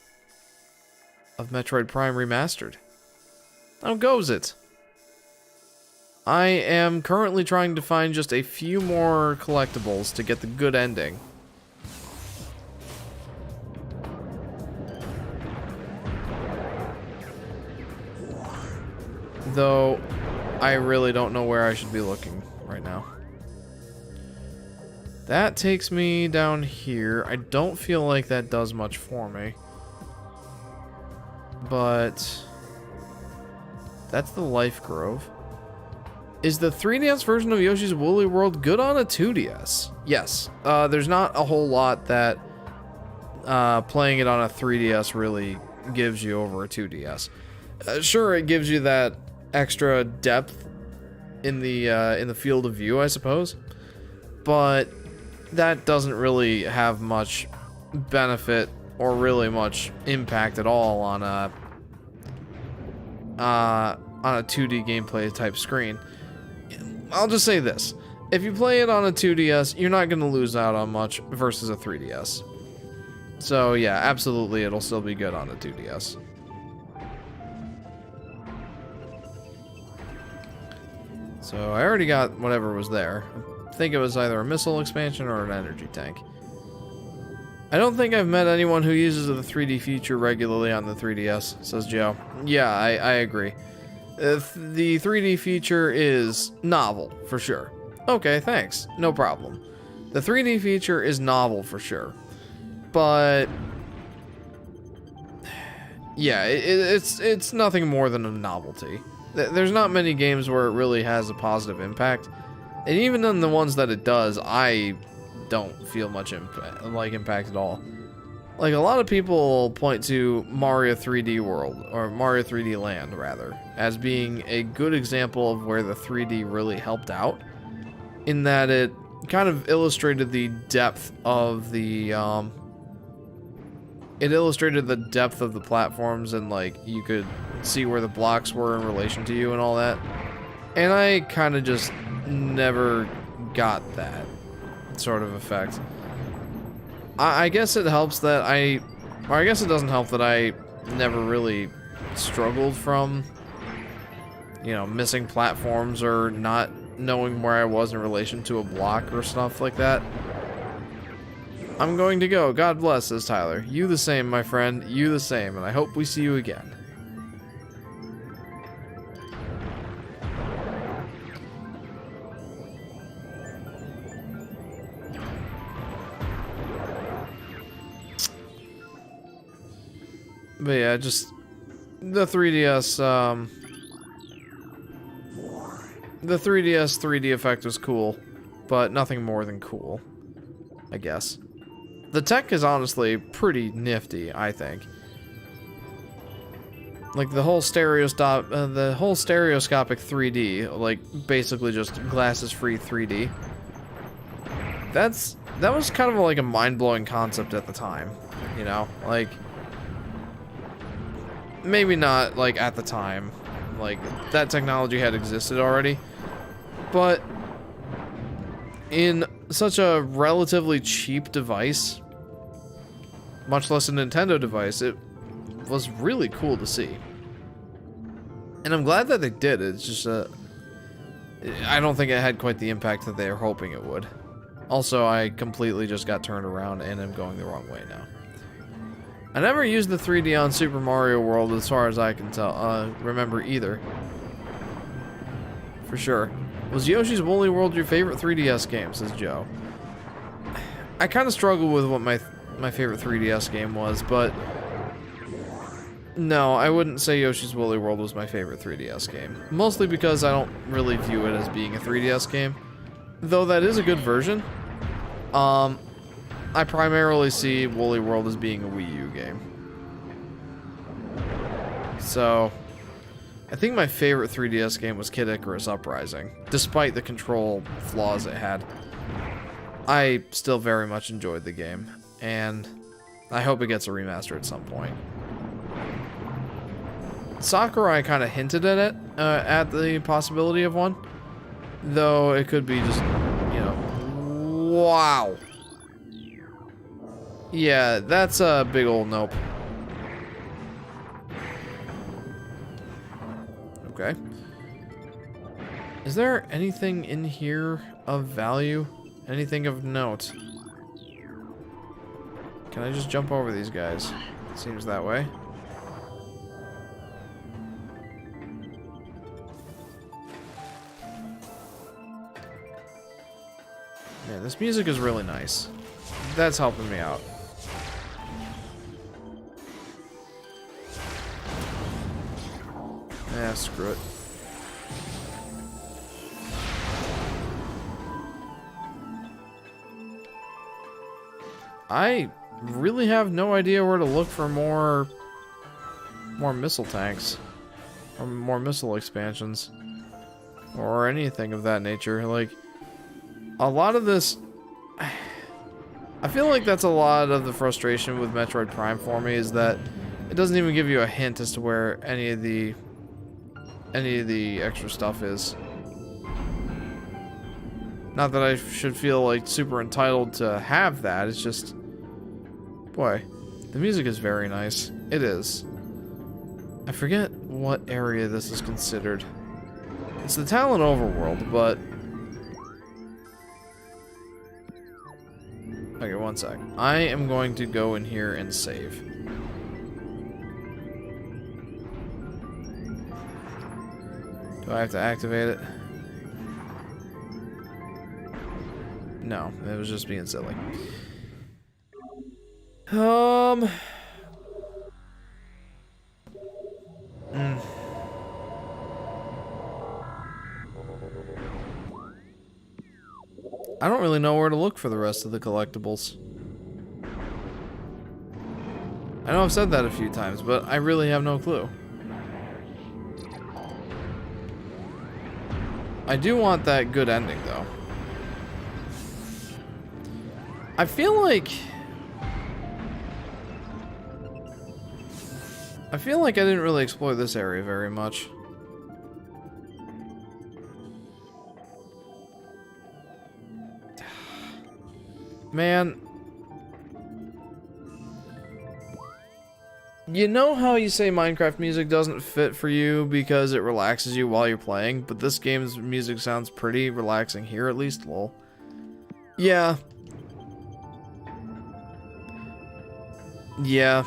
of Metroid Prime Remastered. How goes it? I am currently trying to find just a few more collectibles to get the good ending. Though, I really don't know where I should be looking right now. That takes me down here. I don't feel like that does much for me. But that's the Life Grove. Is the 3DS version of Yoshi's Woolly World good on a 2DS? Yes. There's not a whole lot that playing it on a 3DS really gives you over a 2DS. Sure, it gives you that extra depth in the field of view, I suppose, but that doesn't really have much benefit or really much impact at all on a 2D gameplay type screen. I'll just say this: if you play it on a 2DS, you're not going to lose out on much versus a 3DS. So yeah, absolutely, it'll still be good on a 2DS. So I already got whatever was there. I think it was either a missile expansion or an energy tank. I don't think I've met anyone who uses the 3D feature regularly on the 3DS, says Joe. Yeah, I agree. The 3D feature is novel, for sure. Okay, thanks. No problem. The 3D feature is novel, for sure. But yeah, it's nothing more than a novelty. There's not many games where it really has a positive impact. And even in the ones that it does, I don't feel much impact at all. Like, a lot of people point to Mario 3D World, or Mario 3D Land, rather, as being a good example of where the 3D really helped out, in that it kind of illustrated the depth of the, platforms, and, like, you could see where the blocks were in relation to you and all that. And I kind of just never got that sort of effect. I guess it helps that or I guess it doesn't help that I never really struggled from, you know, missing platforms or not knowing where I was in relation to a block or stuff like that. I'm going to go. God bless, says Tyler. You the same, my friend. You the same, and I hope we see you again. But yeah, just the 3DS, the 3DS 3D effect was cool, but nothing more than cool, I guess. The tech is honestly pretty nifty, I think. Like the whole stereoscopic 3D, like basically just glasses-free 3D. That was kind of like a mind-blowing concept at the time, you know, like. Maybe not, like, at the time. Like, that technology had existed already. But in such a relatively cheap device, much less a Nintendo device, it was really cool to see. And I'm glad that they did. It's just I don't think it had quite the impact that they were hoping it would. Also, I completely just got turned around and am going the wrong way now. I never used the 3D on Super Mario World as far as I can tell, remember either. For sure. Was Yoshi's Woolly World your favorite 3DS game, says Joe? I kind of struggle with what my favorite 3DS game was, but no, I wouldn't say Yoshi's Woolly World was my favorite 3DS game. Mostly because I don't really view it as being a 3DS game. Though that is a good version. I primarily see Woolly World as being a Wii U game. So, I think my favorite 3DS game was Kid Icarus Uprising, despite the control flaws it had. I still very much enjoyed the game, and I hope it gets a remaster at some point. Sakurai kind of hinted at it, at the possibility of one, though it could be just, you know, wow. Yeah, that's a big old nope. Okay. Is there anything in here of value? Anything of note? Can I just jump over these guys? Seems that way. Man, this music is really nice. That's helping me out. Yeah, screw it. I really have no idea where to look for more missile tanks. Or more missile expansions. Or anything of that nature. Like, a lot of this... I feel like that's a lot of the frustration with Metroid Prime for me, is that it doesn't even give you a hint as to where any of the extra stuff is. Not that I should feel like super entitled to have that, it's just... Boy, the music is very nice. It is. I forget what area this is considered. It's the Talon Overworld, but... Okay, one sec. I am going to go in here and save. Do I have to activate it? No, it was just being silly. I don't really know where to look for the rest of the collectibles. I know I've said that a few times, but I really have no clue. I do want that good ending, though. I feel like I didn't really explore this area very much. Man. You know how you say Minecraft music doesn't fit for you because it relaxes you while you're playing, but this game's music sounds pretty relaxing here, at least, lol. Yeah. Yeah.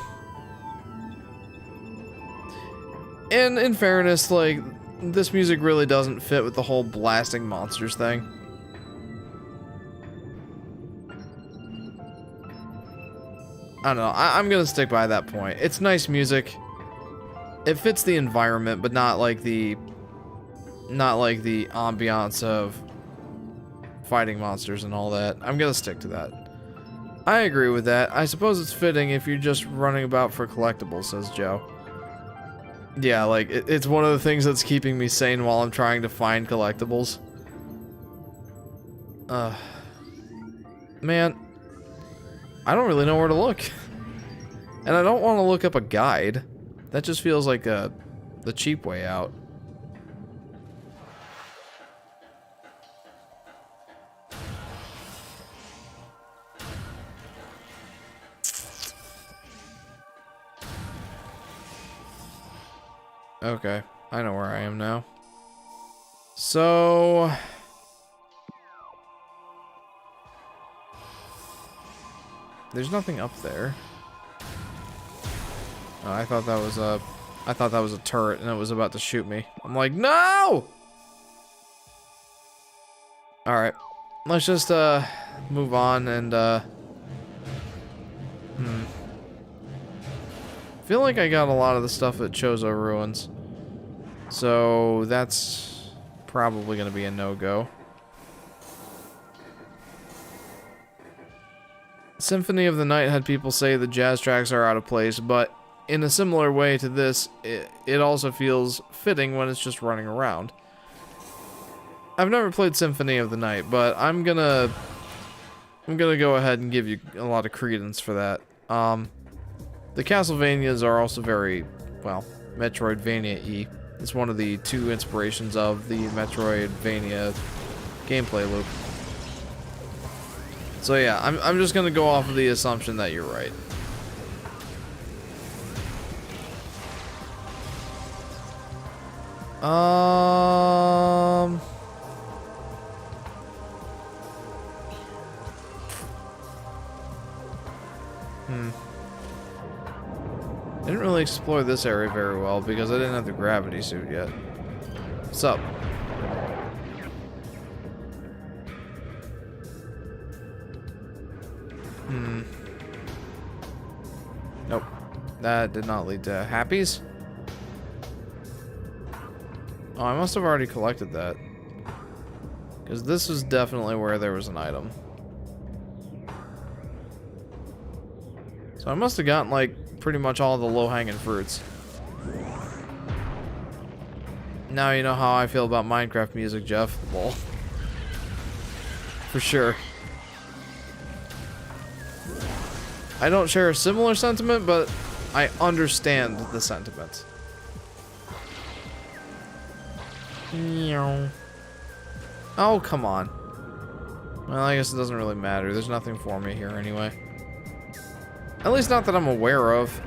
And in fairness, like, this music really doesn't fit with the whole blasting monsters thing. I don't know, I'm gonna stick by that point. It's nice music. It fits the environment, but not like the ambiance of fighting monsters and all that. I'm gonna stick to that. I agree with that. I suppose it's fitting if you're just running about for collectibles, says Joe. Yeah, like, it's one of the things that's keeping me sane while I'm trying to find collectibles. Man, I don't really know where to look. And I don't want to look up a guide. That just feels like the cheap way out. Okay, I know where I am now. So... there's nothing up there. Oh, I thought that was a turret and it was about to shoot me. I'm like, no! Alright. Let's just move on and feel like I got a lot of the stuff at Chozo Ruins. So that's probably gonna be a no-go. Symphony of the Night had people say the jazz tracks are out of place, but in a similar way to this, it also feels fitting when it's just running around. I've never played Symphony of the Night, but I'm gonna go ahead and give you a lot of credence for that. The Castlevanias are also very, well, Metroidvania-y. It's one of the two inspirations of the Metroidvania gameplay loop. So yeah, I'm just gonna go off of the assumption that you're right. I didn't really explore this area very well because I didn't have the gravity suit yet. What's up? Nope. That did not lead to happies. Oh, I must have already collected that. Because this was definitely where there was an item. So I must have gotten, like, pretty much all the low-hanging fruits. Now you know how I feel about Minecraft music, Jeff. Lol. For sure. I don't share a similar sentiment, but I understand the sentiment. Oh, come on. Well, I guess it doesn't really matter. There's nothing for me here anyway. At least not that I'm aware of.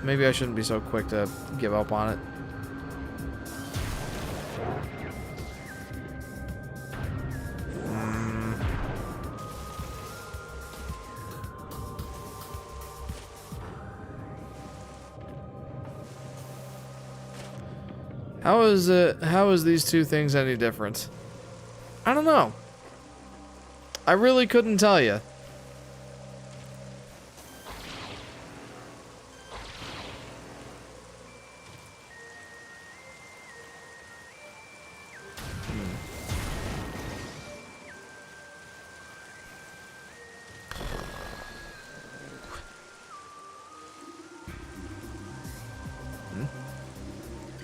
Maybe I shouldn't be so quick to give up on it. How is these two things any different? I don't know. I really couldn't tell you.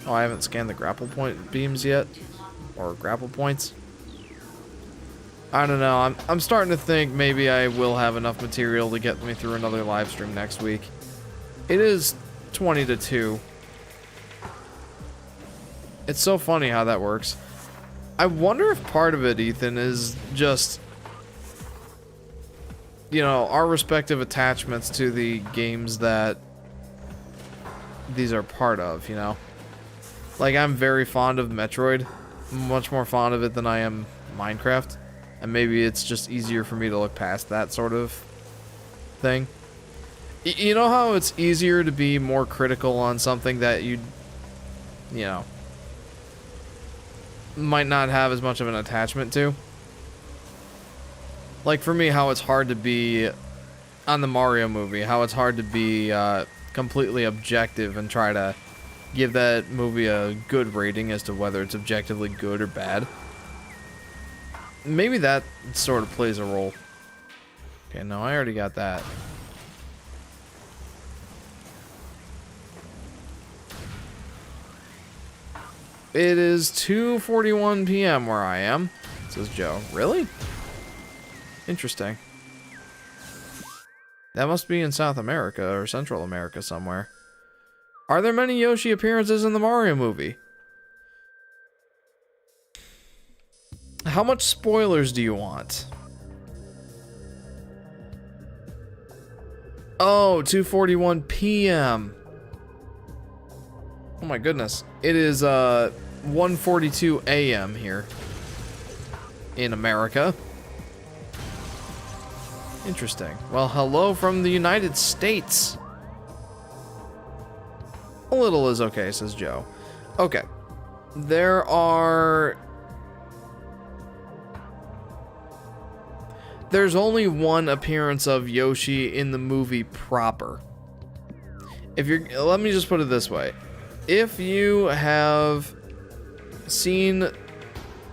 Oh, I haven't scanned the grapple point beams yet. Or grapple points. I don't know. I'm starting to think maybe I will have enough material to get me through another live stream next week. It is 20 to 2. It's so funny how that works. I wonder if part of it, Ethan, is just, you know, our respective attachments to the games that these are part of, you know? Like, I'm very fond of Metroid. Much more fond of it than I am Minecraft. And maybe it's just easier for me to look past that sort of thing. You know how it's easier to be more critical on something that you know, might not have as much of an attachment to? Like, for me, how it's hard to be, on the Mario movie, how it's hard to be completely objective and try to give that movie a good rating as to whether it's objectively good or bad. Maybe that sort of plays a role. Okay, no, I already got that. It is 2:41 p.m. where I am, says Joe. Really? Interesting. That must be in South America or Central America somewhere. Are there many Yoshi appearances in the Mario movie? How much spoilers do you want? Oh, 2:41 p.m. Oh my goodness. It is 1:42 a.m. here in America. Interesting. Well, hello from the United States. A little is okay, says Joe. Okay. There's only one appearance of Yoshi in the movie proper. Let me just put it this way. If you have seen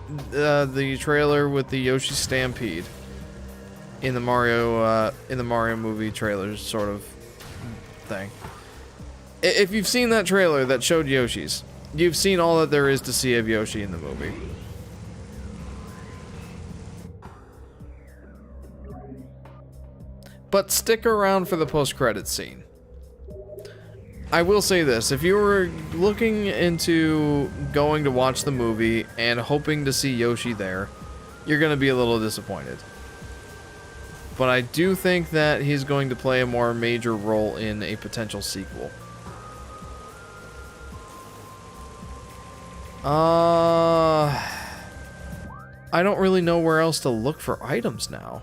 the trailer with the Yoshi Stampede in the Mario movie trailers sort of thing. If you've seen that trailer that showed Yoshi's, you've seen all that there is to see of Yoshi in the movie. But stick around for the post-credits scene. I will say this, if you were looking into going to watch the movie and hoping to see Yoshi there, you're going to be a little disappointed. But I do think that he's going to play a more major role in a potential sequel. I don't really know where else to look for items now.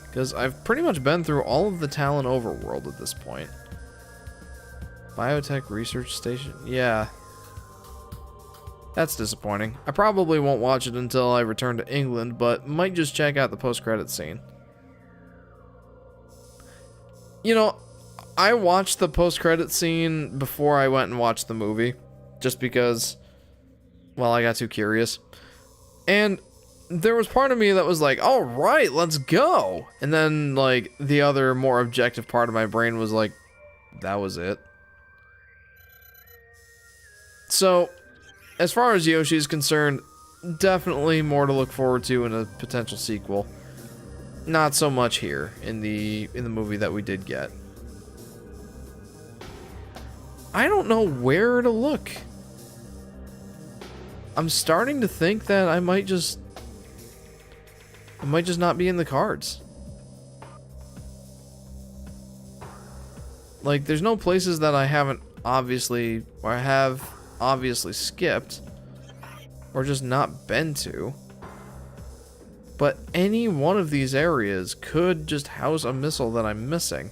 Because I've pretty much been through all of the Talon overworld at this point. Biotech Research Station? Yeah. That's disappointing. I probably won't watch it until I return to England, but might just check out the post-credits scene. You know, I watched the post-credits scene before I went and watched the movie. Just because, well, I got too curious. And there was part of me that was like, all right, let's go. And then, like, the other more objective part of my brain was like, that was it. So, as far as Yoshi is concerned, definitely more to look forward to in a potential sequel. Not so much here in the movie that we did get. I don't know where to look. I'm starting to think that it might just not be in the cards. Like, there's no places that I have obviously skipped or just not been to. But any one of these areas could just house a missile that I'm missing.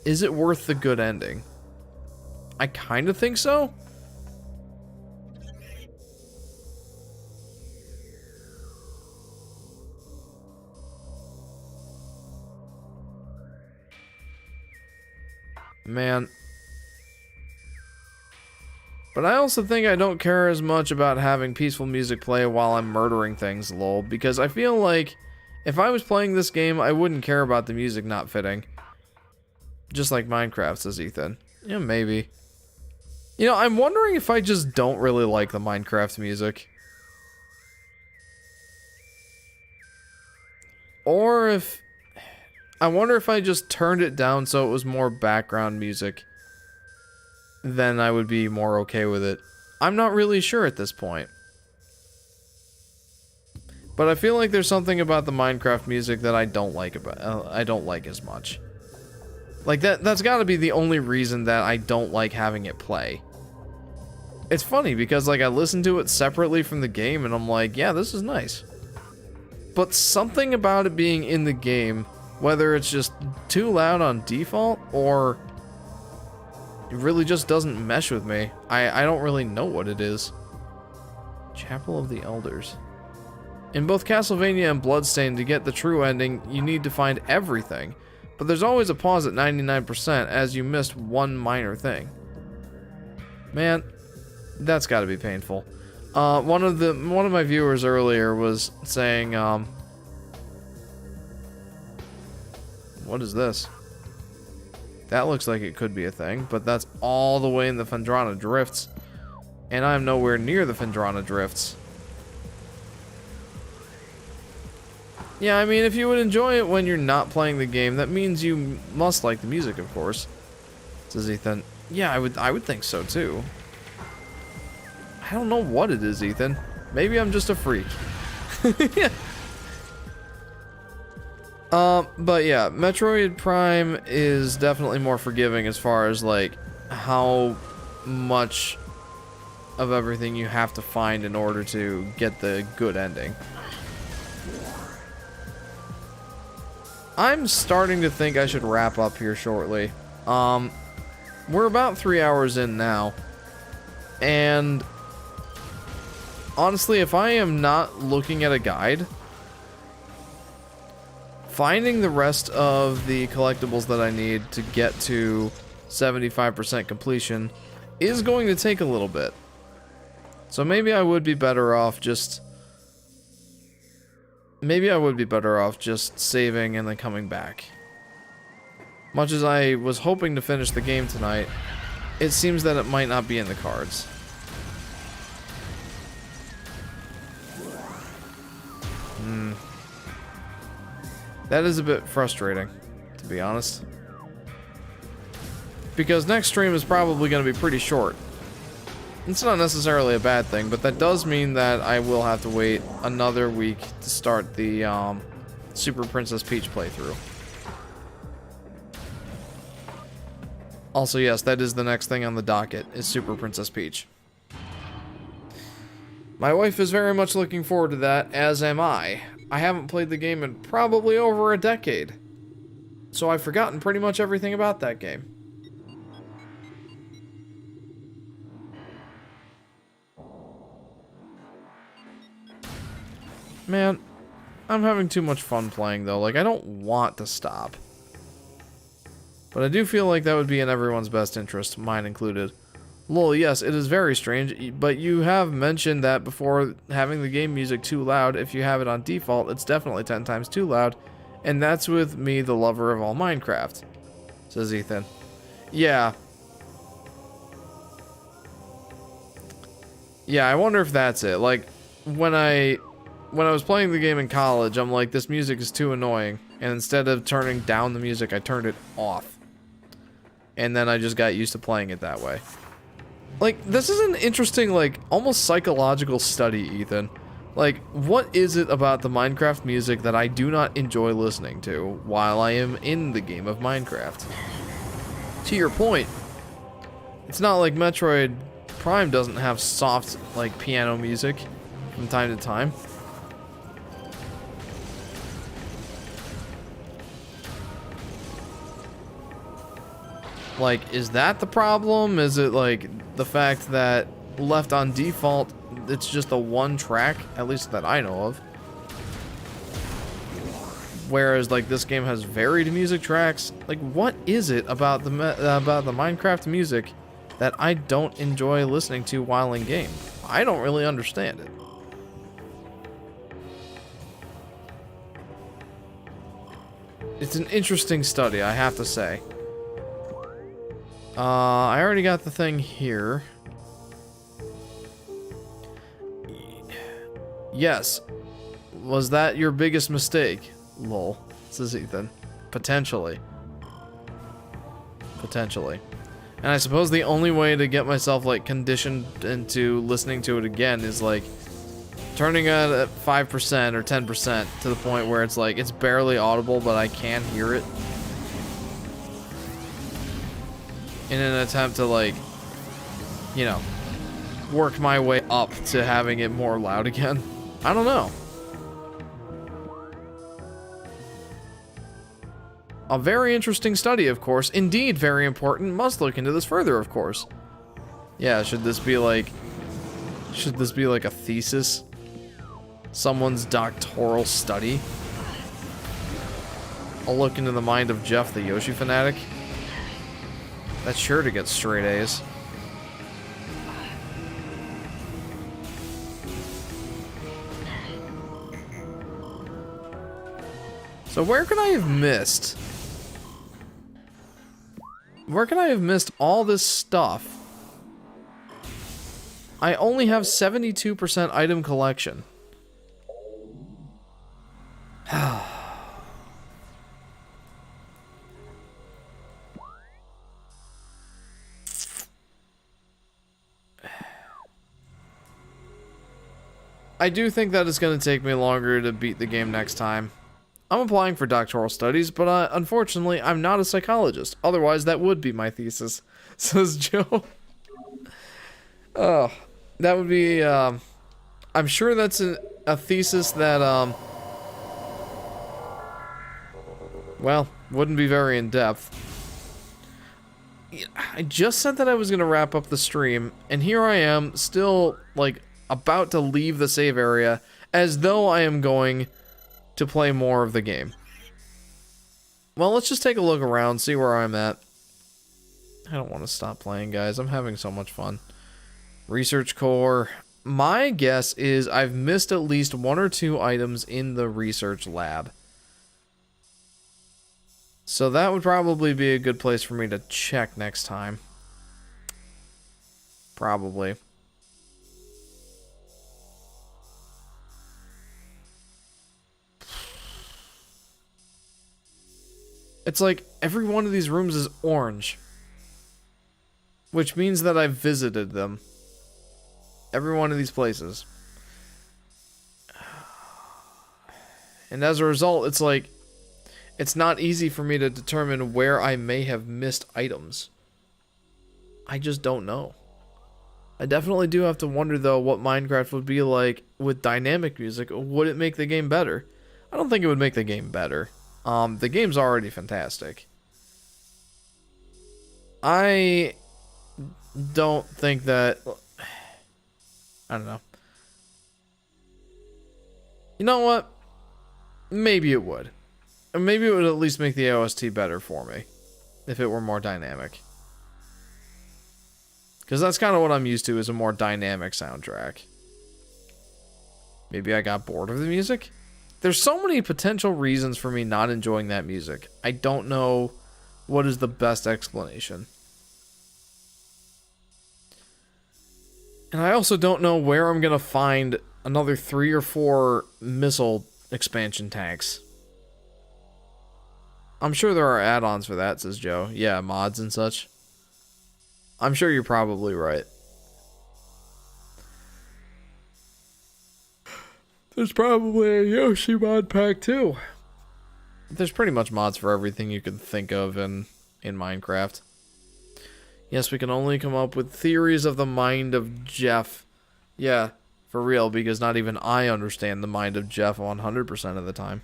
Is it worth the good ending? I kind of think so. Man. But I also think I don't care as much about having peaceful music play while I'm murdering things, lol, because I feel like if I was playing this game, I wouldn't care about the music not fitting. Just like Minecraft, says Ethan. Yeah, maybe. You know, I'm wondering if I just don't really like the Minecraft music. Or if... I wonder if I just turned it down so it was more background music. Then I would be more okay with it. I'm not really sure at this point. But I feel like there's something about the Minecraft music that I don't like as much. Like, that's gotta be the only reason that I don't like having it play. It's funny because, like, I listen to it separately from the game and I'm like, yeah, this is nice. But something about it being in the game, whether it's just too loud on default or it really just doesn't mesh with me. I don't really know what it is. Chapel of the Elders. In both Castlevania and Bloodstained, to get the true ending, you need to find everything. But there's always a pause at 99% as you missed one minor thing. Man, that's gotta be painful. One of my viewers earlier was saying, what is this? That looks like it could be a thing, but that's all the way in the Phendrana Drifts. And I'm nowhere near the Phendrana Drifts. Yeah, I mean, if you would enjoy it when you're not playing the game, that means you must like the music, of course. Says Ethan. Yeah, I would think so, too. I don't know what it is, Ethan. Maybe I'm just a freak. But yeah, Metroid Prime is definitely more forgiving as far as, like, how much of everything you have to find in order to get the good ending. I'm starting to think I should wrap up here shortly. We're about 3 hours in now. And honestly, if I am not looking at a guide, finding the rest of the collectibles that I need to get to 75% completion is going to take a little bit. So maybe I would be better off just... Maybe I would be better off just saving and then coming back. Much as I was hoping to finish the game tonight, it seems that it might not be in the cards. That is a bit frustrating, to be honest. Because next stream is probably going to be pretty short. It's not necessarily a bad thing, but that does mean that I will have to wait another week to start the Super Princess Peach playthrough. Also, yes, that is the next thing on the docket, is Super Princess Peach. My wife is very much looking forward to that, as am I. I haven't played the game in probably over a decade, so I've forgotten pretty much everything about that game. Man, I'm having too much fun playing, though. Like, I don't want to stop. But I do feel like that would be in everyone's best interest, mine included. Lol, yes, it is very strange, but you have mentioned that before, having the game music too loud. If you have it on default, it's definitely 10 times too loud. And that's with me, the lover of all Minecraft, says Ethan. Yeah. Yeah, I wonder if that's it. Like, when I was playing the game in college, I'm like, this music is too annoying. And instead of turning down the music, I turned it off. And then I just got used to playing it that way. Like, this is an interesting, like, almost psychological study, Ethan. Like, what is it about the Minecraft music that I do not enjoy listening to while I am in the game of Minecraft? To your point, it's not like Metroid Prime doesn't have soft, like, piano music from time to time. Like, is that the problem? Is it, like, the fact that left on default, it's just a one track, at least that I know of? Whereas, like, this game has varied music tracks. Like, what is it about the Minecraft music that I don't enjoy listening to while in game? I don't really understand it. It's an interesting study, I have to say. I already got the thing here. Yes. Was that your biggest mistake? Lol. Says Ethan. Potentially. Potentially. And I suppose the only way to get myself, like, conditioned into listening to it again is, like, turning it at 5% or 10% to the point where it's, like, it's barely audible, but I can hear it. In an attempt to, like, you know, work my way up to having it more loud again. I don't know. A very interesting study, of course. Indeed, very important. Must look into this further, of course. Yeah, should this be like a thesis? Someone's doctoral study? I'll look into the mind of Jeff, the Yoshi Fanatic. That's sure to get straight A's. So where can I have missed? Where can I have missed all this stuff? I only have 72% item collection. I do think that it's going to take me longer to beat the game next time. I'm applying for doctoral studies, but unfortunately, I'm not a psychologist. Otherwise, that would be my thesis, says Joe. Oh, that would be, I'm sure that's a thesis that, well, wouldn't be very in-depth. I just said that I was going to wrap up the stream, and here I am, still, like, about to leave the save area, as though I am going to play more of the game. Well, let's just take a look around, see where I'm at. I don't want to stop playing, guys. I'm having so much fun. Research core. My guess is I've missed at least 1 or 2 items in the research lab. So that would probably be a good place for me to check next time. Probably. It's like every one of these rooms is orange. Which means that I've visited them. Every one of these places. And as a result, it's like, it's not easy for me to determine where I may have missed items. I just don't know. I definitely do have to wonder, though, what Minecraft would be like with dynamic music. Would it make the game better? I don't think it would make the game better. The game's already fantastic. I don't think that... I don't know. You know what? Maybe it would. Maybe it would at least make the OST better for me. If it were more dynamic. Because that's kind of what I'm used to, is a more dynamic soundtrack. Maybe I got bored of the music? There's so many potential reasons for me not enjoying that music. I don't know what is the best explanation. And I also don't know where I'm going to find another 3 or 4 missile expansion tanks. I'm sure there are add-ons for that, says Joe. Yeah, mods and such. I'm sure you're probably right. There's probably a Yoshi mod pack too. There's pretty much mods for everything you can think of in Minecraft. Yes, we can only come up with theories of the mind of Jeff. Yeah, for real, because not even I understand the mind of Jeff 100% of the time.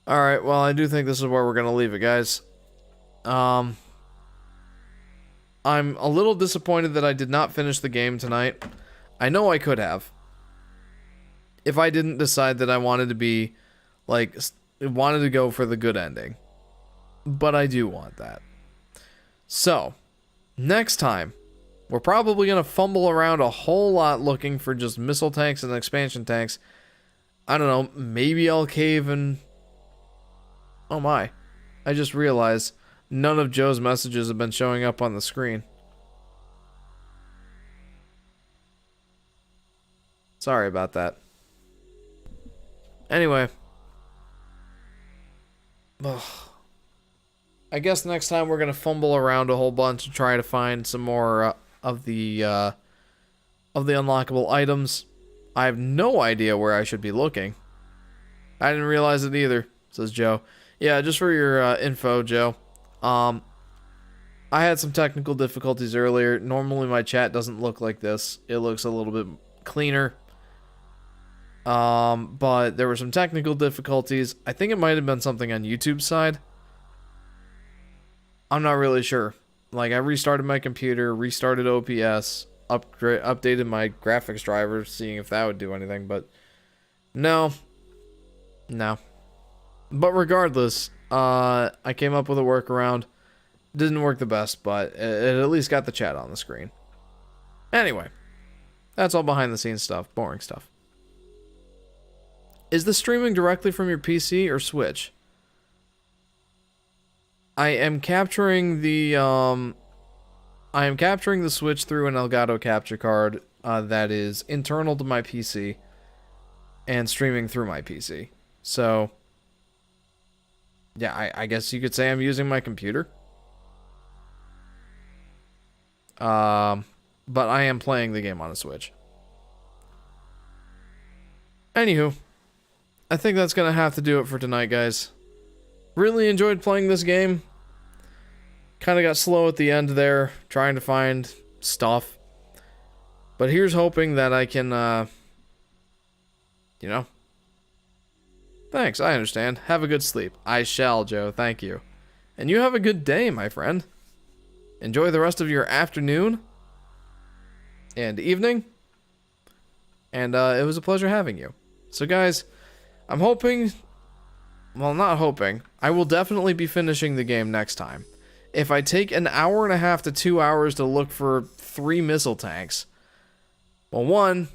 Alright, well, I do think this is where we're going to leave it, guys. I'm a little disappointed that I did not finish the game tonight. I know I could have. If I didn't decide that I wanted to be, like, wanted to go for the good ending. But I do want that. So, next time, we're probably going to fumble around a whole lot looking for just missile tanks and expansion tanks. I don't know, maybe I'll cave and... Oh my. I just realized none of Joe's messages have been showing up on the screen. Sorry about that. Anyway. Ugh. I guess next time we're going to fumble around a whole bunch to try to find some more of the unlockable items. I have no idea where I should be looking. I didn't realize it either, says Joe. Yeah, just for your info, Joe. I had some technical difficulties earlier. Normally my chat doesn't look like this. It looks a little bit cleaner. But there were some technical difficulties. I think it might have been something on YouTube's side. I'm not really sure. Like, I restarted my computer, restarted OPS, updated my graphics driver, seeing if that would do anything, but no. No. But regardless, I came up with a workaround. Didn't work the best, but it at least got the chat on the screen. Anyway, that's all behind the scenes stuff, boring stuff. Is this streaming directly from your PC or Switch? I am capturing the Switch through an Elgato capture card that is internal to my PC and streaming through my PC. So, yeah, I guess you could say I'm using my computer. But I am playing the game on a Switch. Anywho, I think that's gonna have to do it for tonight, guys. Really enjoyed playing this game. Kind of got slow at the end there, trying to find stuff. But here's hoping that I can, you know. Thanks, I understand. Have a good sleep. I shall, Joe, thank you. And you have a good day, my friend. Enjoy the rest of your afternoon and evening. And it was a pleasure having you. So guys, I'm hoping, well, not hoping, I will definitely be finishing the game next time. If I take an hour and a half to 2 hours to look for 3 missile tanks, well, 1,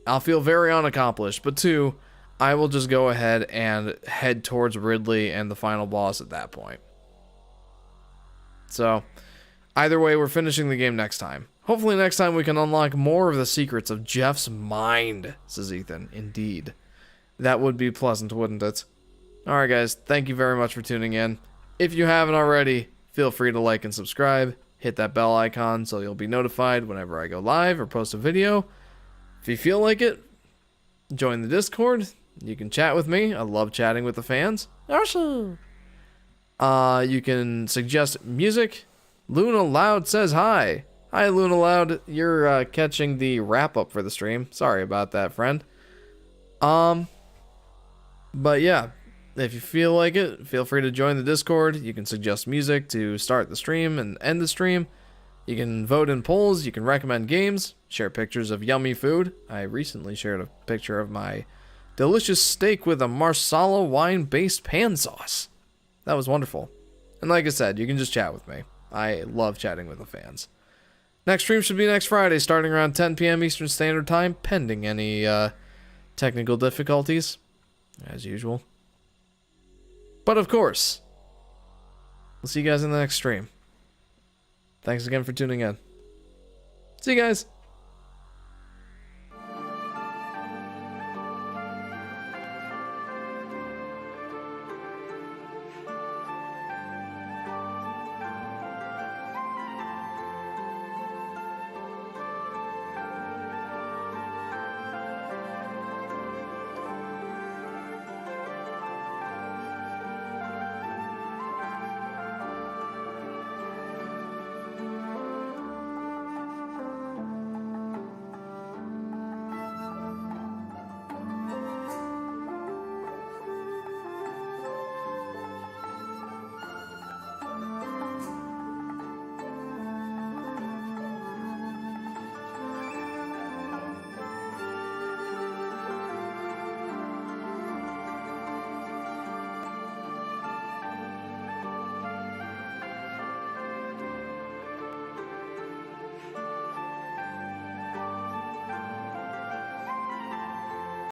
I'll feel very unaccomplished, but 2, I will just go ahead and head towards Ridley and the final boss at that point. So, either way, we're finishing the game next time. Hopefully next time we can unlock more of the secrets of Jeff's mind, says Ethan. Indeed. That would be pleasant, wouldn't it? Alright guys, thank you very much for tuning in. If you haven't already, feel free to like and subscribe. Hit that bell icon so you'll be notified whenever I go live or post a video. If you feel like it, join the Discord. You can chat with me. I love chatting with the fans. Yoshi! You can suggest music. Luna Loud says hi. Hi, Luna Loud. You're catching the wrap-up for the stream. Sorry about that, friend. But yeah, if you feel like it, feel free to join the Discord. You can suggest music to start the stream and end the stream. You can vote in polls. You can recommend games. Share pictures of yummy food. I recently shared a picture of my delicious steak with a Marsala wine-based pan sauce. That was wonderful. And like I said, you can just chat with me. I love chatting with the fans. Next stream should be next Friday, starting around 10 p.m. Eastern Standard Time, pending any technical difficulties, as usual. But of course, we'll see you guys in the next stream. Thanks again for tuning in. See you guys.